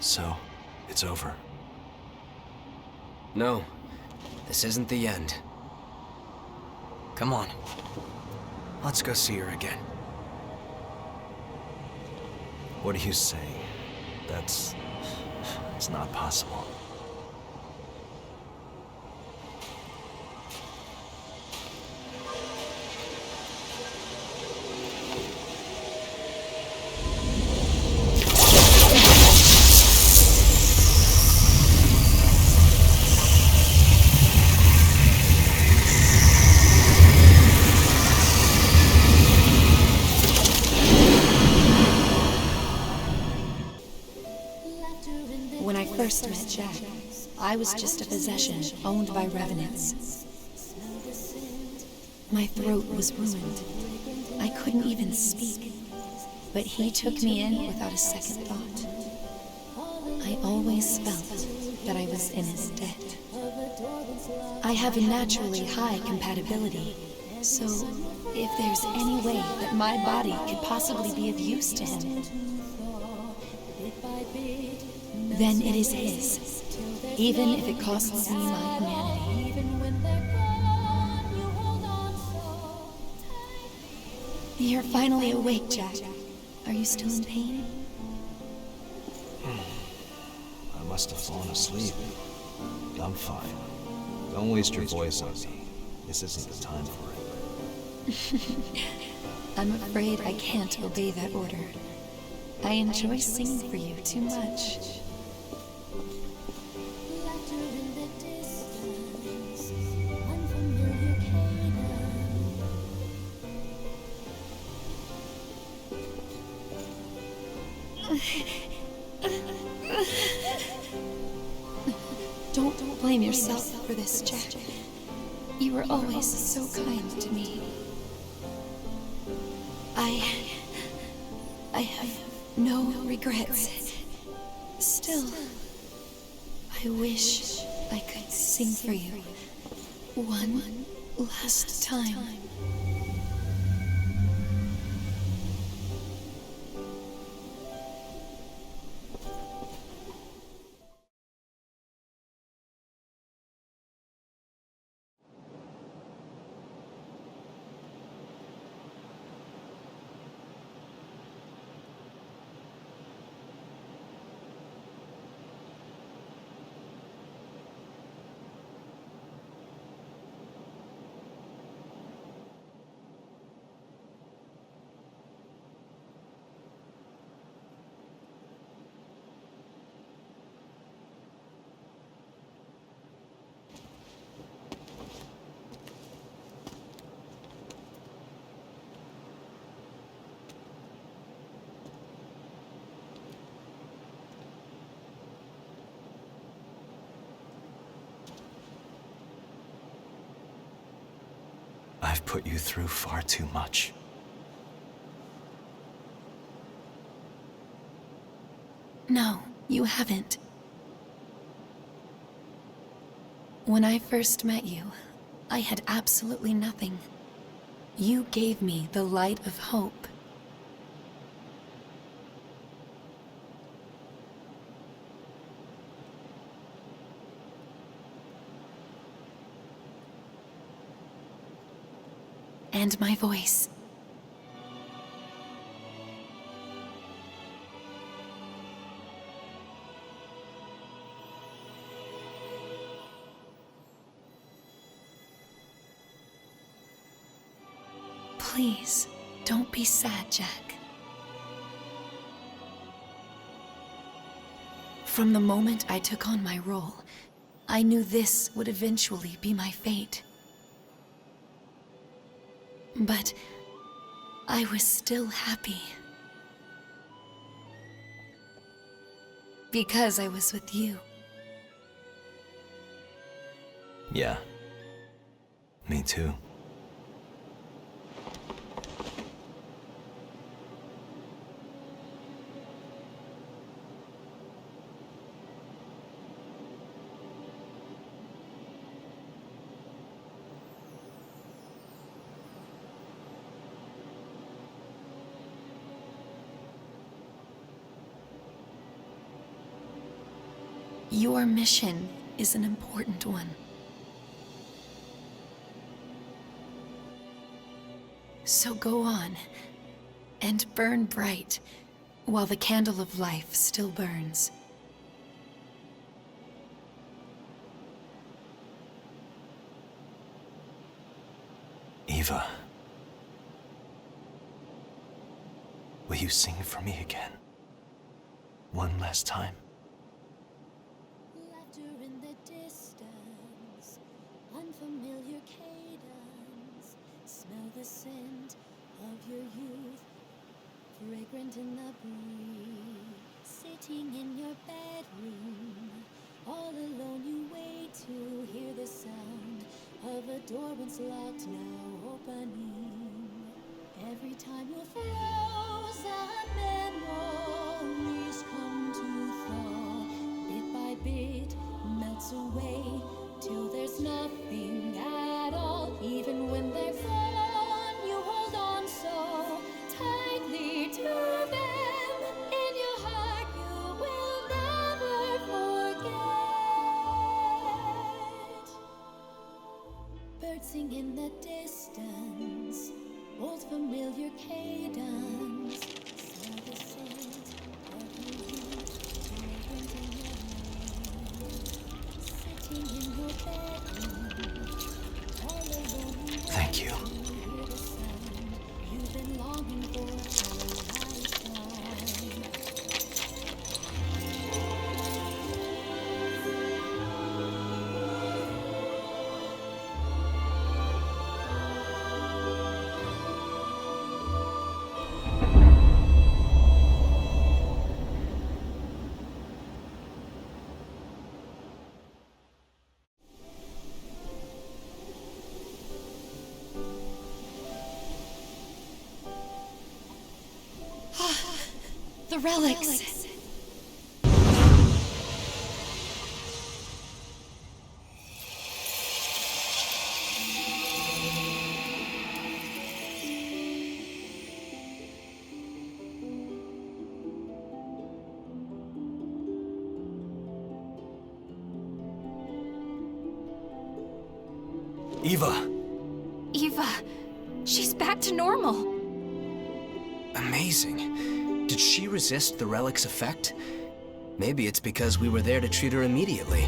So, it's over. No, this isn't the end. Come on. Let's go see her again. What are you saying? It's not possible. When I first met Jack, I was just a possession owned by revenants. My throat was ruined. I couldn't even speak. But he took me in without a second thought. I always felt that I was in his debt. I have a naturally high compatibility, so if there's any way that my body could possibly be of use to him, then it is his, even if it costs me my humanity. You're finally awake, Jack. Are you still in pain? I must have fallen asleep. I'm fine. Don't waste your voice on me. This isn't the time for it. I'm afraid I can't obey that order. I enjoy singing for you too much. Don't blame yourself for this, Jack. You were always so kind to me. I have no regrets. Still, I wish I could sing for you one last time. I've put you through far too much. No, you haven't. When I first met you, I had absolutely nothing. You gave me the light of hope. And my voice. Please, don't be sad, Jack. From the moment I took on my role, I knew this would eventually be my fate. But I was still happy. Because I was with you. Yeah. Me too. Your mission is an important one. So go on, and burn bright, while the candle of life still burns. Eva, will you sing for me again? One last time? In the distance, unfamiliar cadence, smell the scent of your youth, fragrant in the breeze. Sitting in your bedroom, all alone you wait to hear the sound of a door once locked, now opening. Every time your frozen memories come to thaw, bit by bit melts away till there's nothing at all. Even when they're gone, you hold on so tightly to them. In your heart, you will never forget. Birds sing in the distance, old familiar cadence. Smell the scent of your youth, fragrant in your in your bedroom, all alone Thank you. You've been longing for a lifetime. The relics. Eva! Eva, she's back to normal. Amazing. Did she resist the relic's effect? Maybe it's because we were there to treat her immediately.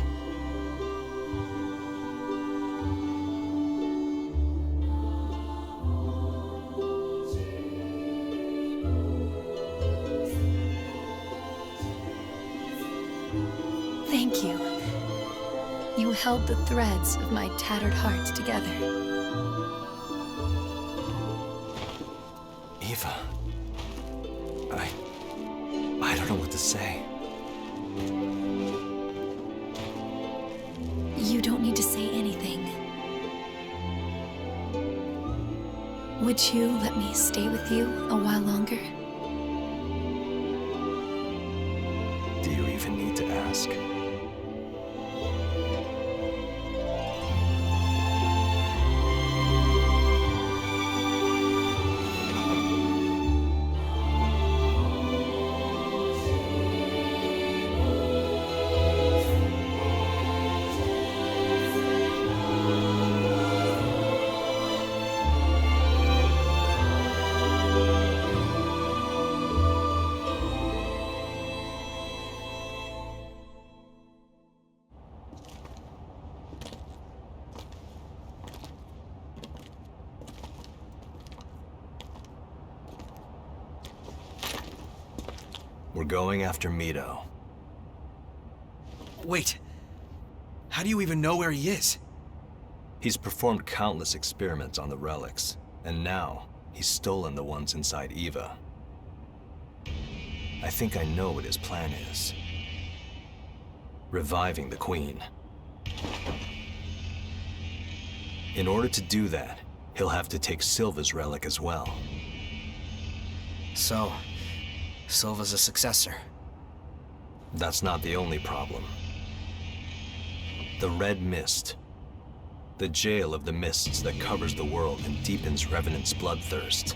Thank you. You held the threads of my tattered heart together. Eva. I don't know what to say. You don't need to say anything. Would you let me stay with you a while longer? Do you even need to ask? We're going after Mito. Wait. How do you even know where he is? He's performed countless experiments on the relics, and now he's stolen the ones inside Eva. I think I know what his plan is. Reviving the Queen. In order to do that, he'll have to take Silva's relic as well. So, Silva's a successor. That's not the only problem. The Red Mist. The jail of the mists that covers the world and deepens Revenant's bloodthirst.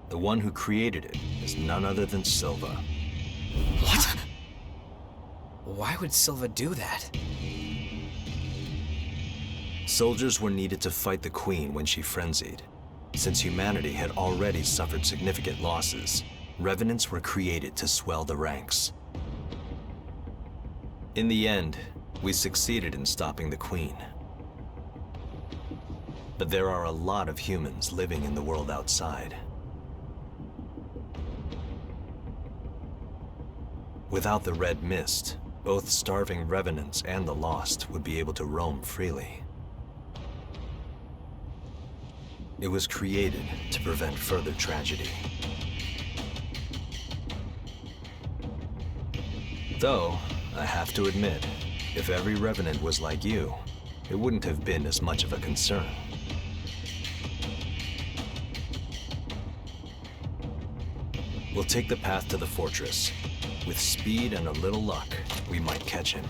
The one who created it is none other than Silva. What? Why would Silva do that? Soldiers were needed to fight the Queen when she frenzied. Since humanity had already suffered significant losses, Revenants were created to swell the ranks. In the end, we succeeded in stopping the Queen. But there are a lot of humans living in the world outside. Without the Red Mist, both starving Revenants and the Lost would be able to roam freely. It was created to prevent further tragedy. Though, I have to admit, if every Revenant was like you, it wouldn't have been as much of a concern. We'll take the path to the fortress. With speed and a little luck, we might catch him.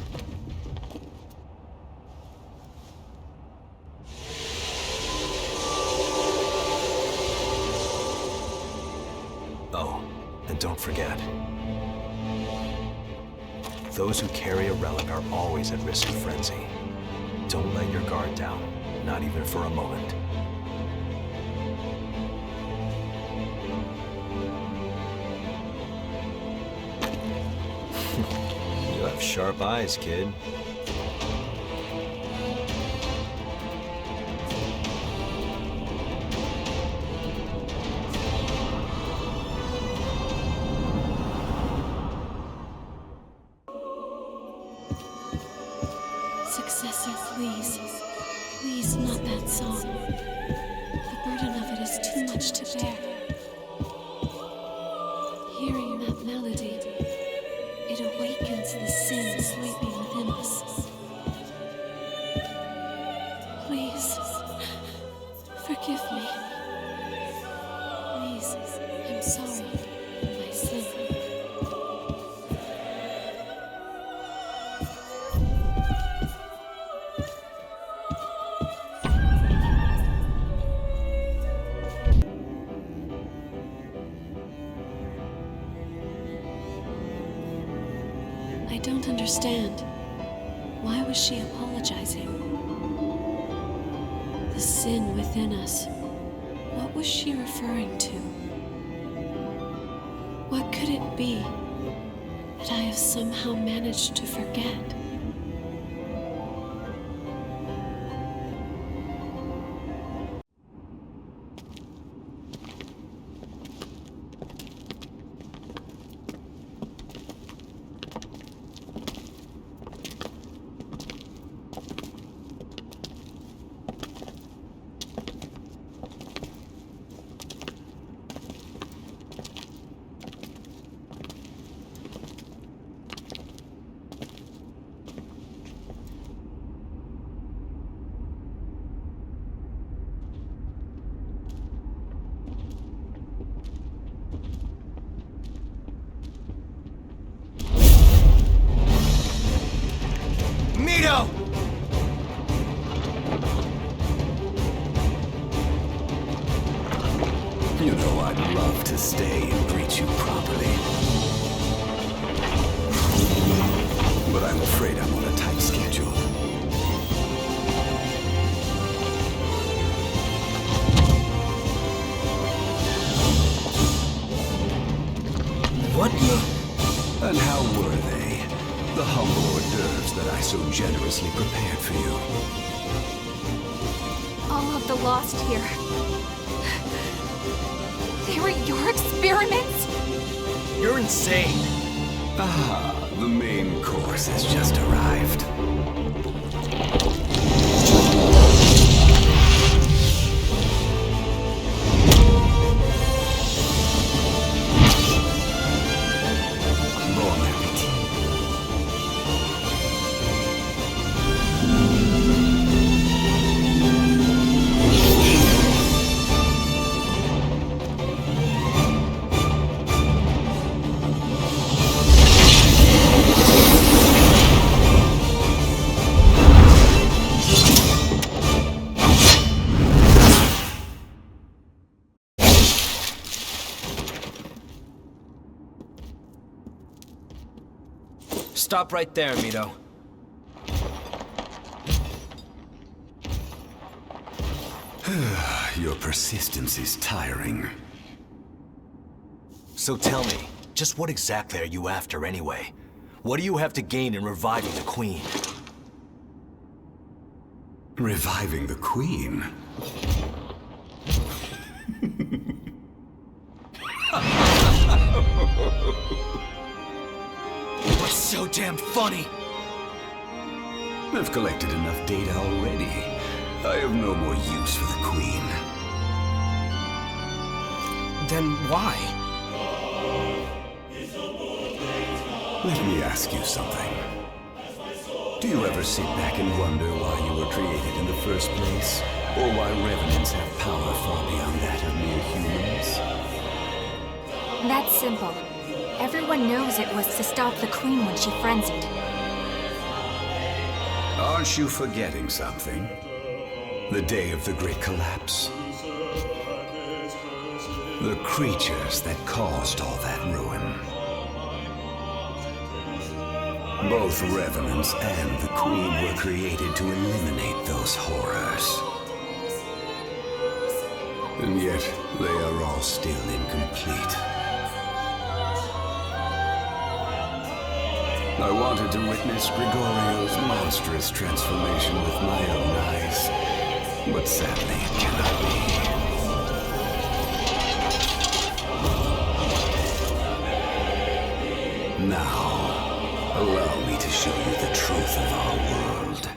Oh, and don't forget, those who carry a relic are always at risk of frenzy. Don't let your guard down, not even for a moment. You have sharp eyes, kid. Successor, please. Please, not that song. The burden of it is too much to bear. Hearing that melody, it awakens the sin sleeping within us. Please, forgive me. Please, I'm sorry for my sin. I don't understand. Why was she apologizing? The sin within us. What was she referring to? What could it be that I have somehow managed to forget? You know I'd love to stay and greet you properly. But I'm afraid I'm on a tight schedule. What? And how were they? The humble hors d'oeuvres that I so generously prepared for you. All of the lost here. They were your experiments? You're insane. Ah, the main course has just arrived. Stop right there, Mito. Your persistence is tiring. So tell me, just what exactly are you after anyway? What do you have to gain in reviving the Queen? Reviving the Queen? What's so damn funny? I've collected enough data already. I have no more use for the Queen. Then why? Let me ask you something. Do you ever sit back and wonder why you were created in the first place? Or why revenants have power far beyond that of mere humans? That's simple. Everyone knows it was to stop the Queen when she frenzied. Aren't you forgetting something? The day of the Great Collapse? The creatures that caused all that ruin. Both Revenants and the Queen were created to eliminate those horrors. And yet, they are all still incomplete. I wanted to witness Gregorio's monstrous transformation with my own eyes, but sadly it cannot be. Now, allow me to show you the truth of our world.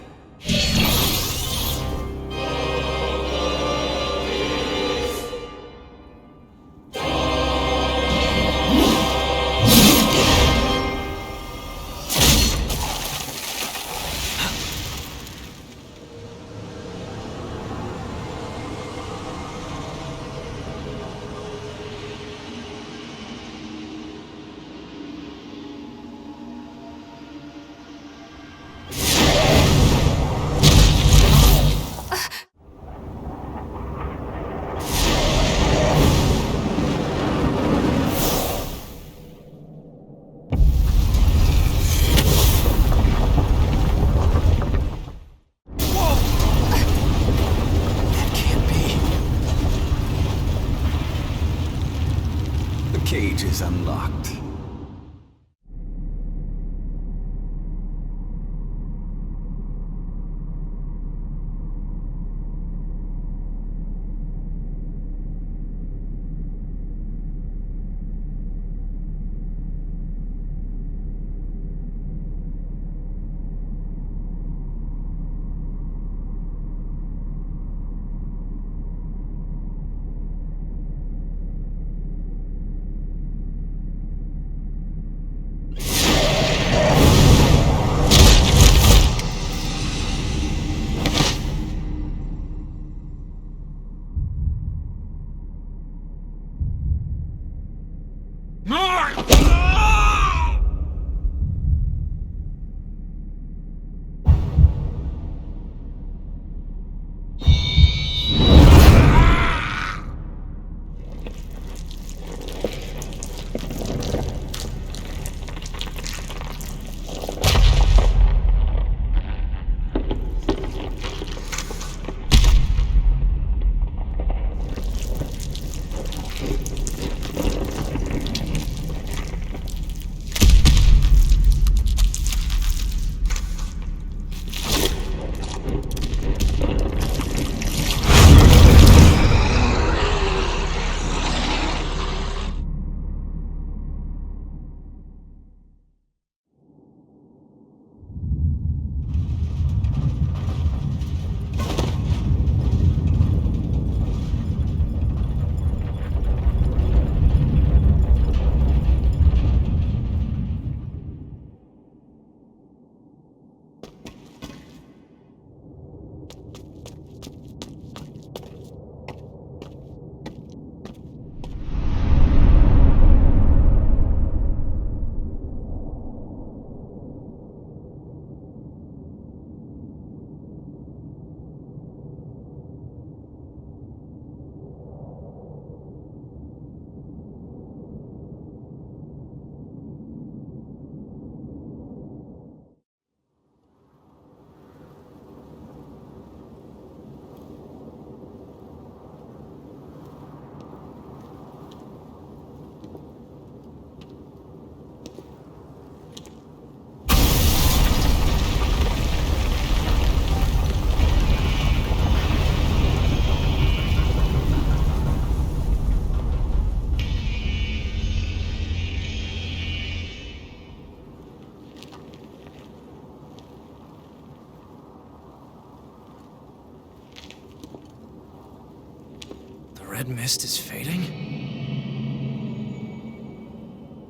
red mist is fading?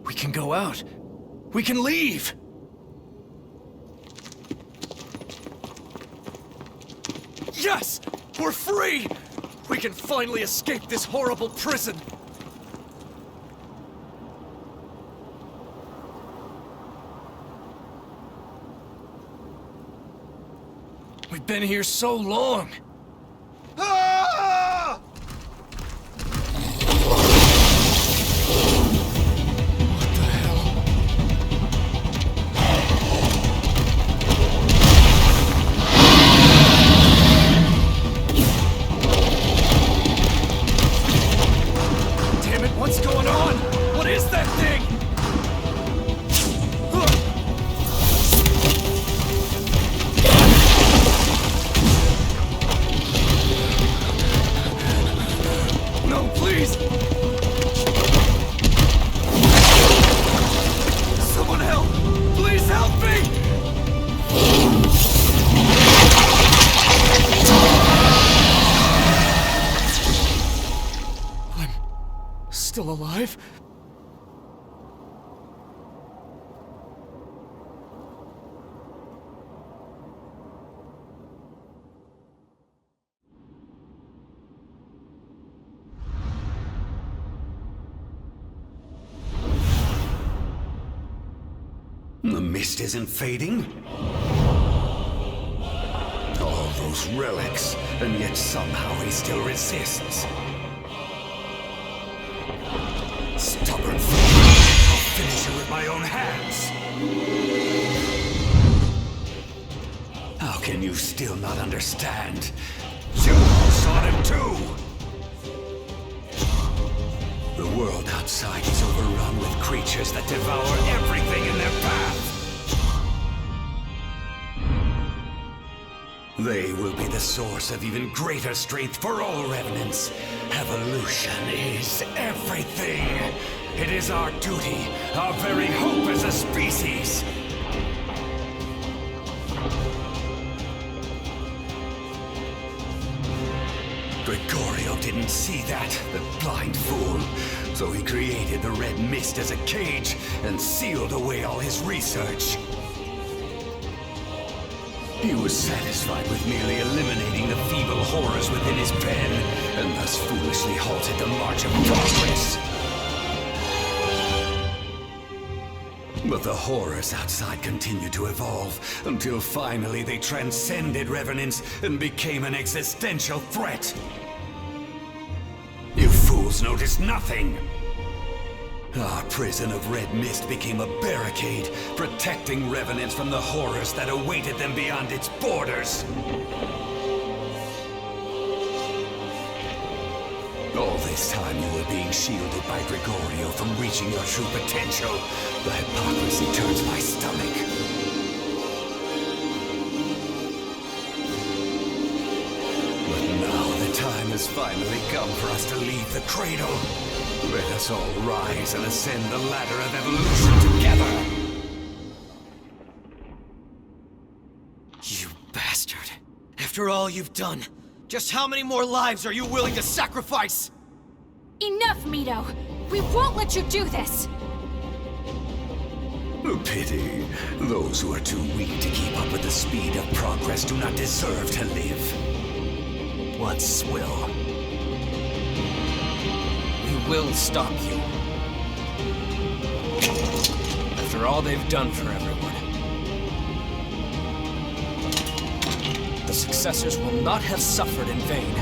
We can go out. We can leave! Yes! We're free! We can finally escape this horrible prison! We've been here so long! Ah! What the hell? Damn it, what's going on? What is that thing? No, please! Someone help! Please help me! I'm still alive? The mist isn't fading? All those relics, and yet somehow he still resists. Stubborn fool! I'll finish you with my own hands! How can you still not understand? You all saw them too! The world outside is overrun with creatures that devour everything in their path. They will be the source of even greater strength for all revenants. Evolution is everything. It is our duty, our very hope as a species. Gregorio didn't see that, the blind fool. So he created the red mist as a cage and sealed away all his research. He was satisfied with merely eliminating the feeble horrors within his pen, and thus foolishly halted the march of progress. But the horrors outside continued to evolve, until finally they transcended revenants and became an existential threat. You fools noticed nothing! Our prison of red mist became a barricade, protecting revenants from the horrors that awaited them beyond its borders. All this time you were being shielded by Gregorio from reaching your true potential. The hypocrisy turns my stomach. But now the time has finally come for us to leave the cradle. Let us all rise and ascend the ladder of evolution together. You bastard. After all you've done, just how many more lives are you willing to sacrifice? Enough, Mito! We won't let you do this! A pity. Those who are too weak to keep up with the speed of progress do not deserve to live. What will? We will stop you. After all they've done for everyone. The successors will not have suffered in vain.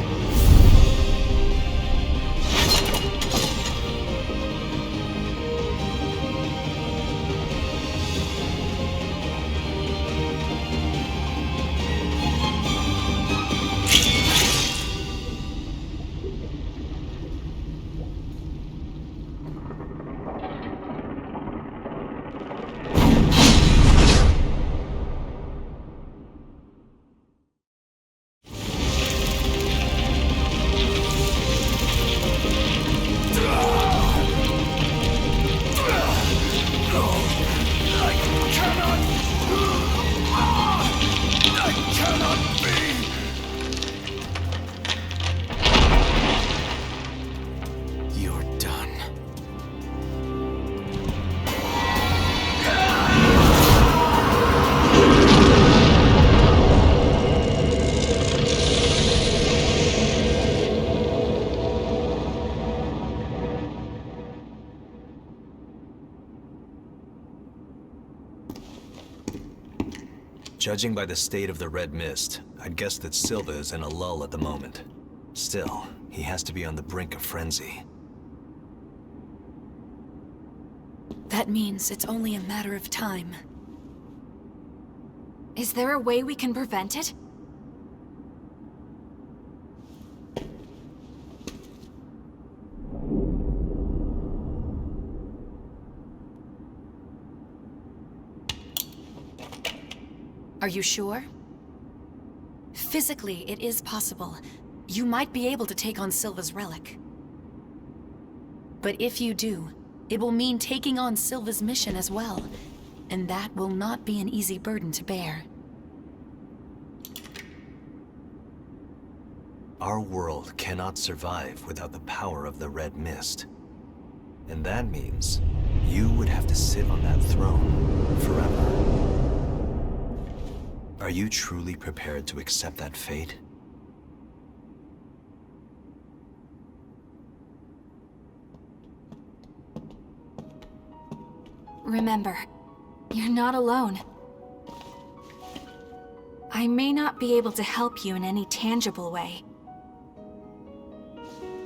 Judging by the state of the red mist, I'd guess that Silva is in a lull at the moment. Still, he has to be on the brink of frenzy. That means it's only a matter of time. Is there a way we can prevent it? Are you sure? Physically, it is possible. You might be able to take on Silva's relic. But if you do, it will mean taking on Silva's mission as well. And that will not be an easy burden to bear. Our world cannot survive without the power of the red mist. And that means you would have to sit on that throne forever. Are you truly prepared to accept that fate? Remember, you're not alone. I may not be able to help you in any tangible way.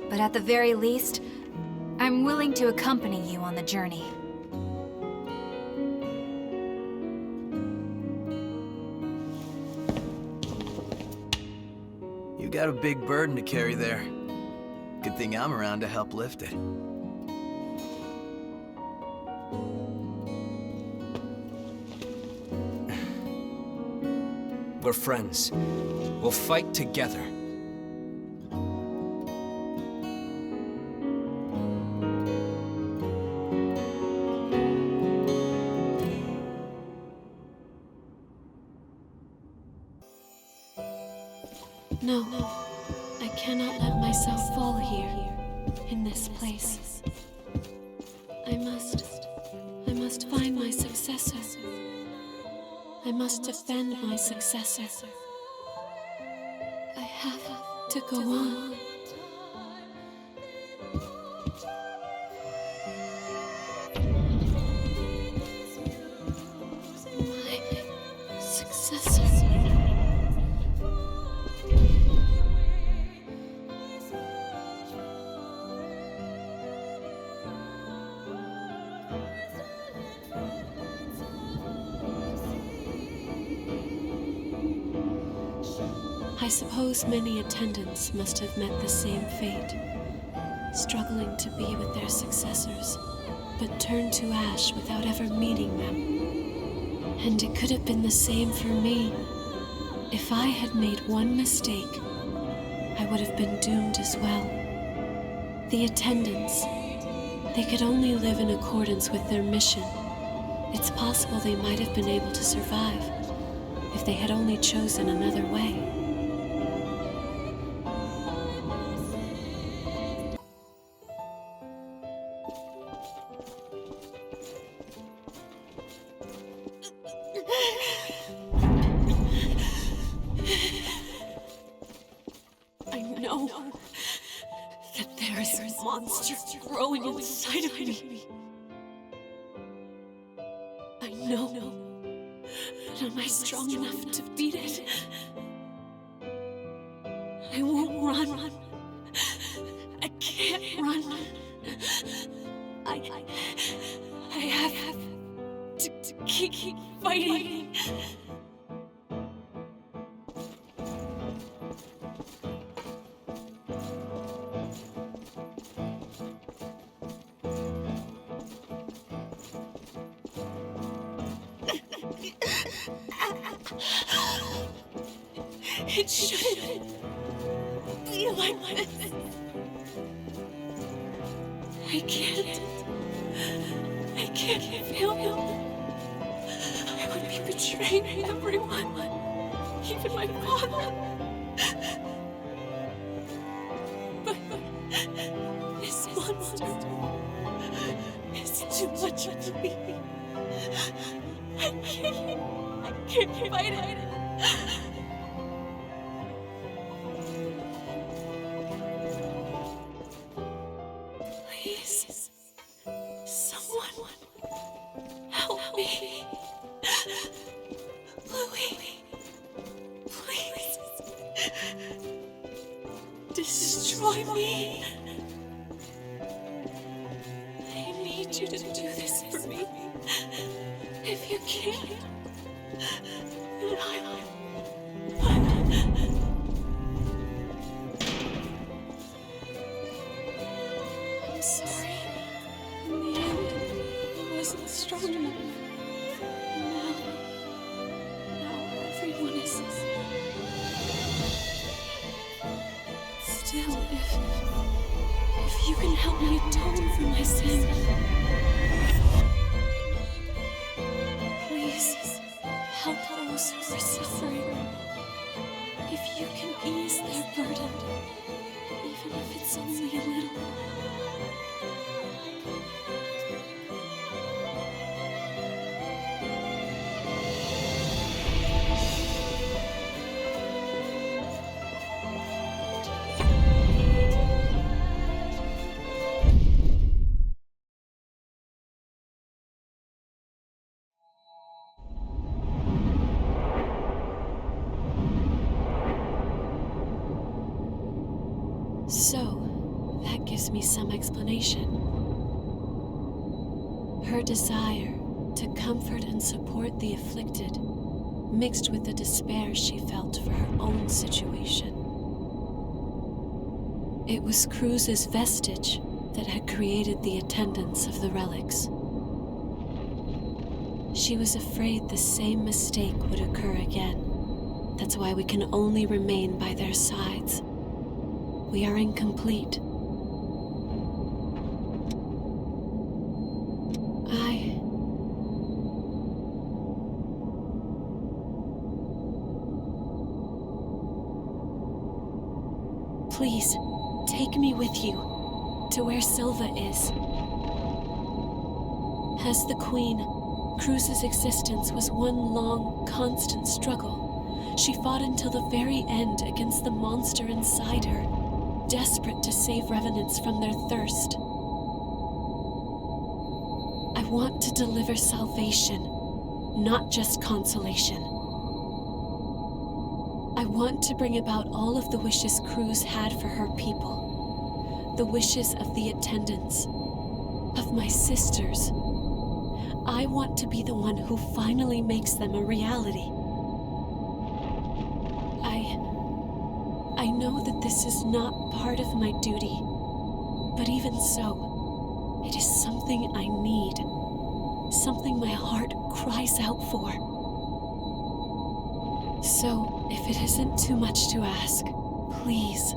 But at the very least, I'm willing to accompany you on the journey. You got a big burden to carry there. Good thing I'm around to help lift it. We're friends. We'll fight together. No, I cannot let myself fall here, in this place. I must find my successor. I must defend my successor. I have to go on. My successor. I suppose many attendants must have met the same fate, struggling to be with their successors, but turned to ash without ever meeting them. And it could have been the same for me. If I had made one mistake, I would have been doomed as well. The attendants, they could only live in accordance with their mission. It's possible they might have been able to survive if they had only chosen another way. I know that there is a monster growing inside of me. I know, but am I strong enough to beat it? I won't run. I can't run. I have to keep fighting. It shouldn't be like this. I can't fail him. I would be betraying everyone, even my father. But this monster is too much for me. I can't fight it. Please, someone help me. Louis. destroy me. I need you to do this for me. If you can't, then I'm sorry. In the end, I wasn't strong enough. Now everyone is. Still, if you can help me atone for my sin, please help those who are suffering. If you can ease their burden, even if it's only a little. So, that gives me some explanation. Her desire to comfort and support the afflicted, mixed with the despair she felt for her own situation. It was Cruz's vestige that had created the attendance of the relics. She was afraid the same mistake would occur again. That's why we can only remain by their sides. We are incomplete. Please, take me with you to where Silva is. As the Queen, Cruz's existence was one long, constant struggle. She fought until the very end against the monster inside her, desperate to save revenants from their thirst. I want to deliver salvation, not just consolation. I want to bring about all of the wishes Cruz had for her people, the wishes of the attendants, of my sisters. I want to be the one who finally makes them a reality. I know that this is not part of my duty, but even so, it is something I need, something my heart cries out for. So, if it isn't too much to ask, please.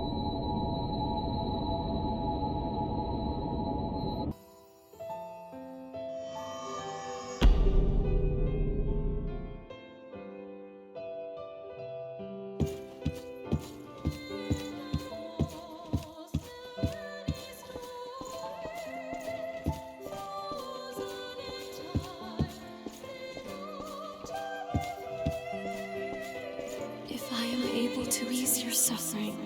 To ease your suffering,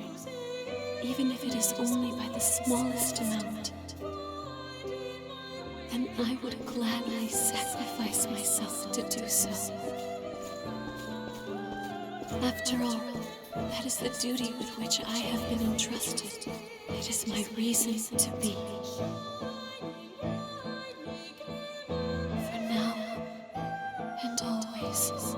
even if it is only by the smallest amount, then I would gladly sacrifice myself to do so. After all, that is the duty with which I have been entrusted. It is my reason to be. For now and always.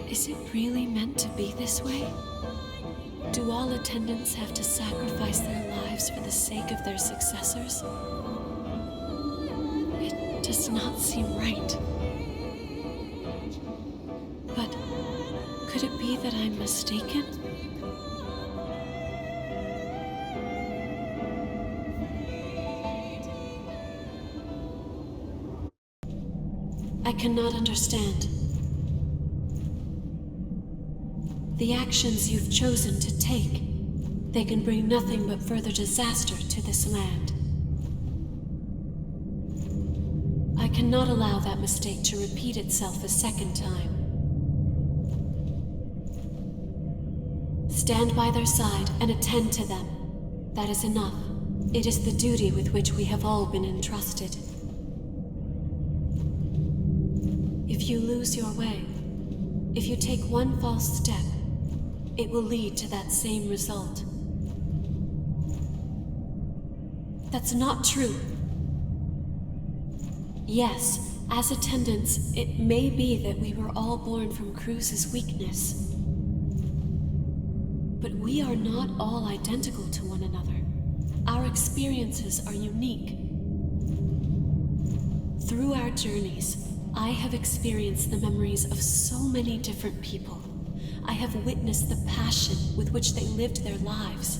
Is it really meant to be this way? Do all attendants have to sacrifice their lives for the sake of their successors? It does not seem right. But could it be that I'm mistaken? I cannot understand. The actions you've chosen to take, they can bring nothing but further disaster to this land. I cannot allow that mistake to repeat itself a second time. Stand by their side and attend to them. That is enough. It is the duty with which we have all been entrusted. If you lose your way, if you take one false step, it will lead to that same result. That's not true. Yes, as attendants, it may be that we were all born from Cruz's weakness. But we are not all identical to one another. Our experiences are unique. Through our journeys, I have experienced the memories of so many different people. I have witnessed the passion with which they lived their lives.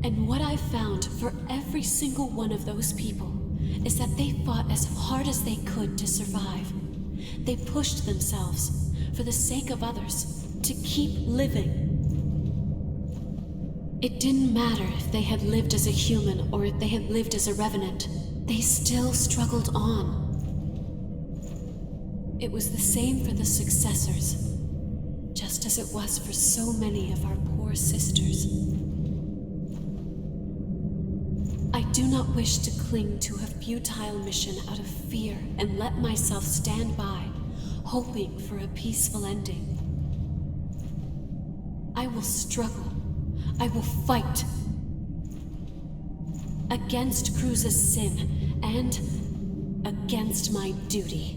And what I've found for every single one of those people is that they fought as hard as they could to survive. They pushed themselves, for the sake of others, to keep living. It didn't matter if they had lived as a human or if they had lived as a revenant. They still struggled on. It was the same for the successors, just as it was for so many of our poor sisters. I do not wish to cling to a futile mission out of fear and let myself stand by, hoping for a peaceful ending. I will struggle. I will fight against Cruz's sin and against my duty.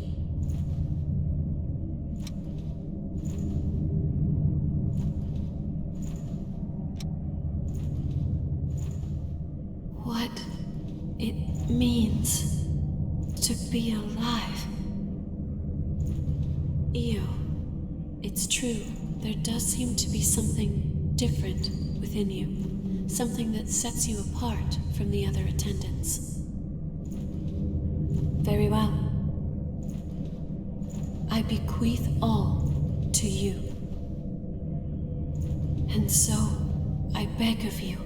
What it means to be alive. Io, it's true, there does seem to be something different within you, something that sets you apart from the other attendants. Very well. I bequeath all to you. And so, I beg of you,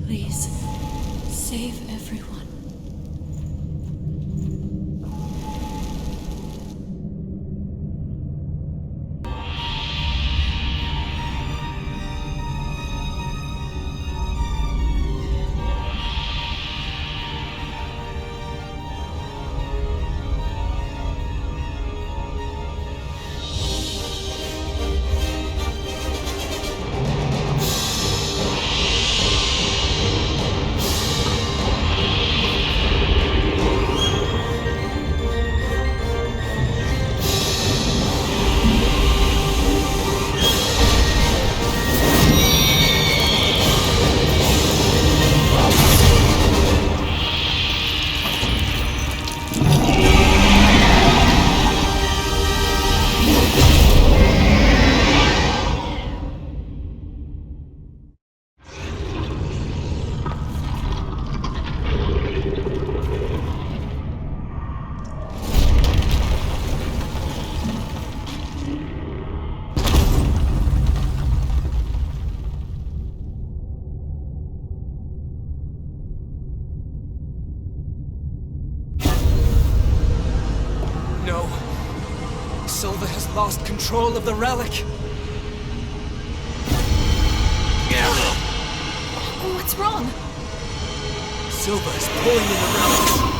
please, save everyone. Silva has lost control of the relic. What's wrong? Silva is pulling in the relic.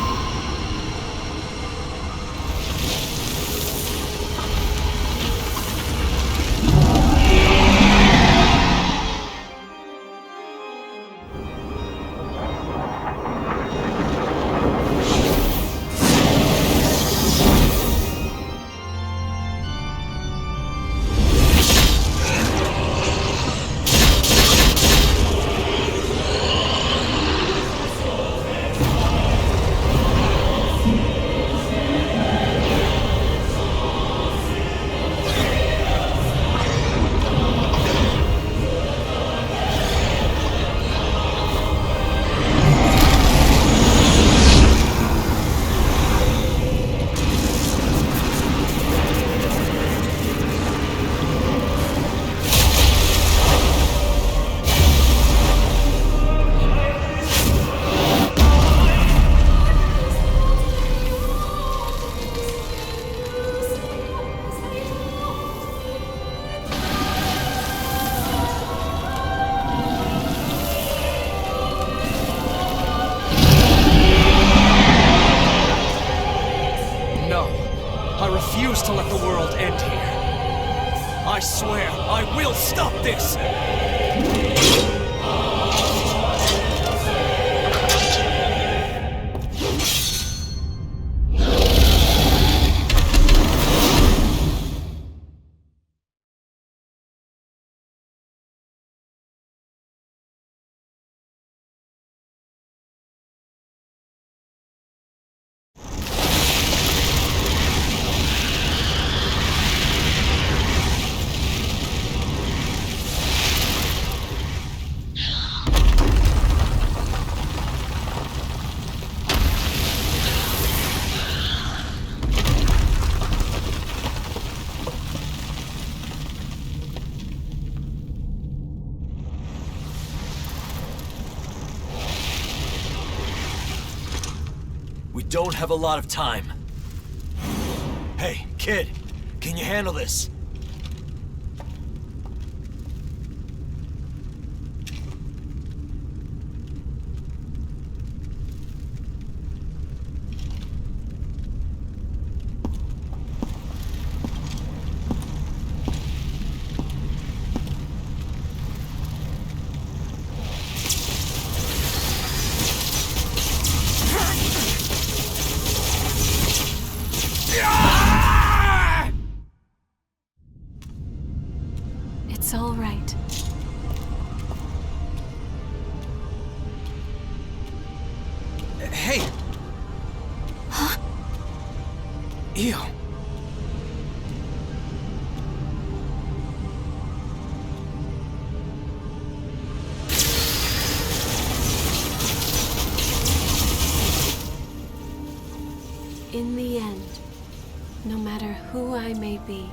I swear, I will stop this! We don't have a lot of time. Hey, kid, can you handle this? It's all right. Hey! Huh? Ew. In the end, no matter who I may be,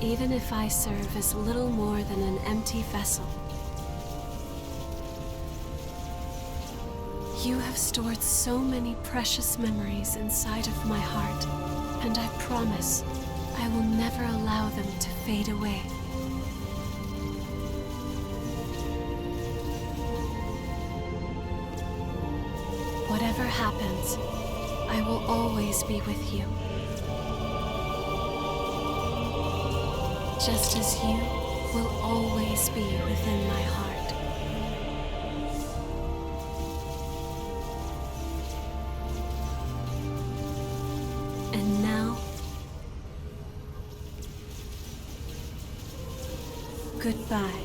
even if I serve as little more than an empty vessel, you have stored so many precious memories inside of my heart, and I promise I will never allow them to fade away. Whatever happens, I will always be with you. Just as you will always be within my heart. And now, goodbye.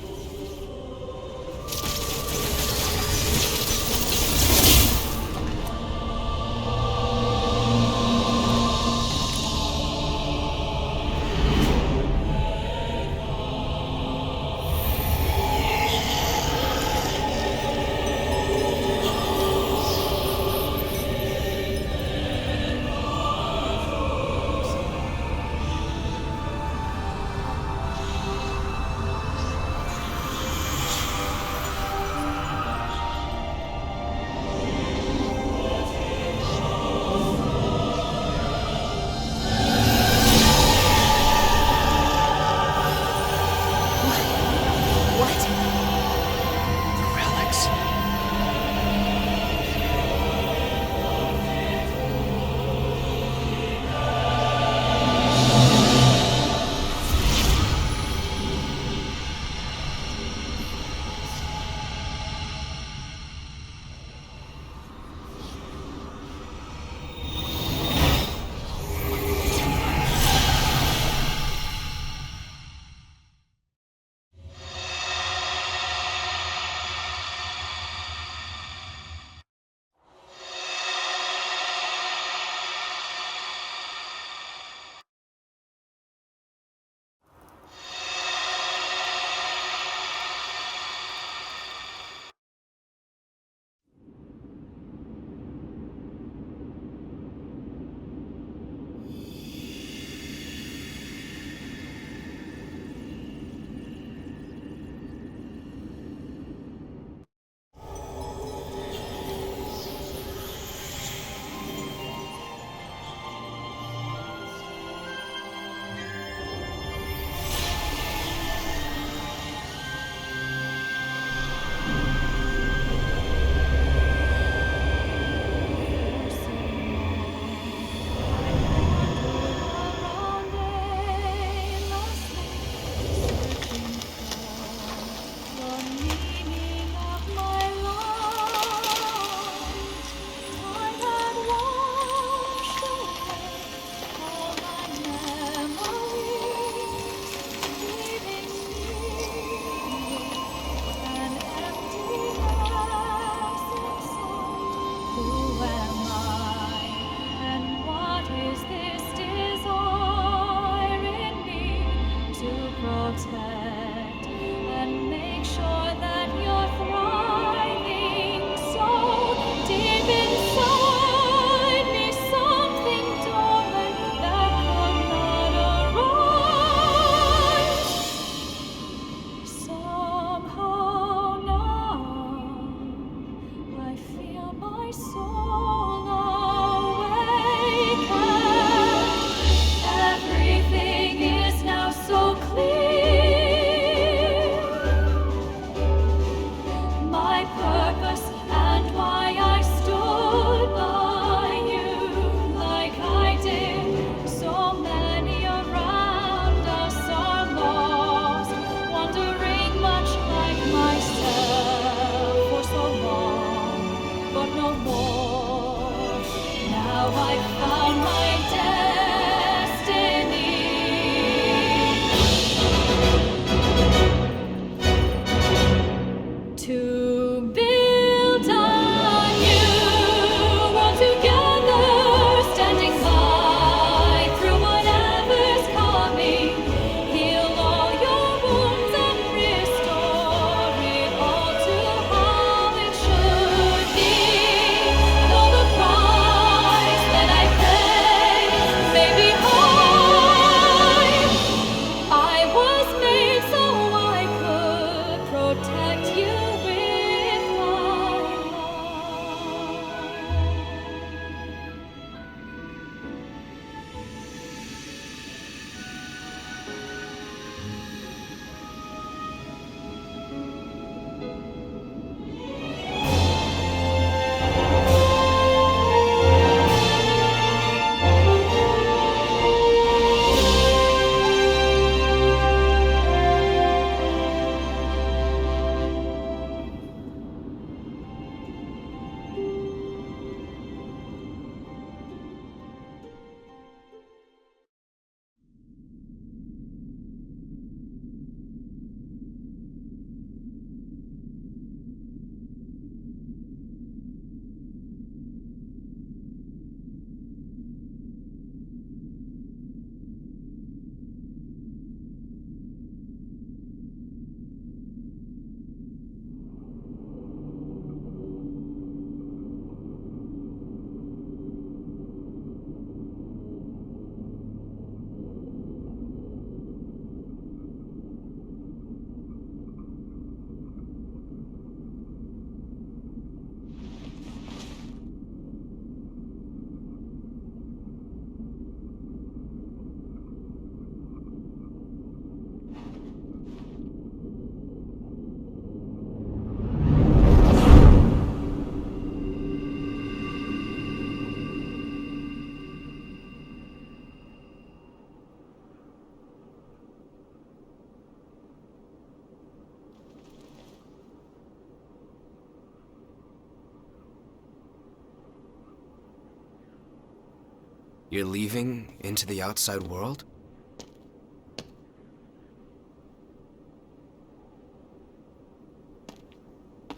You're leaving into the outside world?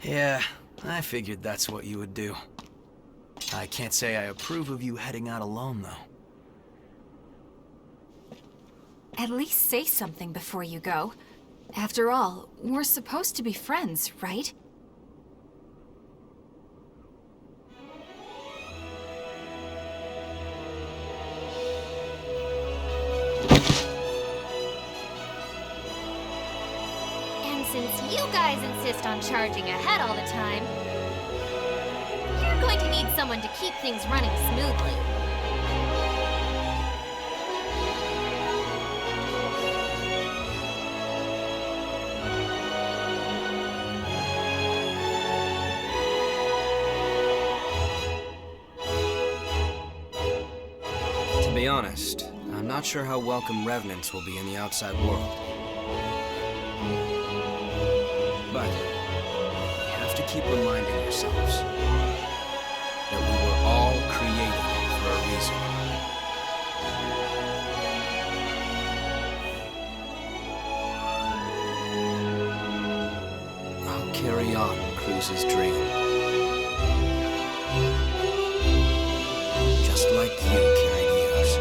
Yeah, I figured that's what you would do. I can't say I approve of you heading out alone, though. At least say something before you go. After all, we're supposed to be friends, right? And since you guys insist on charging ahead all the time, you're going to need someone to keep things running smoothly. To be honest, I'm not sure how welcome revenants will be in the outside world. But you have to keep reminding yourselves that we were all created for a reason. I'll carry on Cruz's dream. Just like you carried yours.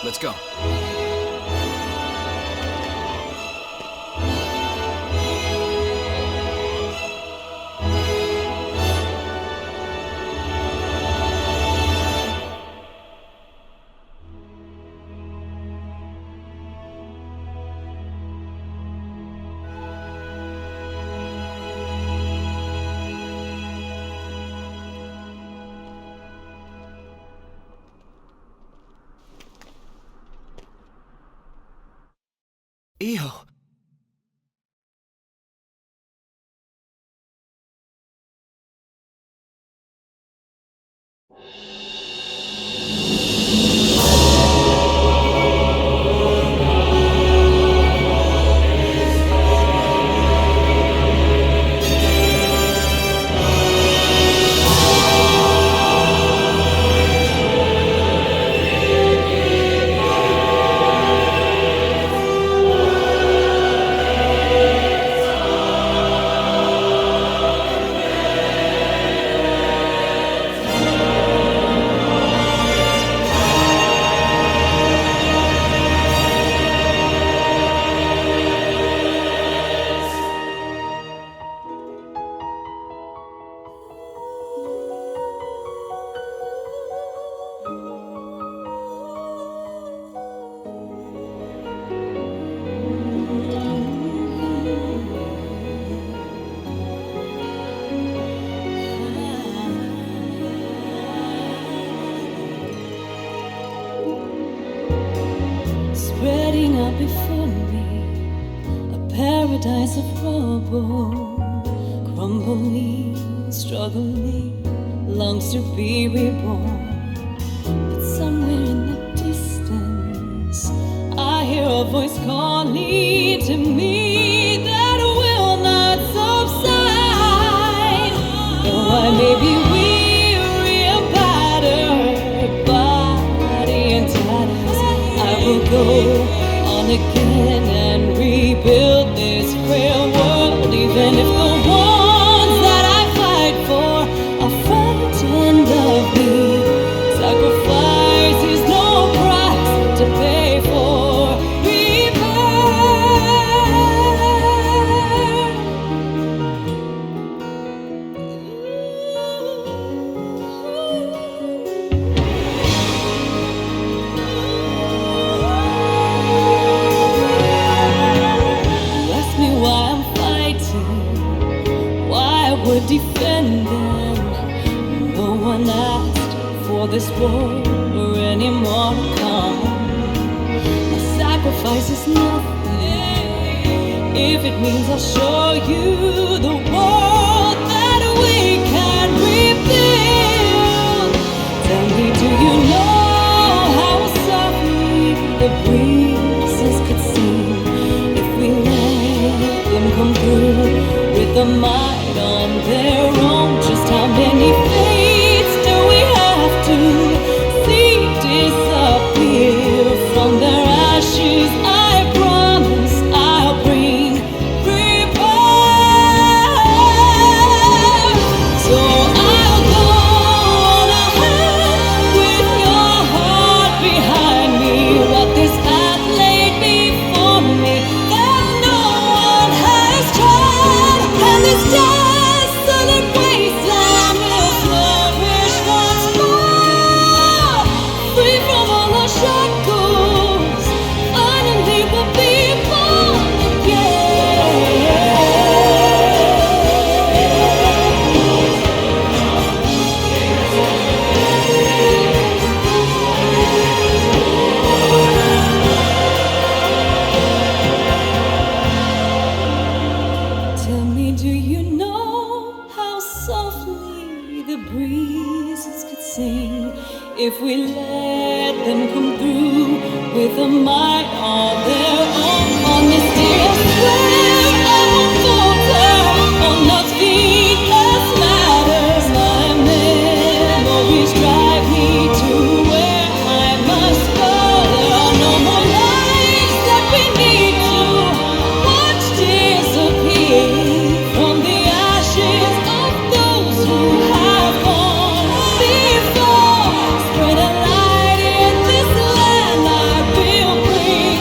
Let's go. Ew. Spreading out before me a paradise of rubble, crumbling, struggling, longs to be reborn. But somewhere in the distance, I hear a voice calling to me that will not subside. Though I may be weary and battered, body and tatters, I will go on again and rebuild this frail world, even if the ones that I fight for are frightened of me. Sacrifice is no price to pay for repair. You ask me why I'm fighting, why I would defend them. No one asked for this war or any more to come. My sacrifice is nothing if it means I'll show you the world that we can rebuild. Tell me, do you know how softly the breezes could sing if we let a might on their own. Just how many fates do we have to see disappear from their ashes? I promise I'll bring repair. So I'll go on ahead with your heart behind me. What this path laid before me that no one has tried, and this desolate wasteland will flourish once more, free from all our shackles. Finally we'll be born Tell me, do you know how softly the breezes could sing if we let them come through with a might all their own? On this day I swear I won't falter, on nothing else matters. My memories drive me to where I must go. There are no more lives that we need to watch disappear from the ashes of those who have gone before. Spread a light in this land, I will bring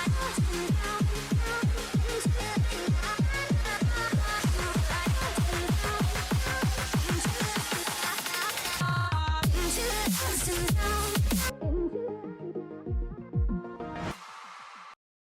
out.